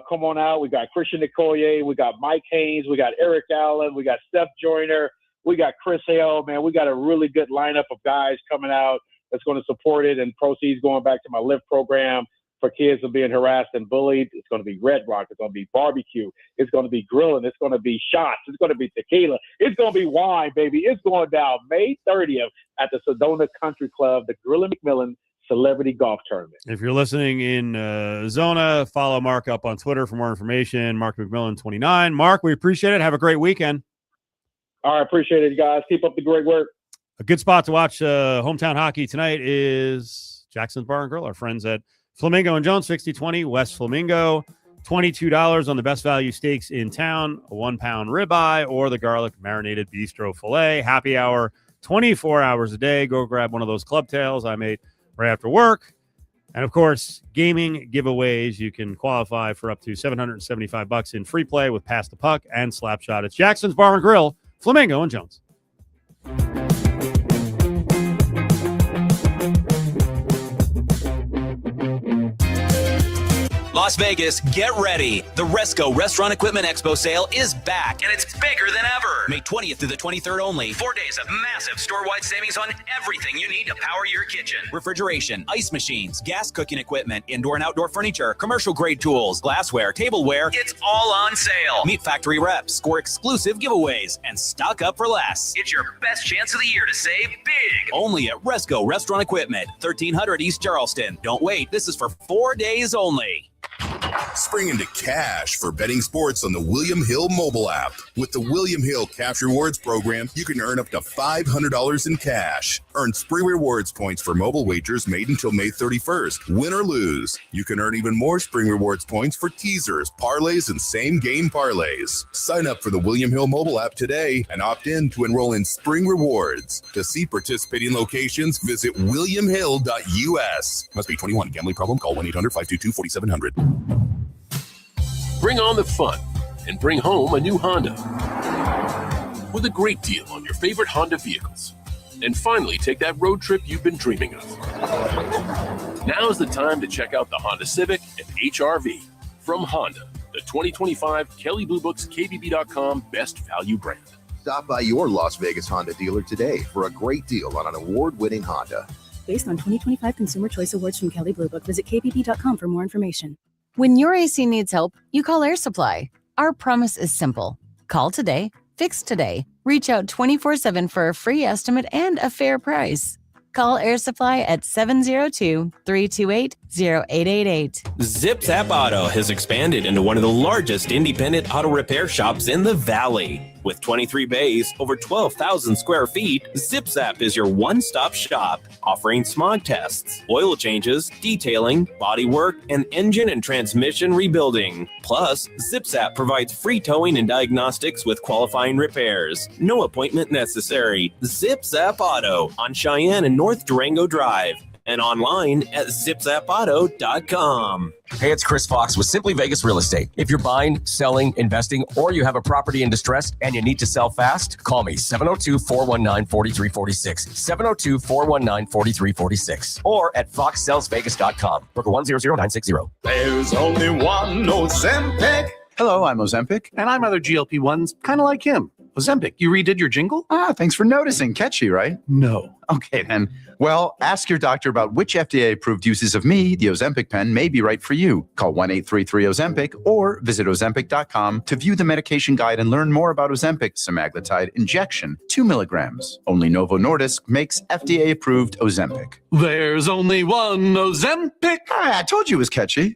Come on out. We got Christian Nicoye. We got Mike Haynes. We got Eric Allen. We got Steph Joyner. We got Chris Hale. Man, we got a really good lineup of guys coming out that's going to support it, and proceeds going back to my LIFT program for kids who are being harassed and bullied. It's going to be Red Rock. It's going to be barbecue. It's going to be grilling. It's going to be shots. It's going to be tequila. It's going to be wine, baby. It's going down May 30th at the Sedona Country Club, the Gorilla McMillan Celebrity Golf Tournament. If you're listening in Zona, follow Mark up on Twitter for more information. Mark McMillan 29. Mark, we appreciate it. Have a great weekend. All right, appreciate it, guys. Keep up the great work. A good spot to watch hometown hockey tonight is Jackson's Bar and Grill. Our friends at Flamingo and Jones, 6020 West Flamingo. $22 on the best value steaks in town, a 1-pound ribeye or the garlic marinated bistro filet. Happy hour, 24 hours a day. Go grab one of those club tails I made right after work. And, of course, gaming giveaways. You can qualify for up to $775 in free play with Pass the Puck and Slapshot. It's Jackson's Bar and Grill, Flamingo and Jones. Las Vegas, get ready. The Resco Restaurant Equipment Expo sale is back, and it's bigger than ever. May 20th through the 23rd only. 4 days of massive store-wide savings on everything you need to power your kitchen. Refrigeration, ice machines, gas cooking equipment, indoor and outdoor furniture, commercial-grade tools, glassware, tableware. It's all on sale. Meet factory reps, score exclusive giveaways, and stock up for less. It's your best chance of the year to save big. Only at Resco Restaurant Equipment, 1300 East Charleston. Don't wait. This is for 4 days only. Spring into cash for betting sports on the William Hill mobile app. With the William Hill Cash Rewards program, you can earn up to $500 in cash. Earn Spring Rewards points for mobile wagers made until May 31st. Win or lose, you can earn even more Spring Rewards points for teasers, parlays, and same-game parlays. Sign up for the William Hill mobile app today and opt in to enroll in Spring Rewards. To see participating locations, visit williamhill.us. Must be 21. Gambling problem? Call 1-800-522-4700. Bring on the fun and bring home a new Honda with a great deal on your favorite Honda vehicles. And finally, take that road trip you've been dreaming of. Now is the time to check out the Honda Civic and HR-V from Honda, the 2025 Kelley Blue Book's KBB.com Best Value Brand. Stop by your Las Vegas Honda dealer today for a great deal on an award-winning Honda. Based on 2025 Consumer Choice Awards from Kelley Blue Book, visit KBB.com for more information. When your AC needs help, you call Air Supply. Our promise is simple. Call today, fix today. Reach out 24/7 for a free estimate and a fair price. Call Air Supply at 702-328-0888. Zip Zap Auto has expanded into one of the largest independent auto repair shops in the Valley. With 23 bays, over 12,000 square feet, ZipZap is your one-stop shop, offering smog tests, oil changes, detailing, bodywork, and engine and transmission rebuilding. Plus, ZipZap provides free towing and diagnostics with qualifying repairs. No appointment necessary. ZipZap Auto on Cheyenne and North Durango Drive, and online at zipzapauto.com. Hey, it's Chris Fox with Simply Vegas Real Estate. If you're buying, selling, investing, or you have a property in distress and you need to sell fast, call me 702-419-4346. 702-419-4346. Or at foxsellsvegas.com. Broker 100960. There's only one Ozempic. Hello, I'm Ozempic. And I'm other GLP-1s, kind of like him. Ozempic, you redid your jingle? Thanks for noticing. Catchy, right? No. Okay, then. Well, ask your doctor about which FDA-approved uses of me, the Ozempic pen, may be right for you. Call 1-833-OZEMPIC or visit Ozempic.com to view the medication guide and learn more about Ozempic semaglutide injection, 2 milligrams. Only Novo Nordisk makes FDA-approved Ozempic. There's only one Ozempic. I told you it was catchy.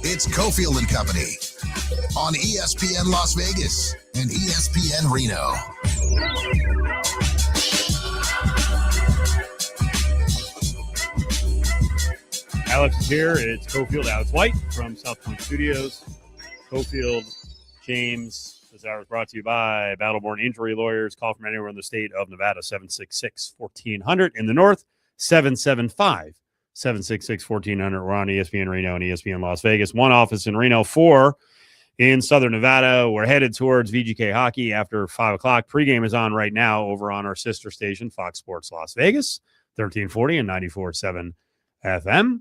It's Cofield and Company on ESPN Las Vegas and ESPN Reno. Alex is here. It's Cofield, Alex White from South Point Studios. Cofield, James. This hour is brought to you by Battleborn Injury Lawyers. Call from anywhere in the state of Nevada, 766-1400. In the north, 775-766-1400. We're on ESPN Reno and ESPN Las Vegas. One office in Reno, 4 in Southern Nevada. We're headed towards VGK hockey after 5 o'clock. Pregame is on right now over on our sister station, Fox Sports Las Vegas, 1340 and 94.7 FM.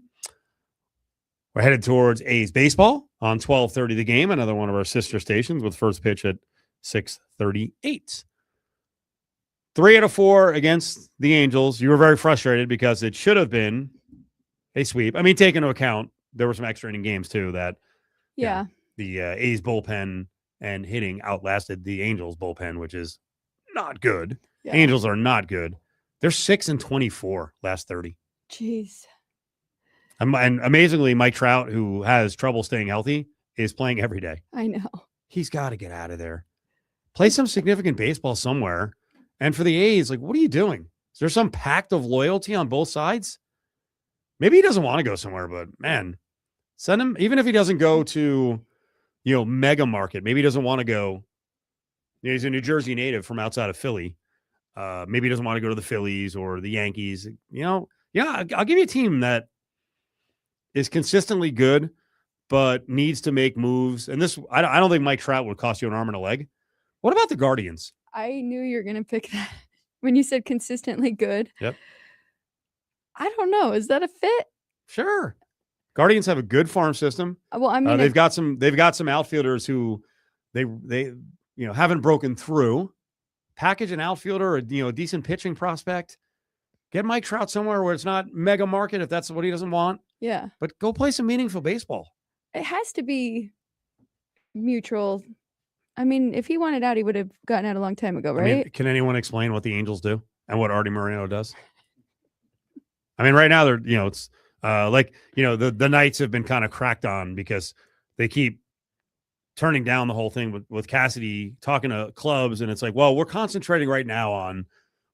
We're headed towards A's baseball on 12:30 the game, another one of our sister stations with first pitch at 6:38. 3 out of 4 against the Angels. You were very frustrated because it should have been a sweep. I mean, take into account there were some extra inning games too that yeah, the A's bullpen and hitting outlasted the Angels bullpen, which is not good. Yeah. Angels are not good. They're 6-24 last 30. Jeez. And amazingly, Mike Trout, who has trouble staying healthy, is playing every day. I know. He's got to get out of there. Play some significant baseball somewhere. And for the A's, like, what are you doing? Is there some pact of loyalty on both sides? Maybe he doesn't want to go somewhere, but man, send him, even if he doesn't go to, mega market, maybe he doesn't want to go. He's a New Jersey native from outside of Philly. Maybe he doesn't want to go to the Phillies or the Yankees. Yeah, I'll give you a team that is consistently good, but needs to make moves. And this, I don't think Mike Trout would cost you an arm and a leg. What about the Guardians? I knew you were going to pick that when you said consistently good. Yep. I don't know. Is that a fit? Sure. Guardians have a good farm system. Well, I mean, they've got some outfielders who they haven't broken through. Package an outfielder, a decent pitching prospect. Get Mike Trout somewhere where it's not mega market if that's what he doesn't want. Yeah. But go play some meaningful baseball. It has to be mutual. I mean, if he wanted out, he would have gotten out a long time ago, right? I mean, can anyone explain what the Angels do and what Artie Moreno does? I mean, right now they're, it's the Knights have been kind of cracked on because they keep turning down the whole thing with Cassidy talking to clubs. And it's like, well, we're concentrating right now on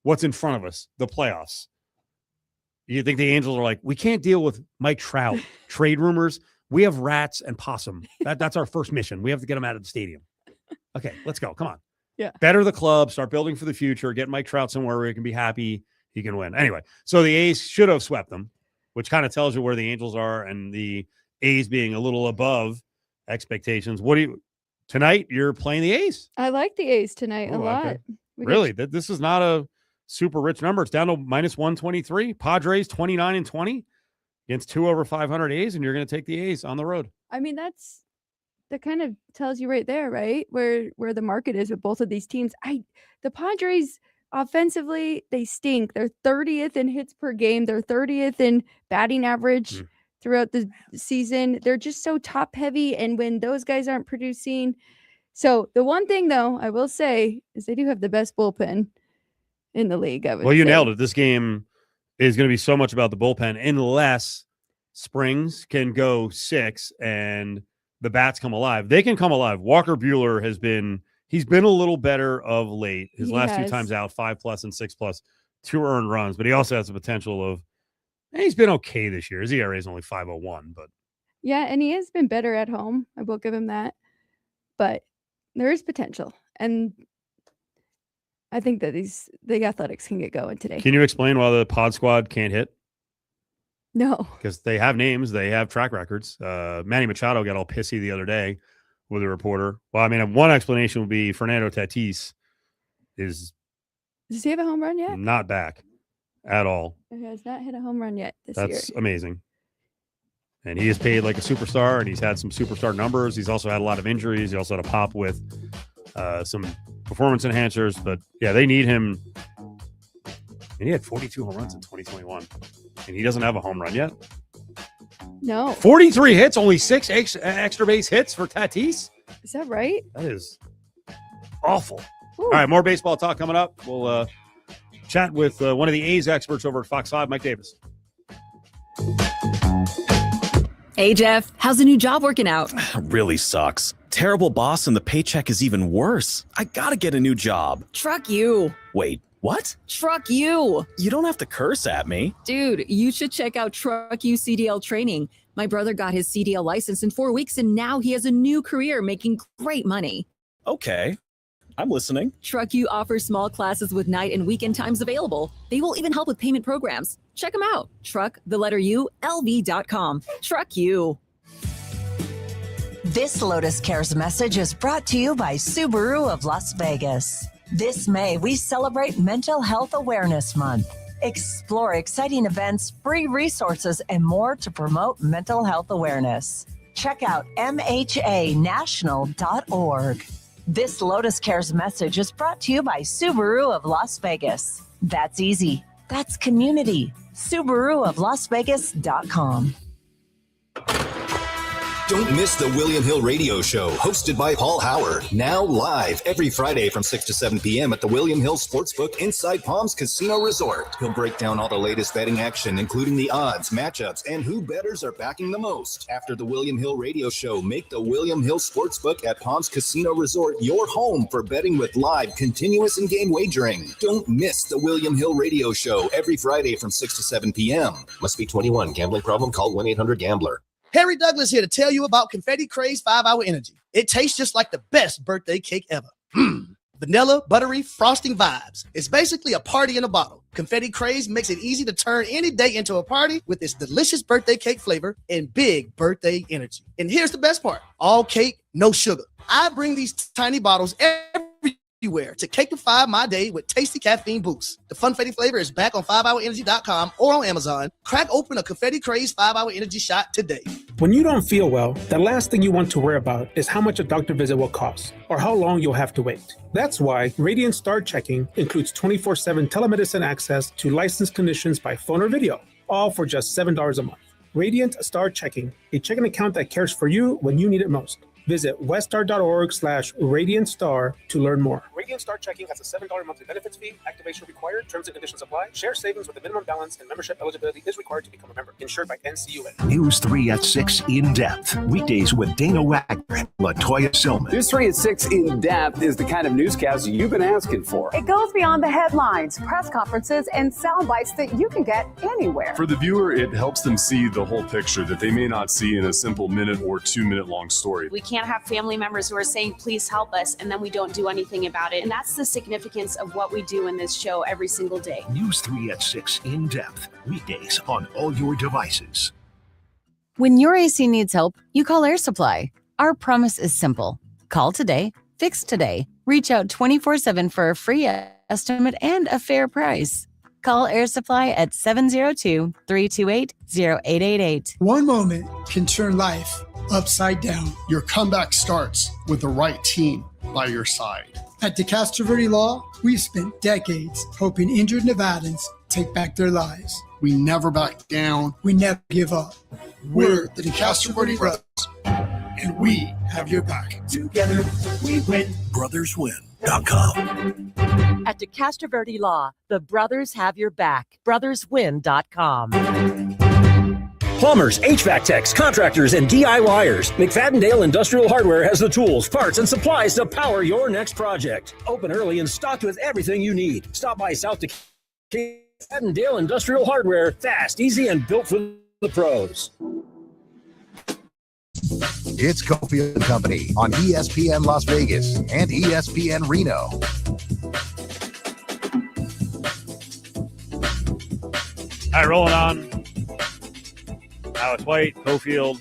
what's in front of us, the playoffs. You think the Angels are like, we can't deal with Mike Trout trade rumors. We have rats and possum. That's our first mission. We have to get them out of the stadium. Okay, let's go. Come on. Yeah. Better the club, start building for the future, get Mike Trout somewhere where he can be happy, he can win. Anyway, so the A's should have swept them, which kind of tells you where the Angels are and the A's being a little above expectations. Tonight you're playing the A's? I like the A's tonight a lot. Okay. Really? This is not a super rich number. It's down to -123. Padres 29-20 against 2 over 500 A's, and you're going to take the A's on the road. I mean, that kind of tells you right there, right? Where the market is with both of these teams. The Padres offensively, they stink. They're 30th in hits per game. They're 30th in batting average throughout the season. They're just so top heavy. And when those guys aren't producing. So the one thing though, I will say is they do have the best bullpen in the league. Well, you nailed it. This game is going to be so much about the bullpen unless Springs can go 6 and the bats come alive. They can come alive. Walker Buehler he's been a little better of late. His last two times out, 5+ and 6+, 2 earned runs, but he also has the potential of, he's been okay this year. His ERA is only 5.01, but. Yeah, and he has been better at home. I will give him that. But there is potential. And I think that the Athletics can get going today. Can you explain why the pod squad can't hit? No. Because they have names. They have track records. Manny Machado got all pissy the other day with a reporter. Well, I mean, one explanation would be Fernando Tatis is. Does he have a home run yet? Not back at all. He has not hit a home run yet this year. That's amazing. And he is paid like a superstar, and he's had some superstar numbers. He's also had a lot of injuries. He also had a pop with some performance enhancers. But, yeah, they need him. And he had 42 home runs in 2021, and he doesn't have a home run yet. No. 43 hits, only 6 extra base hits for Tatis? Is that right? That is awful. Ooh. All right, more baseball talk coming up. We'll chat with one of the A's experts over at Fox 5, Mike Davis. Hey, Jeff, how's the new job working out? Really sucks. Terrible boss, and the paycheck is even worse. I gotta get a new job. Truck you. Wait, what? Truck you. You don't have to curse at me. Dude, you should check out Truck You CDL training. My brother got his CDL license in 4 weeks, and now he has a new career making great money. Okay, I'm listening. Truck You offers small classes with night and weekend times available. They will even help with payment programs. Check them out. LV.com. Truck You. This Lotus Cares message is brought to you by Subaru of Las Vegas. This May, we celebrate Mental Health Awareness Month. Explore exciting events, free resources, and more to promote mental health awareness. Check out mhanational.org. This Lotus Cares message is brought to you by Subaru of Las Vegas. That's easy. That's community. SubaruofLasVegas.com. Don't miss the William Hill Radio Show, hosted by Paul Howard. Now live every Friday from 6 to 7 p.m. at the William Hill Sportsbook inside Palms Casino Resort. He'll break down all the latest betting action, including the odds, matchups, and who bettors are backing the most. After the William Hill Radio Show, make the William Hill Sportsbook at Palms Casino Resort your home for betting with live, continuous in-game wagering. Don't miss the William Hill Radio Show every Friday from 6 to 7 p.m. Must be 21. Gambling problem? Call 1-800-GAMBLER. Harry Douglas here to tell you about Confetti Craze 5-Hour Energy. It tastes just like the best birthday cake ever. Vanilla, buttery, frosting vibes. It's basically a party in a bottle. Confetti Craze makes it easy to turn any day into a party with its delicious birthday cake flavor and big birthday energy. And here's the best part. All cake, no sugar. I bring these tiny bottles everywhere to cakeify my day with tasty caffeine boosts. The Funfetti flavor is back on 5hourenergy.com or on Amazon. Crack open a Confetti Craze 5-Hour Energy shot today. When you don't feel well, the last thing you want to worry about is how much a doctor visit will cost or how long you'll have to wait. That's why Radiant Star Checking includes 24/7 telemedicine access to licensed clinicians by phone or video, all for just $7 a month. Radiant Star Checking, a checking account that cares for you when you need it most. Visit weststar.org/radiantstar to learn more. Radiant Star Checking has a $7 monthly benefits fee. Activation required. Terms and conditions apply. Share savings with a minimum balance and membership eligibility is required to become a member. Insured by NCUA. News 3 at 6 in depth. Weekdays with Dana Wagner and LaToya Silman. News 3 at 6 in depth is the kind of newscast you've been asking for. It goes beyond the headlines, press conferences, and sound bites that you can get anywhere. For the viewer, it helps them see the whole picture that they may not see in a simple minute or 2 minute long story. We can't have family members who are saying, please help us, and then we don't do anything about it. And that's the significance of what we do in this show every single day. News 3 at 6 in depth. Weekdays on all your devices. When your AC needs help, you call Air Supply. Our promise is simple. Call today, fix today. Reach out 24/7 for a free estimate and a fair price. Call Air Supply at 702-328-0888. One moment can turn life upside down. Your comeback starts with the right team by your side. At DeCastro Verde Law, we've spent decades helping injured Nevadans take back their lives. We never back down. We never give up. We're the DeCastro Verde Brothers, and we have your back. Together, we win. BrothersWin.com. At DeCastro Verde Law, the brothers have your back. BrothersWin.com. Plumbers, HVAC techs, contractors, and DIYers. McFadden Industrial Hardware has the tools, parts, and supplies to power your next project. Open early and stocked with everything you need. Stop by South Decatur. McFadden Industrial Hardware. Fast, easy, and built for the pros. It's Cofield and Company on ESPN Las Vegas and ESPN Reno. All right, rolling on. AlexWhitee, Cofield.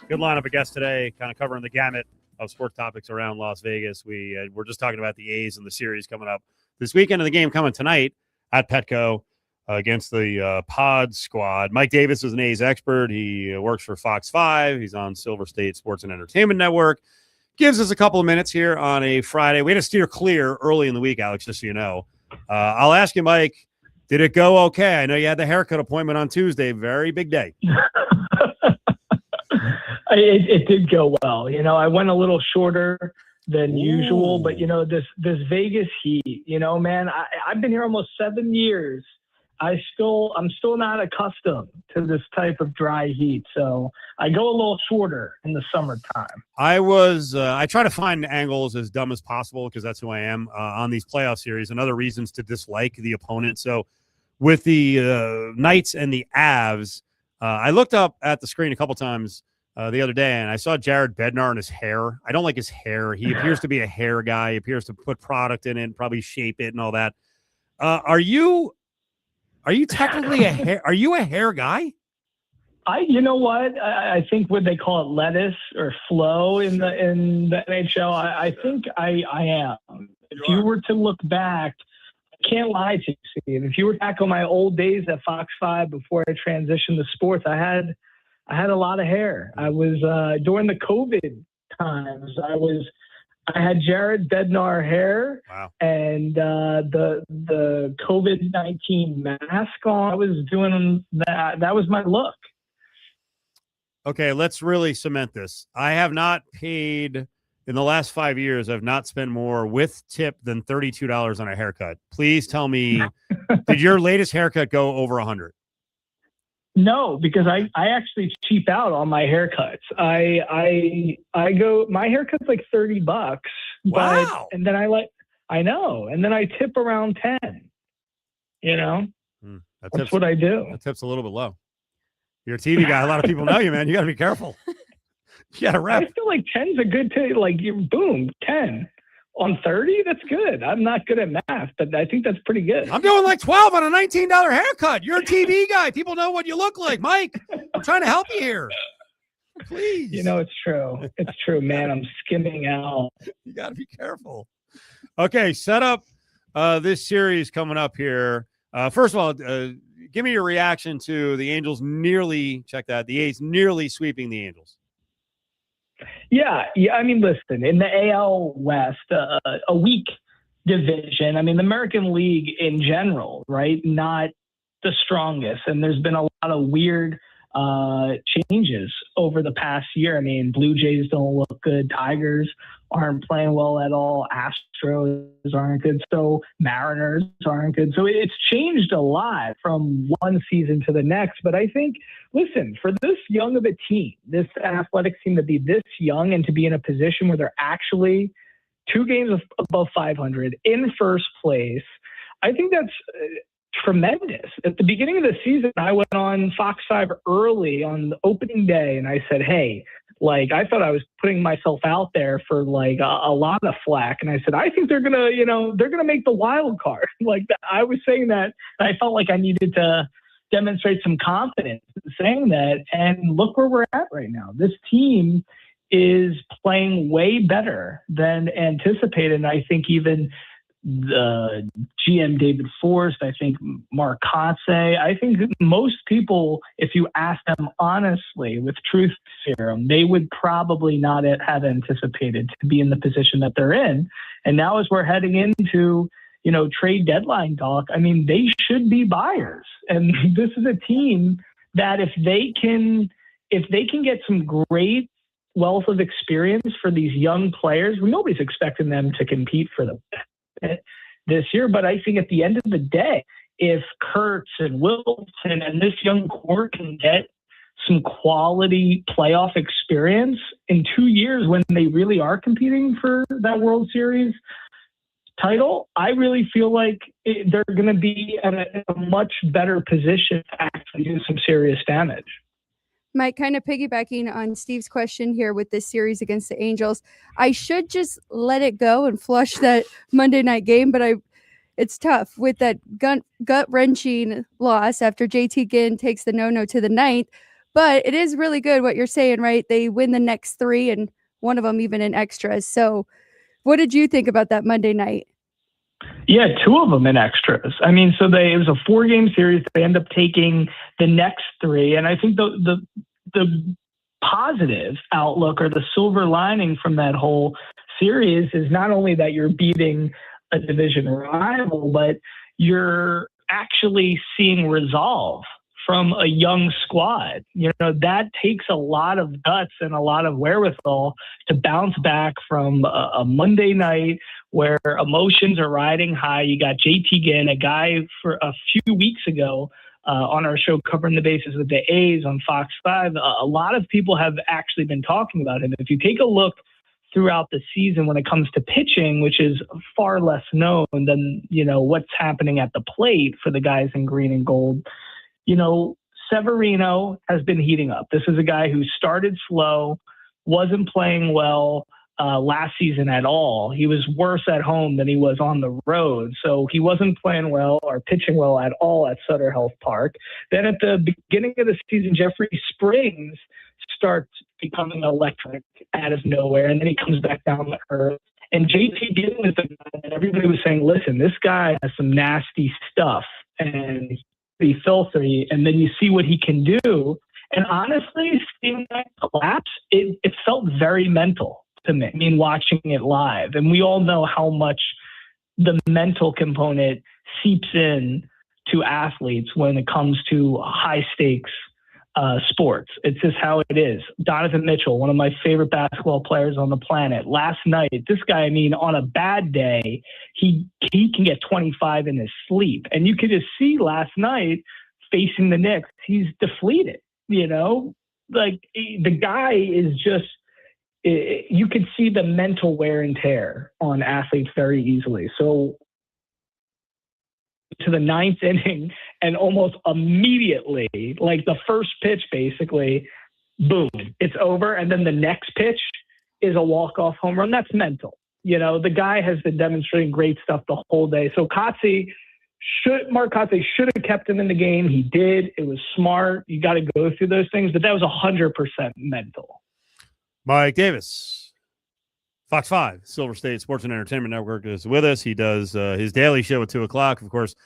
Good lineup of guests today, kind of covering the gamut of sport topics around Las Vegas. We're just talking about the A's and the series coming up this weekend, and the game coming tonight at Petco against the Pod squad. Mike Davis is an A's expert. He works for Fox 5. He's on Silver State Sports and Entertainment Network. Gives us a couple of minutes here on a Friday. We had to steer clear early in the week, Alex, just so you know. I'll ask you, Mike, did it go okay? I know you had the haircut appointment on Tuesday. Very big day. It did go well. You know, I went a little shorter than usual, but, you know, this Vegas heat, you know, man, I've been here almost 7 years. I'm still not accustomed to this type of dry heat. So I go a little shorter in the summertime. I try to find angles as dumb as possible because that's who I am on these playoff series and other reasons to dislike the opponent. So with the Knights and the Avs, I looked up at the screen a couple times the other day, and I saw Jared Bednar and his hair. I don't like his hair. He appears to be a hair guy. He appears to put product in it and probably shape it and all that. Are you technically a hair? Are you a hair guy? You know what? I think what they call it lettuce or flow in the NHL. I think I am. If you were to look back, I can't lie to you, Steve. If you were back on my old days at Fox 5 before I transitioned to sports, I had a lot of hair. I was during the COVID times. I had Jared Bednar hair. Wow. And the COVID-19 mask on. I was doing that. That was my look. Okay, let's really cement this. I have not paid in the last 5 years. I've not spent more with tip than $32 on a haircut. Please tell me, did your latest haircut go over 100? No, because I actually cheap out on my haircuts. I go, my haircut's like $30. Wow. And then I know. And then I tip around 10, you know, that's what I do. That tip's a little bit low. You're a TV guy. A lot of people know you, man. You got to be careful. You got to rep. I feel like 10's a good tip. Like, boom, 10 on 30. That's good. I'm not good at math, but I think that's pretty good. I'm doing like 12 on a $19 haircut. You're a TV guy. People know what you look like, Mike. I'm trying to help you here. Please. You know, it's true. It's true, man. I'm skimming out. You got to be careful. Okay, set up this series coming up here. First of all, give me your reaction to the Angels the A's nearly sweeping the Angels. Yeah. I mean, listen, in the AL West, a weak division. I mean, the American League in general, right? Not the strongest. And there's been a lot of weird changes over the past year. I mean, Blue Jays don't look good. Tigers aren't playing well at all. Astros aren't good. So Mariners aren't good. So it's changed a lot from one season to the next. But I think, listen, for this young of a team, this Athletics team to be this young and to be in a position where they're actually 2 games above 500 in first place, I think that's tremendous. At the beginning of the season, I went on Fox 5 early on the opening day, and I said, hey, like, I thought I was putting myself out there for like a lot of flack. And I said, I think they're going to make the wild card. Like, I was saying that, and I felt like I needed to demonstrate some confidence in saying that. And look where we're at right now. This team is playing way better than anticipated. And I think even the GM David Forst, I think Mark Kotze, I think most people, if you ask them honestly with truth serum, they would probably not have anticipated to be in the position that they're in. And now as we're heading into, trade deadline talk, I mean, they should be buyers. And this is a team that if they can get some great wealth of experience for these young players, nobody's expecting them to compete for the this year, but I think at the end of the day, if Kurtz and Wilson and this young core can get some quality playoff experience in 2 years when they really are competing for that World Series title, I really feel like they're going to be at a much better position to actually do some serious damage. Mike, kind of piggybacking on Steve's question here with this series against the Angels, I should just let it go and flush that Monday night game, but it's tough with that gut-wrenching loss after JT Ginn takes the no-no to the ninth. But it is really good what you're saying, right? They win the next 3 and one of them even in extras. So what did you think about that Monday night? Yeah, 2 of them in extras. I mean, so it was a 4-game series. They end up taking the next 3. And I think the positive outlook or the silver lining from that whole series is not only that you're beating a division rival, but you're actually seeing resolve from a young squad. You know, that takes a lot of guts and a lot of wherewithal to bounce back from a Monday night where emotions are riding high. You got JT Ginn, a guy for a few weeks ago on our show covering the bases with the A's on Fox 5. A lot of people have actually been talking about him. If you take a look throughout the season when it comes to pitching, which is far less known than, you know, what's happening at the plate for the guys in green and gold, you know, Severino has been heating up. This is a guy who started slow, wasn't playing well last season at all. He was worse at home than he was on the road. So he wasn't playing well or pitching well at all at Sutter Health Park. Then at the beginning of the season, Jeffrey Springs starts becoming electric out of nowhere, and then he comes back down the earth. And JT Ginn was the guy that everybody was saying, listen, this guy has some nasty stuff, and he's filthy, and then you see what he can do. And honestly, seeing that collapse, it felt very mental to me. I mean, watching it live. And we all know how much the mental component seeps in to athletes when it comes to high stakes sports. It's just how it is. Donovan Mitchell, one of my favorite basketball players on the planet. Last night, this guy, I mean, on a bad day, he can get 25 in his sleep. And you could just see last night facing the Knicks, he's deflated, you know? Like, the guy is just, you could see the mental wear and tear on athletes very easily. So to the 9th inning, and almost immediately, like the first pitch, basically, boom, it's over. And then the next pitch is a walk-off home run. That's mental. You know, the guy has been demonstrating great stuff the whole day. So Mark Kotze should have kept him in the game. He did. It was smart. You got to go through those things, but that was 100% mental. Mike Davis, Fox 5, Silver State Sports and Entertainment Network, is with us. He does his daily show at 2 o'clock. Of course,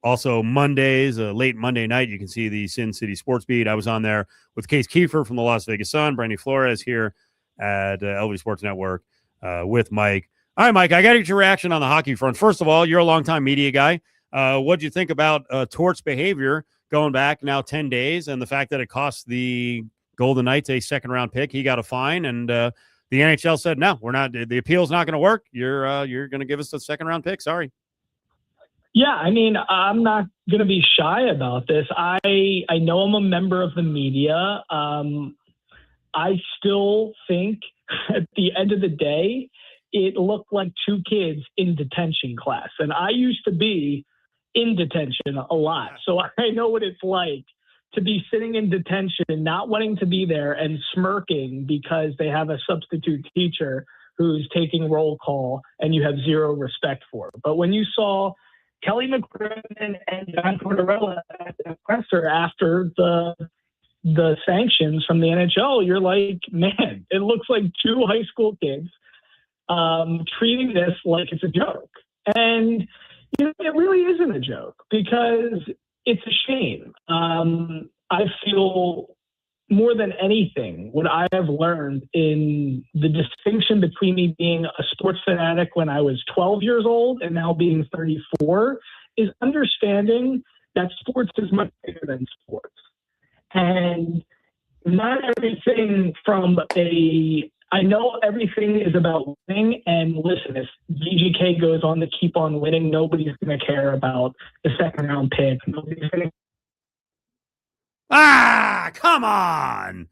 also Mondays, late Monday night, you can see the Sin City Sports Beat. I was on there with Case Kiefer from the Las Vegas Sun, Brandy Flores here at LV Sports Network with Mike. All right, Mike, I got to get your reaction on the hockey front. First of all, you're a longtime media guy. What'd you think about Tort's behavior going back now 10 days and the fact that it cost the Golden Knights a second-round pick? He got a fine, and the NHL said, no, we're not. The appeal's not going to work. You're going to give us a second-round pick. Sorry. Yeah, I mean, I'm not going to be shy about this. I know I'm a member of the media. I still think at the end of the day, it looked like 2 kids in detention class. And I used to be in detention a lot. So I know what it's like to be sitting in detention, not wanting to be there and smirking because they have a substitute teacher who's taking roll call and you have zero respect for. But when you saw Kelly McCrimmon and John Tortorella at the presser after the sanctions from the NHL, you're like, man, it looks like 2 high school kids treating this like it's a joke. And you know, it really isn't a joke because it's a shame. I feel more than anything, what I have learned in the distinction between me being a sports fanatic when I was 12 years old and now being 34 is understanding that sports is much bigger than sports. And not everything I know everything is about winning, and listen, if VGK goes on to keep on winning, nobody's going to care about the second round pick. Nobody's going to Come on.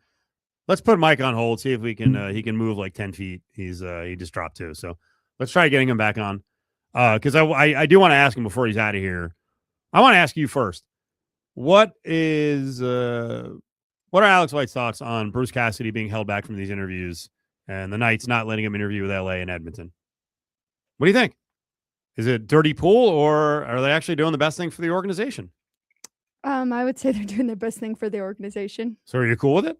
Let's put Mike on hold, see if we can he can move like 10 feet. He just dropped 2. So let's try getting him back on. Because I do want to ask him before he's out of here. I want to ask you first. What are Alex White's thoughts on Bruce Cassidy being held back from these interviews and the Knights not letting him interview with LA and Edmonton? What do you think? Is it dirty pool, or are they actually doing the best thing for the organization? I would say they're doing the best thing for the organization. So are you cool with it?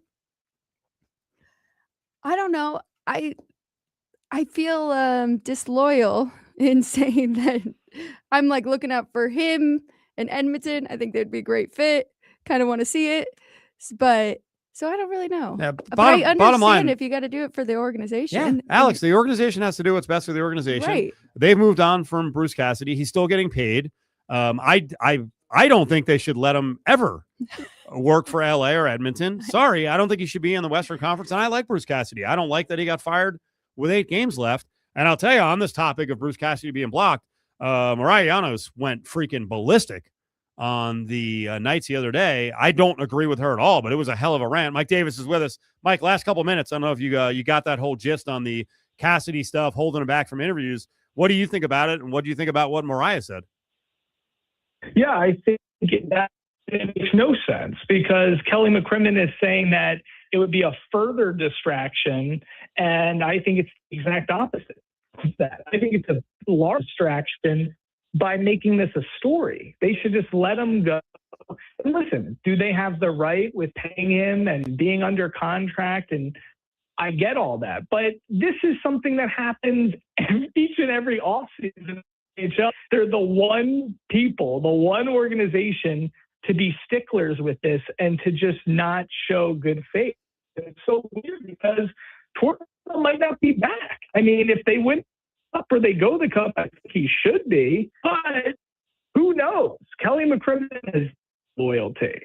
I don't know. I feel disloyal in saying that I'm like looking out for him and Edmonton. I think they'd be a great fit. Kind of want to see it, but so I don't really know. Yeah, But I understand bottom line, if you got to do it for the organization. yeah, Alex, the organization has to do what's best for the organization. Right. They've moved on from Bruce Cassidy. He's still getting paid. I don't think they should let him ever work for LA or Edmonton. Sorry, I don't think he should be in the Western Conference. And I like Bruce Cassidy. I don't like that he got fired with 8 games left. And I'll tell you, on this topic of Bruce Cassidy being blocked, Mariah Llanos went freaking ballistic on the Knights the other day. I don't agree with her at all, but it was a hell of a rant. Mike Davis is with us. Mike, last couple of minutes, I don't know if you got that whole gist on the Cassidy stuff, holding him back from interviews. What do you think about it, and what do you think about what Mariah said? Yeah, I think that it makes no sense because Kelly McCrimmon is saying that it would be a further distraction, and I think it's the exact opposite of that. I think it's a large distraction by making this a story. They should just let him go. And listen, do they have the right with paying him and being under contract? And I get all that, but this is something that happens each and every offseason. They're the one organization to be sticklers with this and to just not show good faith. And it's so weird because Toronto might not be back. I mean, if they win up or they go the cup, I think he should be, but who knows? Kelly McCrimmon has loyalty.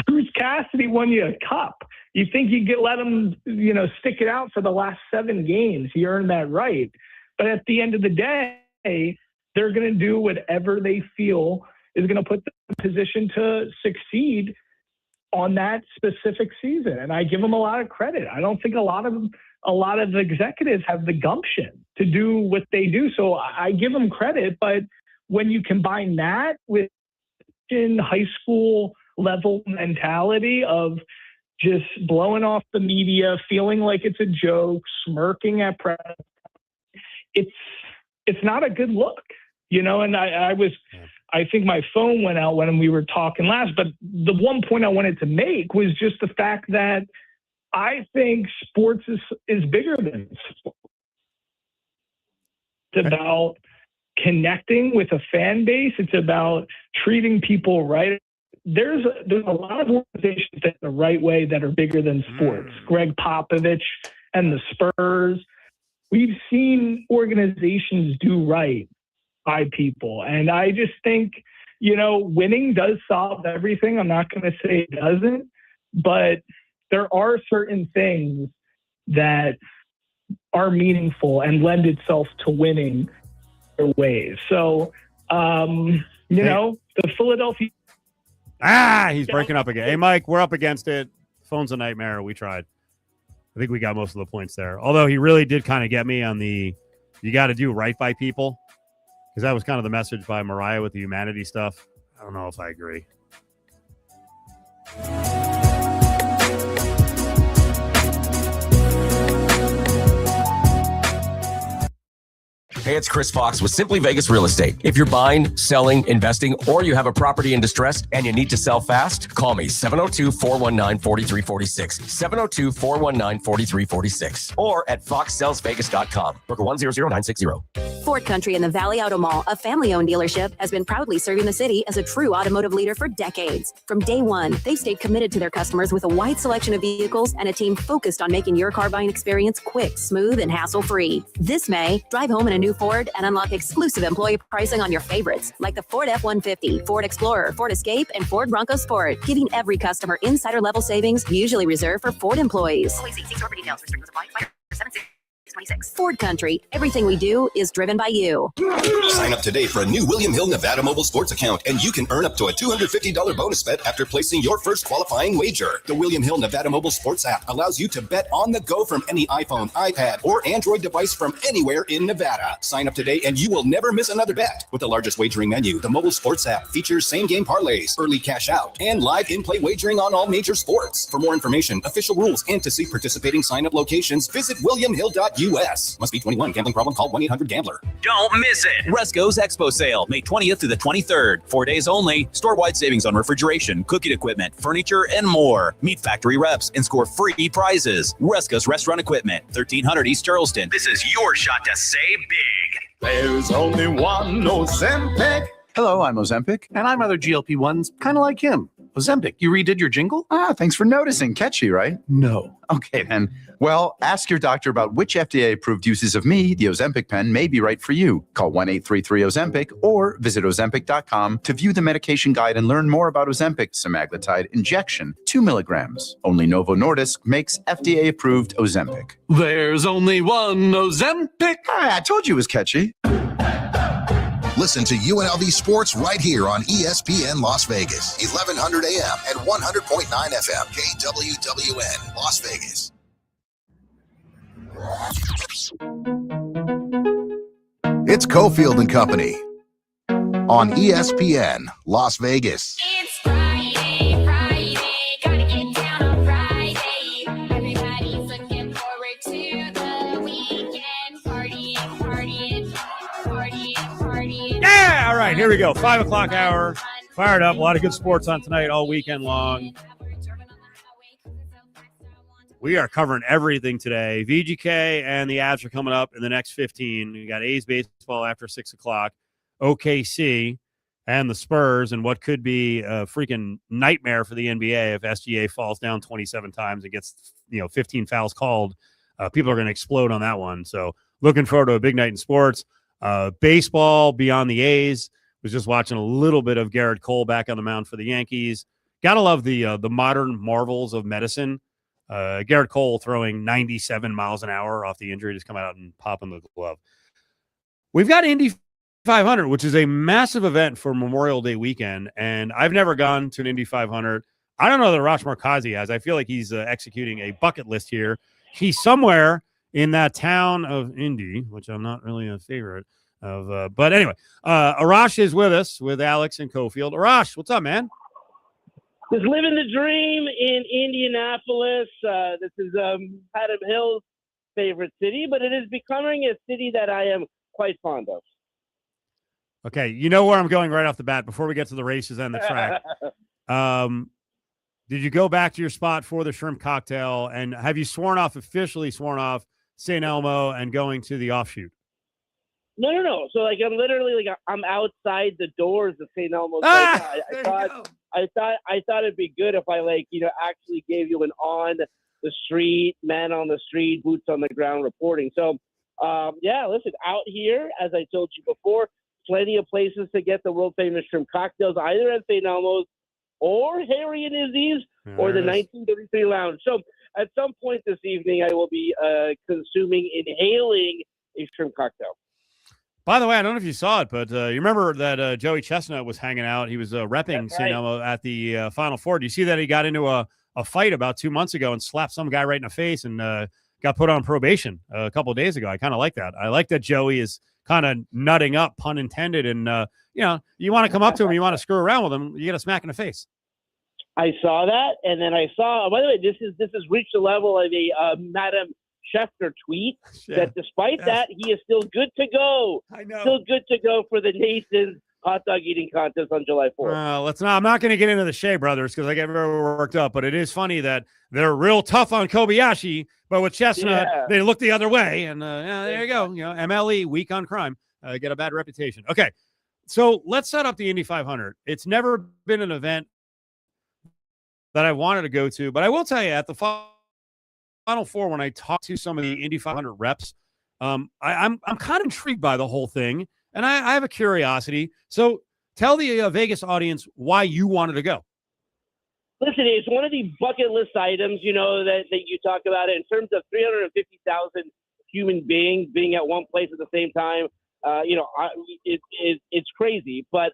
Bruce Cassidy won you a cup. You think you could let him, stick it out for the last 7 games? He earned that right. But at the end of the day, they're going to do whatever they feel is going to put them in a position to succeed on that specific season. And I give them a lot of credit. I don't think a lot of executives have the gumption to do what they do. So I give them credit. But when you combine that with in high school level mentality of just blowing off the media, feeling like it's a joke, smirking at press, it's not a good look. And I think my phone went out when we were talking last, but the one point I wanted to make was just the fact that I think sports is bigger than sports. It's about connecting with a fan base. It's about treating people right. There's a lot of organizations that the right way that are bigger than sports. Greg Popovich and the Spurs. We've seen organizations do right by people. And I just think, winning does solve everything. I'm not going to say it doesn't, but there are certain things that are meaningful and lend itself to winning their ways. So, the Philadelphia. He's breaking up again. Hey, Mike, we're up against it. Phone's a nightmare. We tried. I think we got most of the points there. Although he really did kind of get me on you got to do right by people. Because that was kind of the message by Mariah with the humanity stuff. I don't know if I agree. Hey, it's Chris Fox with Simply Vegas Real Estate. If you're buying, selling, investing, or you have a property in distress and you need to sell fast, call me 702-419-4346. 702-419-4346. Or at foxsellsvegas.com. Broker 100960. Ford Country in the Valley Auto Mall, a family-owned dealership, has been proudly serving the city as a true automotive leader for decades. From day one, they've stayed committed to their customers with a wide selection of vehicles and a team focused on making your car buying experience quick, smooth, and hassle-free. This May, drive home in a new Ford and unlock exclusive employee pricing on your favorites, like the Ford F-150, Ford Explorer, Ford Escape, and Ford Bronco Sport, giving every customer insider-level savings usually reserved for Ford employees. See store for details. Restrictions apply. 26. Ford Country. Everything we do is driven by you. Sign up today for a new William Hill Nevada mobile sports account, and you can earn up to a $250 bonus bet after placing your first qualifying wager. The William Hill Nevada mobile sports app allows you to bet on the go from any iPhone, iPad, or Android device from anywhere in Nevada. Sign up today and you will never miss another bet. With the largest wagering menu, the mobile sports app features same-game parlays, early cash out, and live in-play wagering on all major sports. For more information, official rules, and to see participating sign-up locations, visit williamhill.us. Must be 21. Gambling problem? Call 1-800-GAMBLER. Don't miss it. Resco's Expo Sale, May 20th to the 23rd. 4 days only. Store-wide savings on refrigeration, cooking equipment, furniture, and more. Meet factory reps and score free prizes. Resco's Restaurant Equipment, 1300 East Charleston. This is your shot to save big. There's only one Ozempic. Hello, I'm Ozempic, and I'm other GLP-1s, kind of like him. Ozempic, you redid your jingle? Thanks for noticing. Catchy, right? No. Okay, then. Well, ask your doctor about which FDA-approved uses of me, the Ozempic pen, may be right for you. Call 1-833-OZEMPIC or visit Ozempic.com to view the medication guide and learn more about Ozempic semaglutide injection, 2 milligrams. Only Novo Nordisk makes FDA-approved Ozempic. There's only one Ozempic. I told you it was catchy. Listen to UNLV Sports right here on ESPN Las Vegas, 1100 AM and 100.9 FM, KWWN, Las Vegas. It's Cofield and Company on ESPN Las Vegas. It's Friday, gotta get down on Friday. Everybody's looking forward to the weekend. Partying. Yeah, all right, here we go. 5 o'clock hour. Fired up. A lot of good sports on tonight all weekend long. We are covering everything today. VGK and the Avs are coming up in the next 15. We got A's baseball after 6 o'clock. OKC and the Spurs, and what could be a freaking nightmare for the NBA if SGA falls down 27 times and gets 15 fouls called. People are going to explode on that one. So looking forward to a big night in sports. Baseball beyond the A's. Was just watching a little bit of Garrett Cole back on the mound for the Yankees. Gotta love the modern marvels of medicine. Garrett Cole throwing 97 miles an hour off the injury, just come out and popping the glove. We've got Indy 500, which is a massive event for Memorial Day weekend, and I've never gone to an Indy 500. I don't know that Rosh Markazi has. I feel like he's executing a bucket list here. He's somewhere in that town of Indy, which I'm not really a favorite of. But anyway, Arash is with us with Alex and Cofield. Arash, what's up, man? Just living the dream in Indianapolis. This is Adam Hill's favorite city, but it is becoming a city that I am quite fond of. Okay, you know where I'm going right off the bat before we get to the races and the track. Did you go back to your spot for the shrimp cocktail, and have you officially sworn off St. Elmo and going to the offshoot? No. So I'm outside the doors of St. Elmo's. I thought it'd be good if I actually gave you an on the street, man on the street, boots on the ground reporting. So listen, out here, as I told you before, plenty of places to get the world famous shrimp cocktails, either at St. Elmo's or Harry and Izzy's or the 1933 Lounge. So at some point this evening, I will be inhaling a shrimp cocktail. By the way, I don't know if you saw it, but you remember that Joey Chestnut was hanging out. He was repping St. Elmo at the Final Four. Do you see that he got into a fight about 2 months ago and slapped some guy right in the face and got put on probation a couple of days ago? I kind of like that. I like that Joey is kind of nutting up, pun intended. And, you want to come up to him, you want to screw around with him, you get a smack in the face. I saw that. And then I saw, by the way, this has reached the level of a Madam Schefter tweet that despite that, he is still good to go. I know. Still good to go for the Nathan's hot dog eating contest on July 4th. I'm not going to get into the Shea brothers because I get very worked up, but it is funny that they're real tough on Kobayashi, but with Chestnut, they look the other way. And there you go. MLE, weak on crime, get a bad reputation. Okay. So let's set up the Indy 500. It's never been an event that I wanted to go to, but I will tell you at the Final Four, when I talked to some of the Indy 500 reps, I'm kind of intrigued by the whole thing, and I have a curiosity. So tell the Vegas audience why you wanted to go. Listen, it's one of the bucket list items, that you talk about it in terms of 350,000 human beings being at one place at the same time. It's crazy. But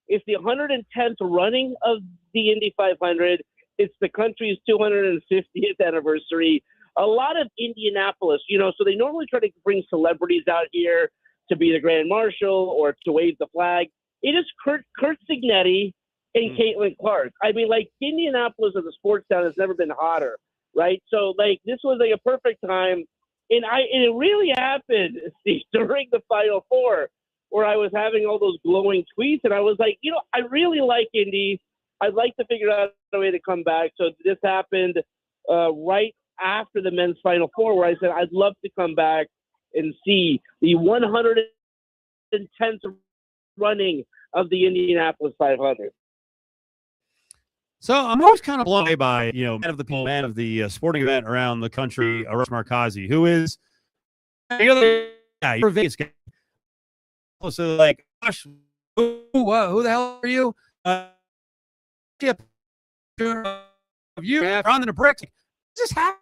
it's the 110th running of the Indy 500. It's the country's 250th anniversary. A lot of Indianapolis, so they normally try to bring celebrities out here to be the grand marshal or to wave the flag. It is Kurt Signetti and Caitlin Clark. I mean, like, Indianapolis as a sports town has never been hotter, right? So, like, this was like a perfect time. And it really happened, Steve, during the Final Four, where I was having all those glowing tweets, and I was like, I really like Indy. I'd like to figure out a way to come back. So this happened right after the men's Final Four, where I said I'd love to come back and see the 110th running of the Indianapolis 500. So I'm always kind of blown away by, man of the sporting event around the country, Arash Markazi, who is, you're a Vegas guy. So, like, gosh, who the hell are you? Of you on the bricks. Just happened.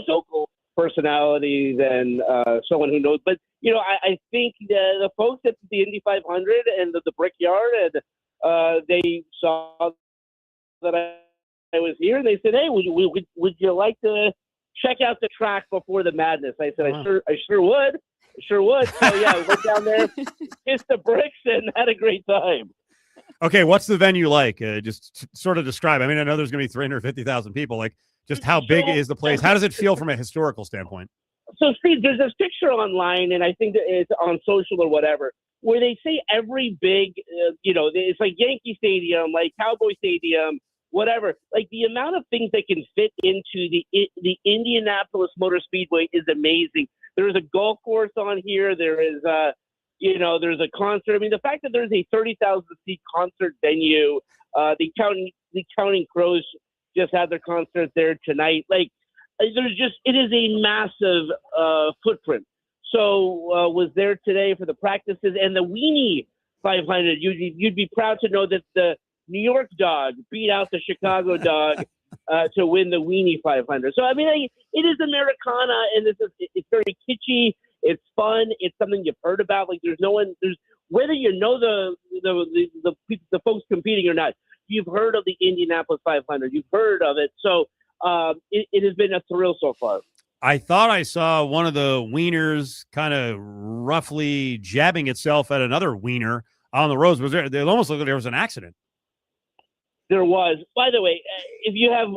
So cool personalities and someone who knows. But, I think the folks at the Indy 500 and the Brickyard, and they saw that I was here, and they said, hey, would you like to check out the track before the madness? I said, I sure would. So, yeah, we went down there, kissed the bricks, and had a great time. Okay, what's the venue like? Just sort of describe. I mean, I know there's going to be 350,000 people. Like, just how big is the place? How does it feel from a historical standpoint? So, Steve, there's this picture online, and I think that it's on social or whatever, where they say every big, it's like Yankee Stadium, like Cowboy Stadium, whatever. Like, the amount of things that can fit into the Indianapolis Motor Speedway is amazing. There's a golf course on here. There is, there's a concert. I mean, the fact that there's a 30,000-seat concert venue, the Counting Crows just had their concert there tonight. Like, it is a massive footprint. So was there today for the practices and the Weenie 500. You'd be proud to know that the New York dog beat out the Chicago dog to win the Weenie 500. So, I mean, it is Americana, and it's very kitschy. It's fun. It's something you've heard about. Like, there's whether you know the folks competing or not, you've heard of the Indianapolis 500. You've heard of it. So it has been a thrill so far. I thought I saw one of the wieners kind of roughly jabbing itself at another wiener on the roads. Was there? It almost looked like there was an accident. There was. By the way, if you have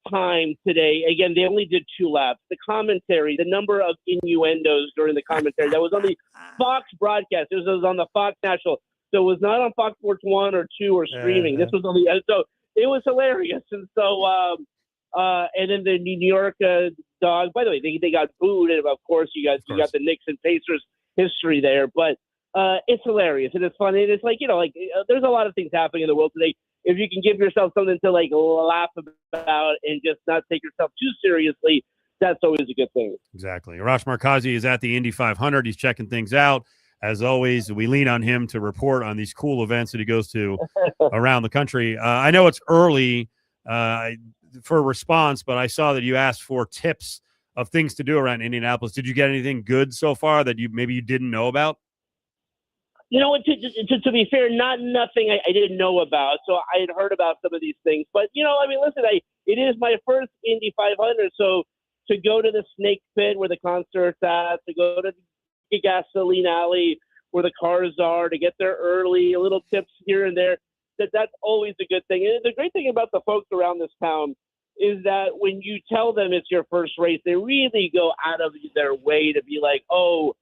time today, again, they only did 2 laps. The commentary, the number of innuendos during the commentary, that was on the Fox broadcast. This was on the Fox National. So it was not on Fox Sports 1 or 2 or streaming. This was on the – so it was hilarious. And so and then the New York dog, by the way, they got booed. And, of course, you got the Knicks and Pacers history there. But it's hilarious. And it's funny. And it's like, there's a lot of things happening in the world today. If you can give yourself something to laugh about and just not take yourself too seriously, that's always a good thing. Exactly. Arash Markazi is at the Indy 500. He's checking things out. As always, we lean on him to report on these cool events that he goes to around the country. I know it's early for a response, but I saw that you asked for tips of things to do around Indianapolis. Did you get anything good so far that maybe you didn't know about? To be fair, nothing I didn't know about. So I had heard about some of these things. But, listen, it is my first Indy 500. So to go to the Snake Pit where the concert's at, to go to the Gasoline Alley where the cars are, to get there early, a little tips here and there, that's always a good thing. And the great thing about the folks around this town is that when you tell them it's your first race, they really go out of their way to be like, oh,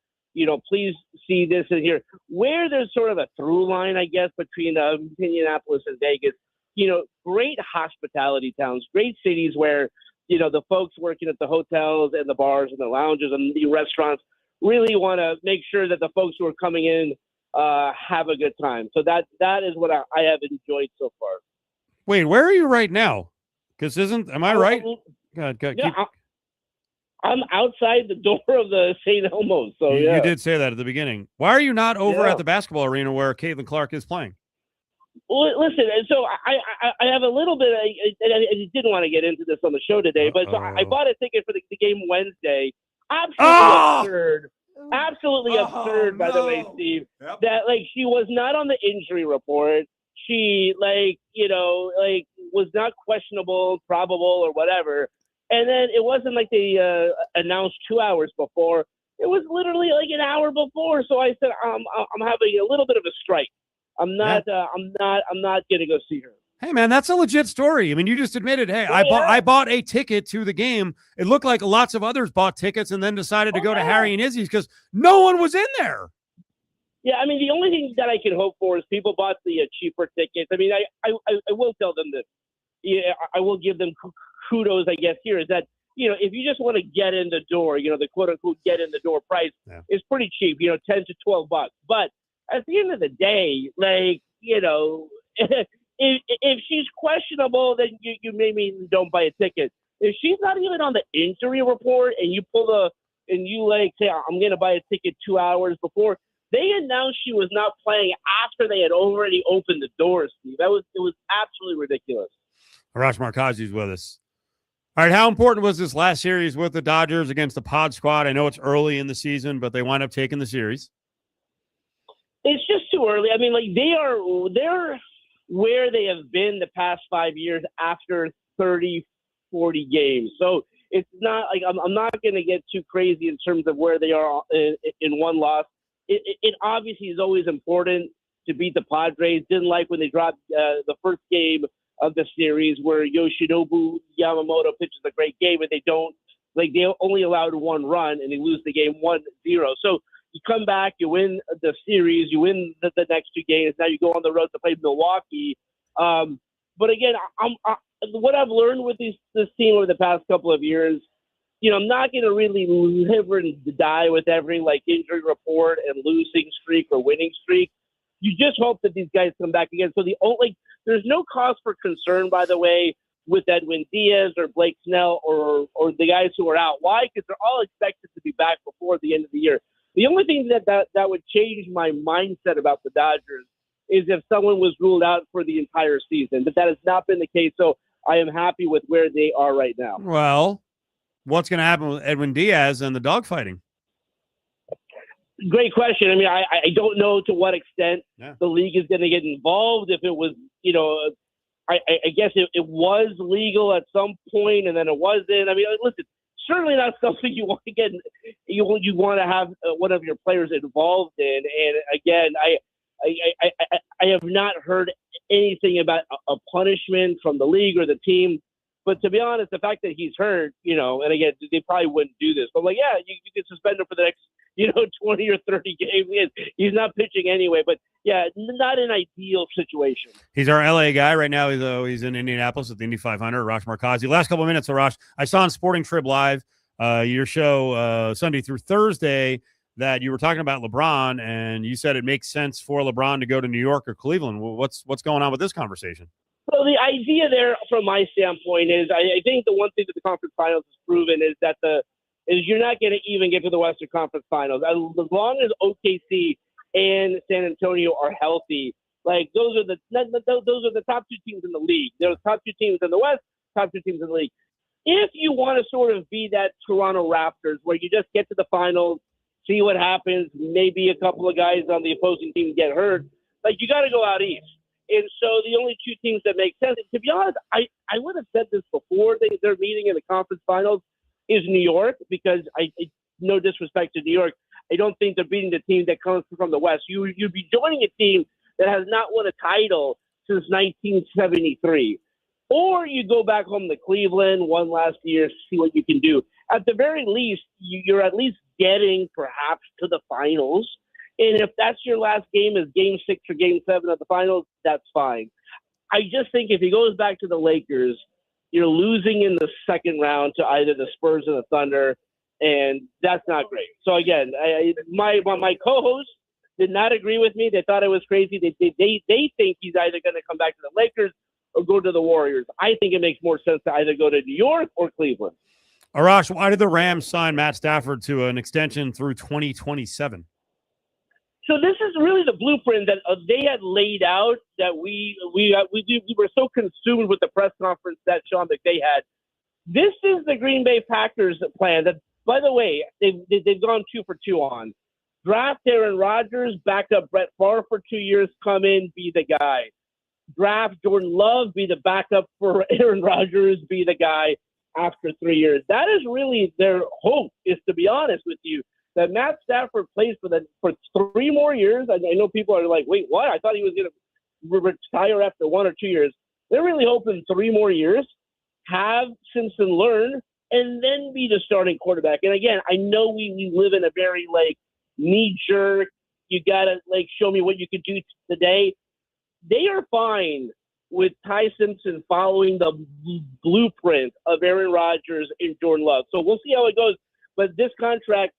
please see this and here. Where there's sort of a through line, I guess, between Indianapolis and Vegas, great hospitality towns, great cities where, the folks working at the hotels and the bars and the lounges and the restaurants really want to make sure that the folks who are coming in have a good time. So that is what I have enjoyed so far. Wait, where are you right now? Because am I right? God, I'm outside the door of the St. Elmo's. So you did say that at the beginning. Why are you not over at the basketball arena where Caitlin Clark is playing? Well, listen, and so I have a little bit. I didn't want to get into this on the show today, but so I bought a ticket for the game Wednesday. Absolutely absurd. Absolutely absurd, by the way, Steve. Yep. That like she was not on the injury report. She was not questionable, probable, or whatever. And then it wasn't like they announced 2 hours before. It was literally like an hour before. So I said, I'm having a little bit of a strike. I'm not gonna go see her. Hey man, that's a legit story. I mean, you just admitted, hey, I bought a ticket to the game. It looked like lots of others bought tickets and then decided to go to Harry and Izzy's because no one was in there. Yeah, I mean, the only thing that I can hope for is people bought the cheaper tickets. I mean, I will tell them this. Yeah, I will give them kudos, I guess, here is that, if you just want to get in the door, the quote unquote get in the door price is pretty cheap, 10 to $12. But at the end of the day, if she's questionable, then you maybe don't buy a ticket. If she's not even on the injury report and you say, I'm going to buy a ticket 2 hours before, they announced she was not playing after they had already opened the doors, Steve. It was absolutely ridiculous. Arash Markazi's with us. All right, how important was this last series with the Dodgers against the Pod Squad? I know it's early in the season, but they wind up taking the series. It's just too early. I mean, they're where they have been the past 5 years after 30, 40 games. So it's not like I'm not going to get too crazy in terms of where they are in one loss. It obviously is always important to beat the Padres. Didn't like when they dropped the first game of the series where Yoshinobu Yamamoto pitches a great game and they only allowed one run and they lose the game 1-0. So you come back, you win the series, you win the next two games. Now you go on the road to play Milwaukee. But again, what I've learned with this team over the past couple of years, I'm not going to really live and die with every injury report and losing streak or winning streak. You just hope that these guys come back again. So there's no cause for concern, by the way, with Edwin Diaz or Blake Snell or the guys who are out. Why? Because they're all expected to be back before the end of the year. The only thing that would change my mindset about the Dodgers is if someone was ruled out for the entire season. But that has not been the case. So I am happy with where they are right now. Well, what's going to happen with Edwin Diaz and the dogfighting? Great question. I mean, I don't know to what extent the league is going to get involved. If it was, I guess it was legal at some point and then it wasn't. I mean, listen, certainly not something you want to get. You want to have one of your players involved in. And again, I have not heard anything about a punishment from the league or the team. But to be honest, the fact that he's hurt, and again, they probably wouldn't do this. But you could suspend him for the next, 20 or 30 games. He's not pitching anyway. But yeah, not an ideal situation. He's our LA guy right now. He's in Indianapolis at the Indy 500. Arash Markazi. Last couple of minutes, Arash. I saw on Sporting Trib Live, your show Sunday through Thursday, that you were talking about LeBron, and you said it makes sense for LeBron to go to New York or Cleveland. What's going on with this conversation? So the idea there, from my standpoint, is I think the one thing that the conference finals has proven is that you're not going to even get to the Western Conference Finals as long as OKC and San Antonio are healthy. Those are the top two teams in the league. They're the top two teams in the West, top two teams in the league. If you want to sort of be that Toronto Raptors where you just get to the finals, see what happens, maybe a couple of guys on the opposing team get hurt, you got to go out east. And so the only two teams that make sense, and to be honest, I would have said this before they're meeting in the conference finals, is New York, because no disrespect to New York, I don't think they're beating the team that comes from the West. You'd be joining a team that has not won a title since 1973. Or you go back home to Cleveland one last year, see what you can do. At the very least, you're at least getting perhaps to the finals. And if that's your last game is game 6 or game 7 of the finals, that's fine. I just think if he goes back to the Lakers, you're losing in the second round to either the Spurs or the Thunder, and that's not great. So again, my co-hosts did not agree with me. They thought I was crazy. They think he's either going to come back to the Lakers or go to the Warriors. I think it makes more sense to either go to New York or Cleveland. Arash, why did the Rams sign Matt Stafford to an extension through 2027? So this is really the blueprint that they had laid out. That we were so consumed with the press conference that Sean McVay had. This is the Green Bay Packers plan. That, by the way, they've gone 2 for 2 on. Draft Aaron Rodgers, back up Brett Favre for 2 years, come in, be the guy. Draft Jordan Love, be the backup for Aaron Rodgers, be the guy after 3 years. That is really their hope, is to be honest with you, that Matt Stafford plays for 3 more years. I know people are like, wait, what? I thought he was going to retire after 1 or 2 years. They're really hoping 3 more years, have Simpson learn, and then be the starting quarterback. And again, I know we live in a very knee-jerk, you got to show me what you could do today. They are fine with Ty Simpson following the blueprint of Aaron Rodgers and Jordan Love. So we'll see how it goes. But this contract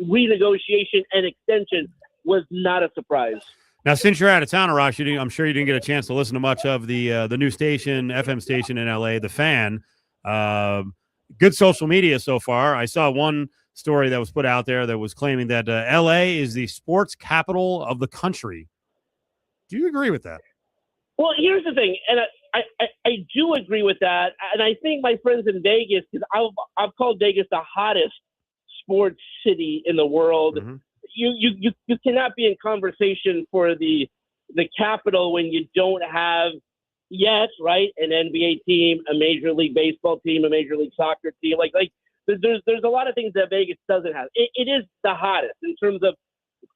renegotiation and extension was not a surprise. Now, since you're out of town, Arash, I'm sure you didn't get a chance to listen to much of the new station, FM station in LA, The Fan. Good social media so far. I saw one story that was put out there that was claiming that LA is the sports capital of the country. Do you agree with that? Well, here's the thing, and I do agree with that, and I think my friends in Vegas, because I've called Vegas the hottest sports city in the world. Mm-hmm. You cannot be in conversation for the capital when you don't have yet, right, an NBA team, a Major League Baseball team, a Major League Soccer team. There's a lot of things that Vegas doesn't have. It is the hottest in terms of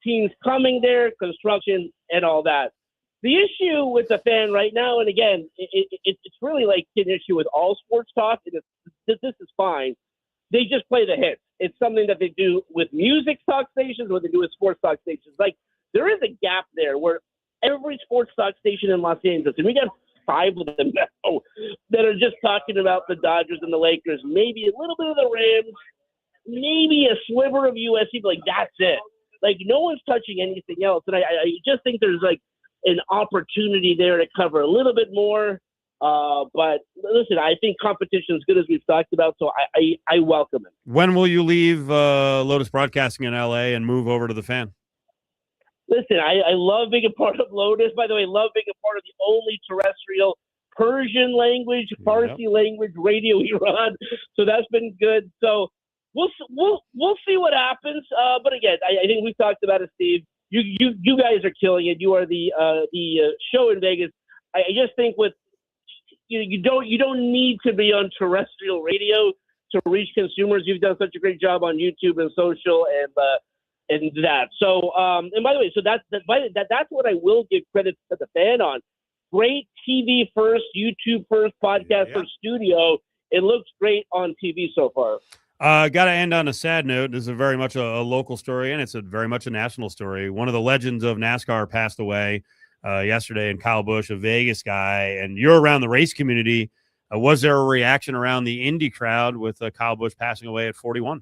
teams coming there, construction, and all that. The issue with The Fan right now, and again, it's really an issue with all sports talk. This is fine. They just play the hits. It's something that they do with music talk stations, what they do with sports talk stations. There is a gap there where every sports talk station in Los Angeles, and we got 5 of them now, that are just talking about the Dodgers and the Lakers, maybe a little bit of the Rams, maybe a sliver of USC, but that's it. No one's touching anything else. And I just think there's an opportunity there to cover a little bit more. But listen, I think competition is good, as we've talked about, so I welcome it. When will you leave Lotus Broadcasting in LA and move over to The Fan? Listen, I love being a part of Lotus. By the way, love being a part of the only terrestrial Persian language, Farsi language radio Iran. So that's been good. So we'll see what happens. But again, I think we've talked about it, Steve. You guys are killing it. You are the show in Vegas. I just think with you don't need to be on terrestrial radio to reach consumers. You've done such a great job on YouTube and social and that. So and by the way, so that's what I will give credit to The Fan on. Great TV first, YouTube first, podcast first studio. It looks great on TV so far. Got to end on a sad note. This is very much a local story, and it's very much a national story. One of the legends of NASCAR passed away yesterday, and Kyle Busch, a Vegas guy, and you're around the race community. Was there a reaction around the Indy crowd with Kyle Busch passing away at 41?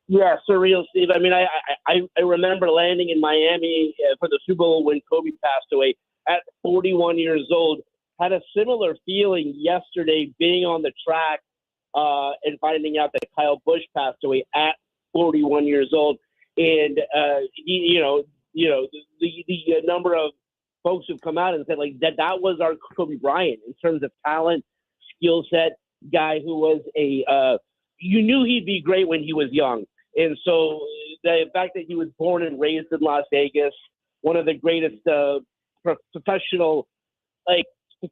Yeah, surreal, Steve. I mean, I remember landing in Miami for the Super Bowl when Kobe passed away at 41 years old. Had a similar feeling yesterday being on the track and finding out that Kyle Busch passed away at 41 years old. And, the number of folks who've come out and said that was our Kobe Bryant in terms of talent, skill set, guy who was you knew he'd be great when he was young. And so the fact that he was born and raised in Las Vegas, one of the greatest professional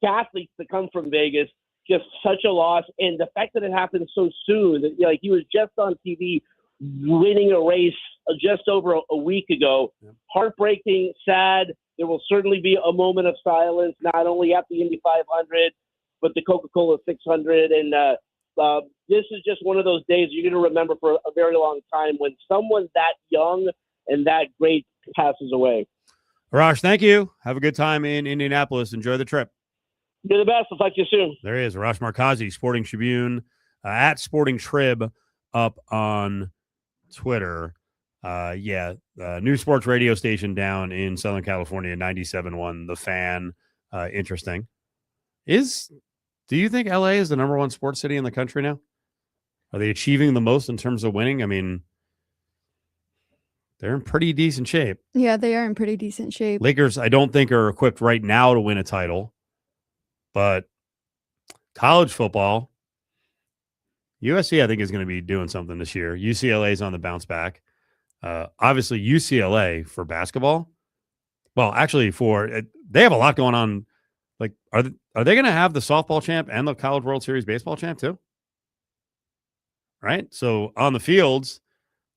athletes to come from Vegas, just such a loss. And the fact that it happened so soon, that he was just on TV winning a race just over a week ago. Yeah. Heartbreaking, sad. There will certainly be a moment of silence, not only at the Indy 500, but the Coca-Cola 600. And this is just one of those days you're going to remember for a very long time when someone that young and that great passes away. Arash, thank you. Have a good time in Indianapolis. Enjoy the trip. You're the best. I'll talk to you soon. There he is, Arash Markazi, Sporting Tribune, at Sporting Trib up on Twitter. New sports radio station down in Southern California, 97.1, The Fan. Interesting. Do you think LA is the number one sports city in the country now? Are they achieving the most in terms of winning? I mean, They're in pretty decent shape. Yeah, they are in pretty decent shape. Lakers, I don't think, are equipped right now to win a title. But college football, USC, I think, is going to be doing something this year. UCLA is on the bounce back. Obviously, UCLA for basketball. Well, actually, they have a lot going on. Like, are they going to have the softball champ and the College World Series baseball champ too? Right. So on the fields,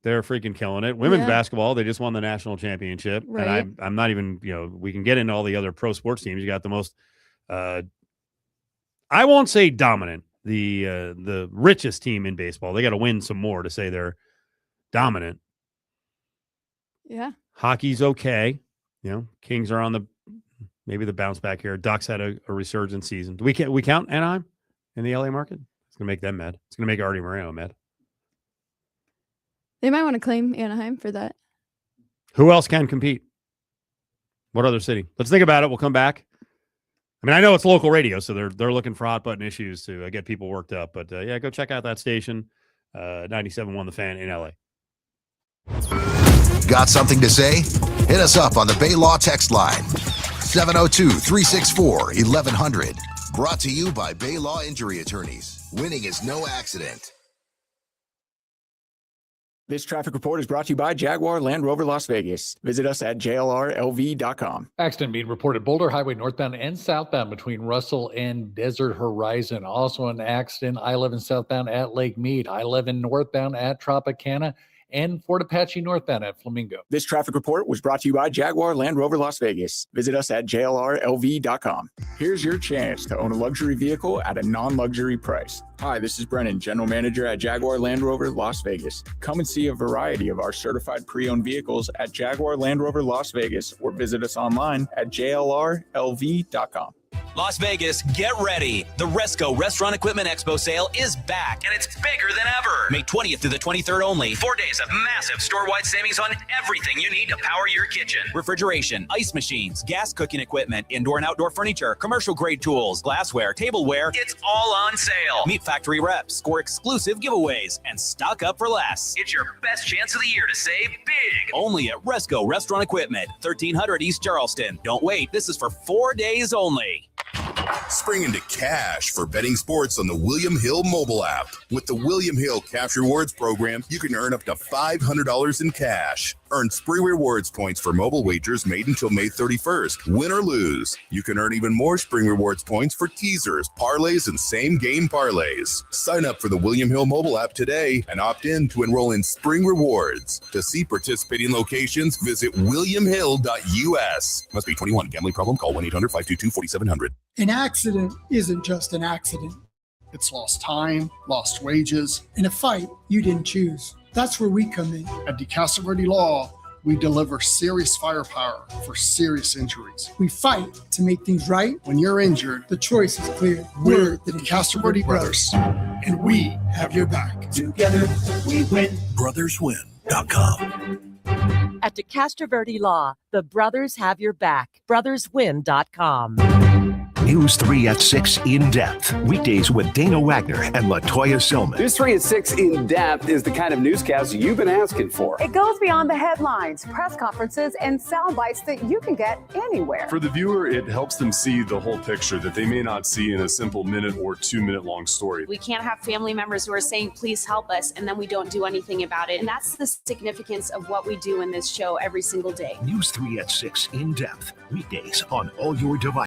they're freaking killing it. Women's basketball, they just won the national championship. Right. And I'm not even, we can get into all the other pro sports teams. You got the most, I won't say dominant, the richest team in baseball. They got to win some more to say they're dominant. Yeah. Hockey's okay. Kings are on maybe the bounce back here. Ducks had a resurgent season. Do we count Anaheim in the LA market? It's going to make them mad. It's going to make Artie Moreno mad. They might want to claim Anaheim for that. Who else can compete? What other city? Let's think about it. We'll come back. I mean, I know it's local radio, so they're looking for hot button issues to get people worked up. But yeah, go check out that station, 97.1 The Fan in LA. Got something to say? Hit us up on the Bay Law text line, 702-364-1100. Brought to you by Bay Law Injury Attorneys. Winning is no accident. This traffic report is brought to you by Jaguar Land Rover Las Vegas. Visit us at jlrlv.com. Accident being reported Boulder Highway northbound and southbound between Russell and Desert Horizon. Also an accident I-11 southbound at Lake Mead, I-11 northbound at Tropicana, and Fort Apache northbound at Flamingo. This traffic report was brought to you by Jaguar Land Rover Las Vegas. Visit us at jlrlv.com. Here's your chance to own a luxury vehicle at a non-luxury price. Hi, this is Brennan, General Manager at Jaguar Land Rover Las Vegas. Come and see a variety of our certified pre-owned vehicles at Jaguar Land Rover Las Vegas or visit us online at jlrlv.com. Las Vegas, get ready. The Resco Restaurant Equipment Expo sale is back, and it's bigger than ever. May 20th through the 23rd only. 4 days of massive store-wide savings on everything you need to power your kitchen. Refrigeration, ice machines, gas cooking equipment, indoor and outdoor furniture, commercial-grade tools, glassware, tableware. It's all on sale. Meet factory reps, score exclusive giveaways, and stock up for less. It's your best chance of the year to save big. Only at Resco Restaurant Equipment, 1300 East Charleston. Don't wait. This is for 4 days only. Spring into cash for betting sports on the William Hill mobile app. With the William Hill Cash Rewards program, you can earn up to $500 in cash. Earn Spring Rewards points for mobile wagers made until May 31st. Win or lose, you can earn even more Spring Rewards points for teasers, parlays, and same-game parlays. Sign up for the William Hill mobile app today and opt in to enroll in Spring Rewards. To see participating locations, visit williamhill.us. Must be 21. Gambling problem? Call 1-800-522-4700. An accident isn't just an accident. It's lost time, lost wages, and a fight you didn't choose. That's where we come in. At DeCastro Law, we deliver serious firepower for serious injuries. We fight to make things right. When you're injured, the choice is clear. We're the DeCastro Brothers, and we have your back. Together, we win. BrothersWin.com. At DeCastro Law, the brothers have your back. BrothersWin.com. News 3 at 6 in depth. Weekdays with Dana Wagner and LaToya Silman. News 3 at 6 in depth is the kind of newscast you've been asking for. It goes beyond the headlines, press conferences, and sound bites that you can get anywhere. For the viewer, it helps them see the whole picture that they may not see in a simple minute or 2 minute long story. We can't have family members who are saying, please help us, and then we don't do anything about it. And that's the significance of what we do in this show every single day. News 3 at 6 in depth. Weekdays on all your devices.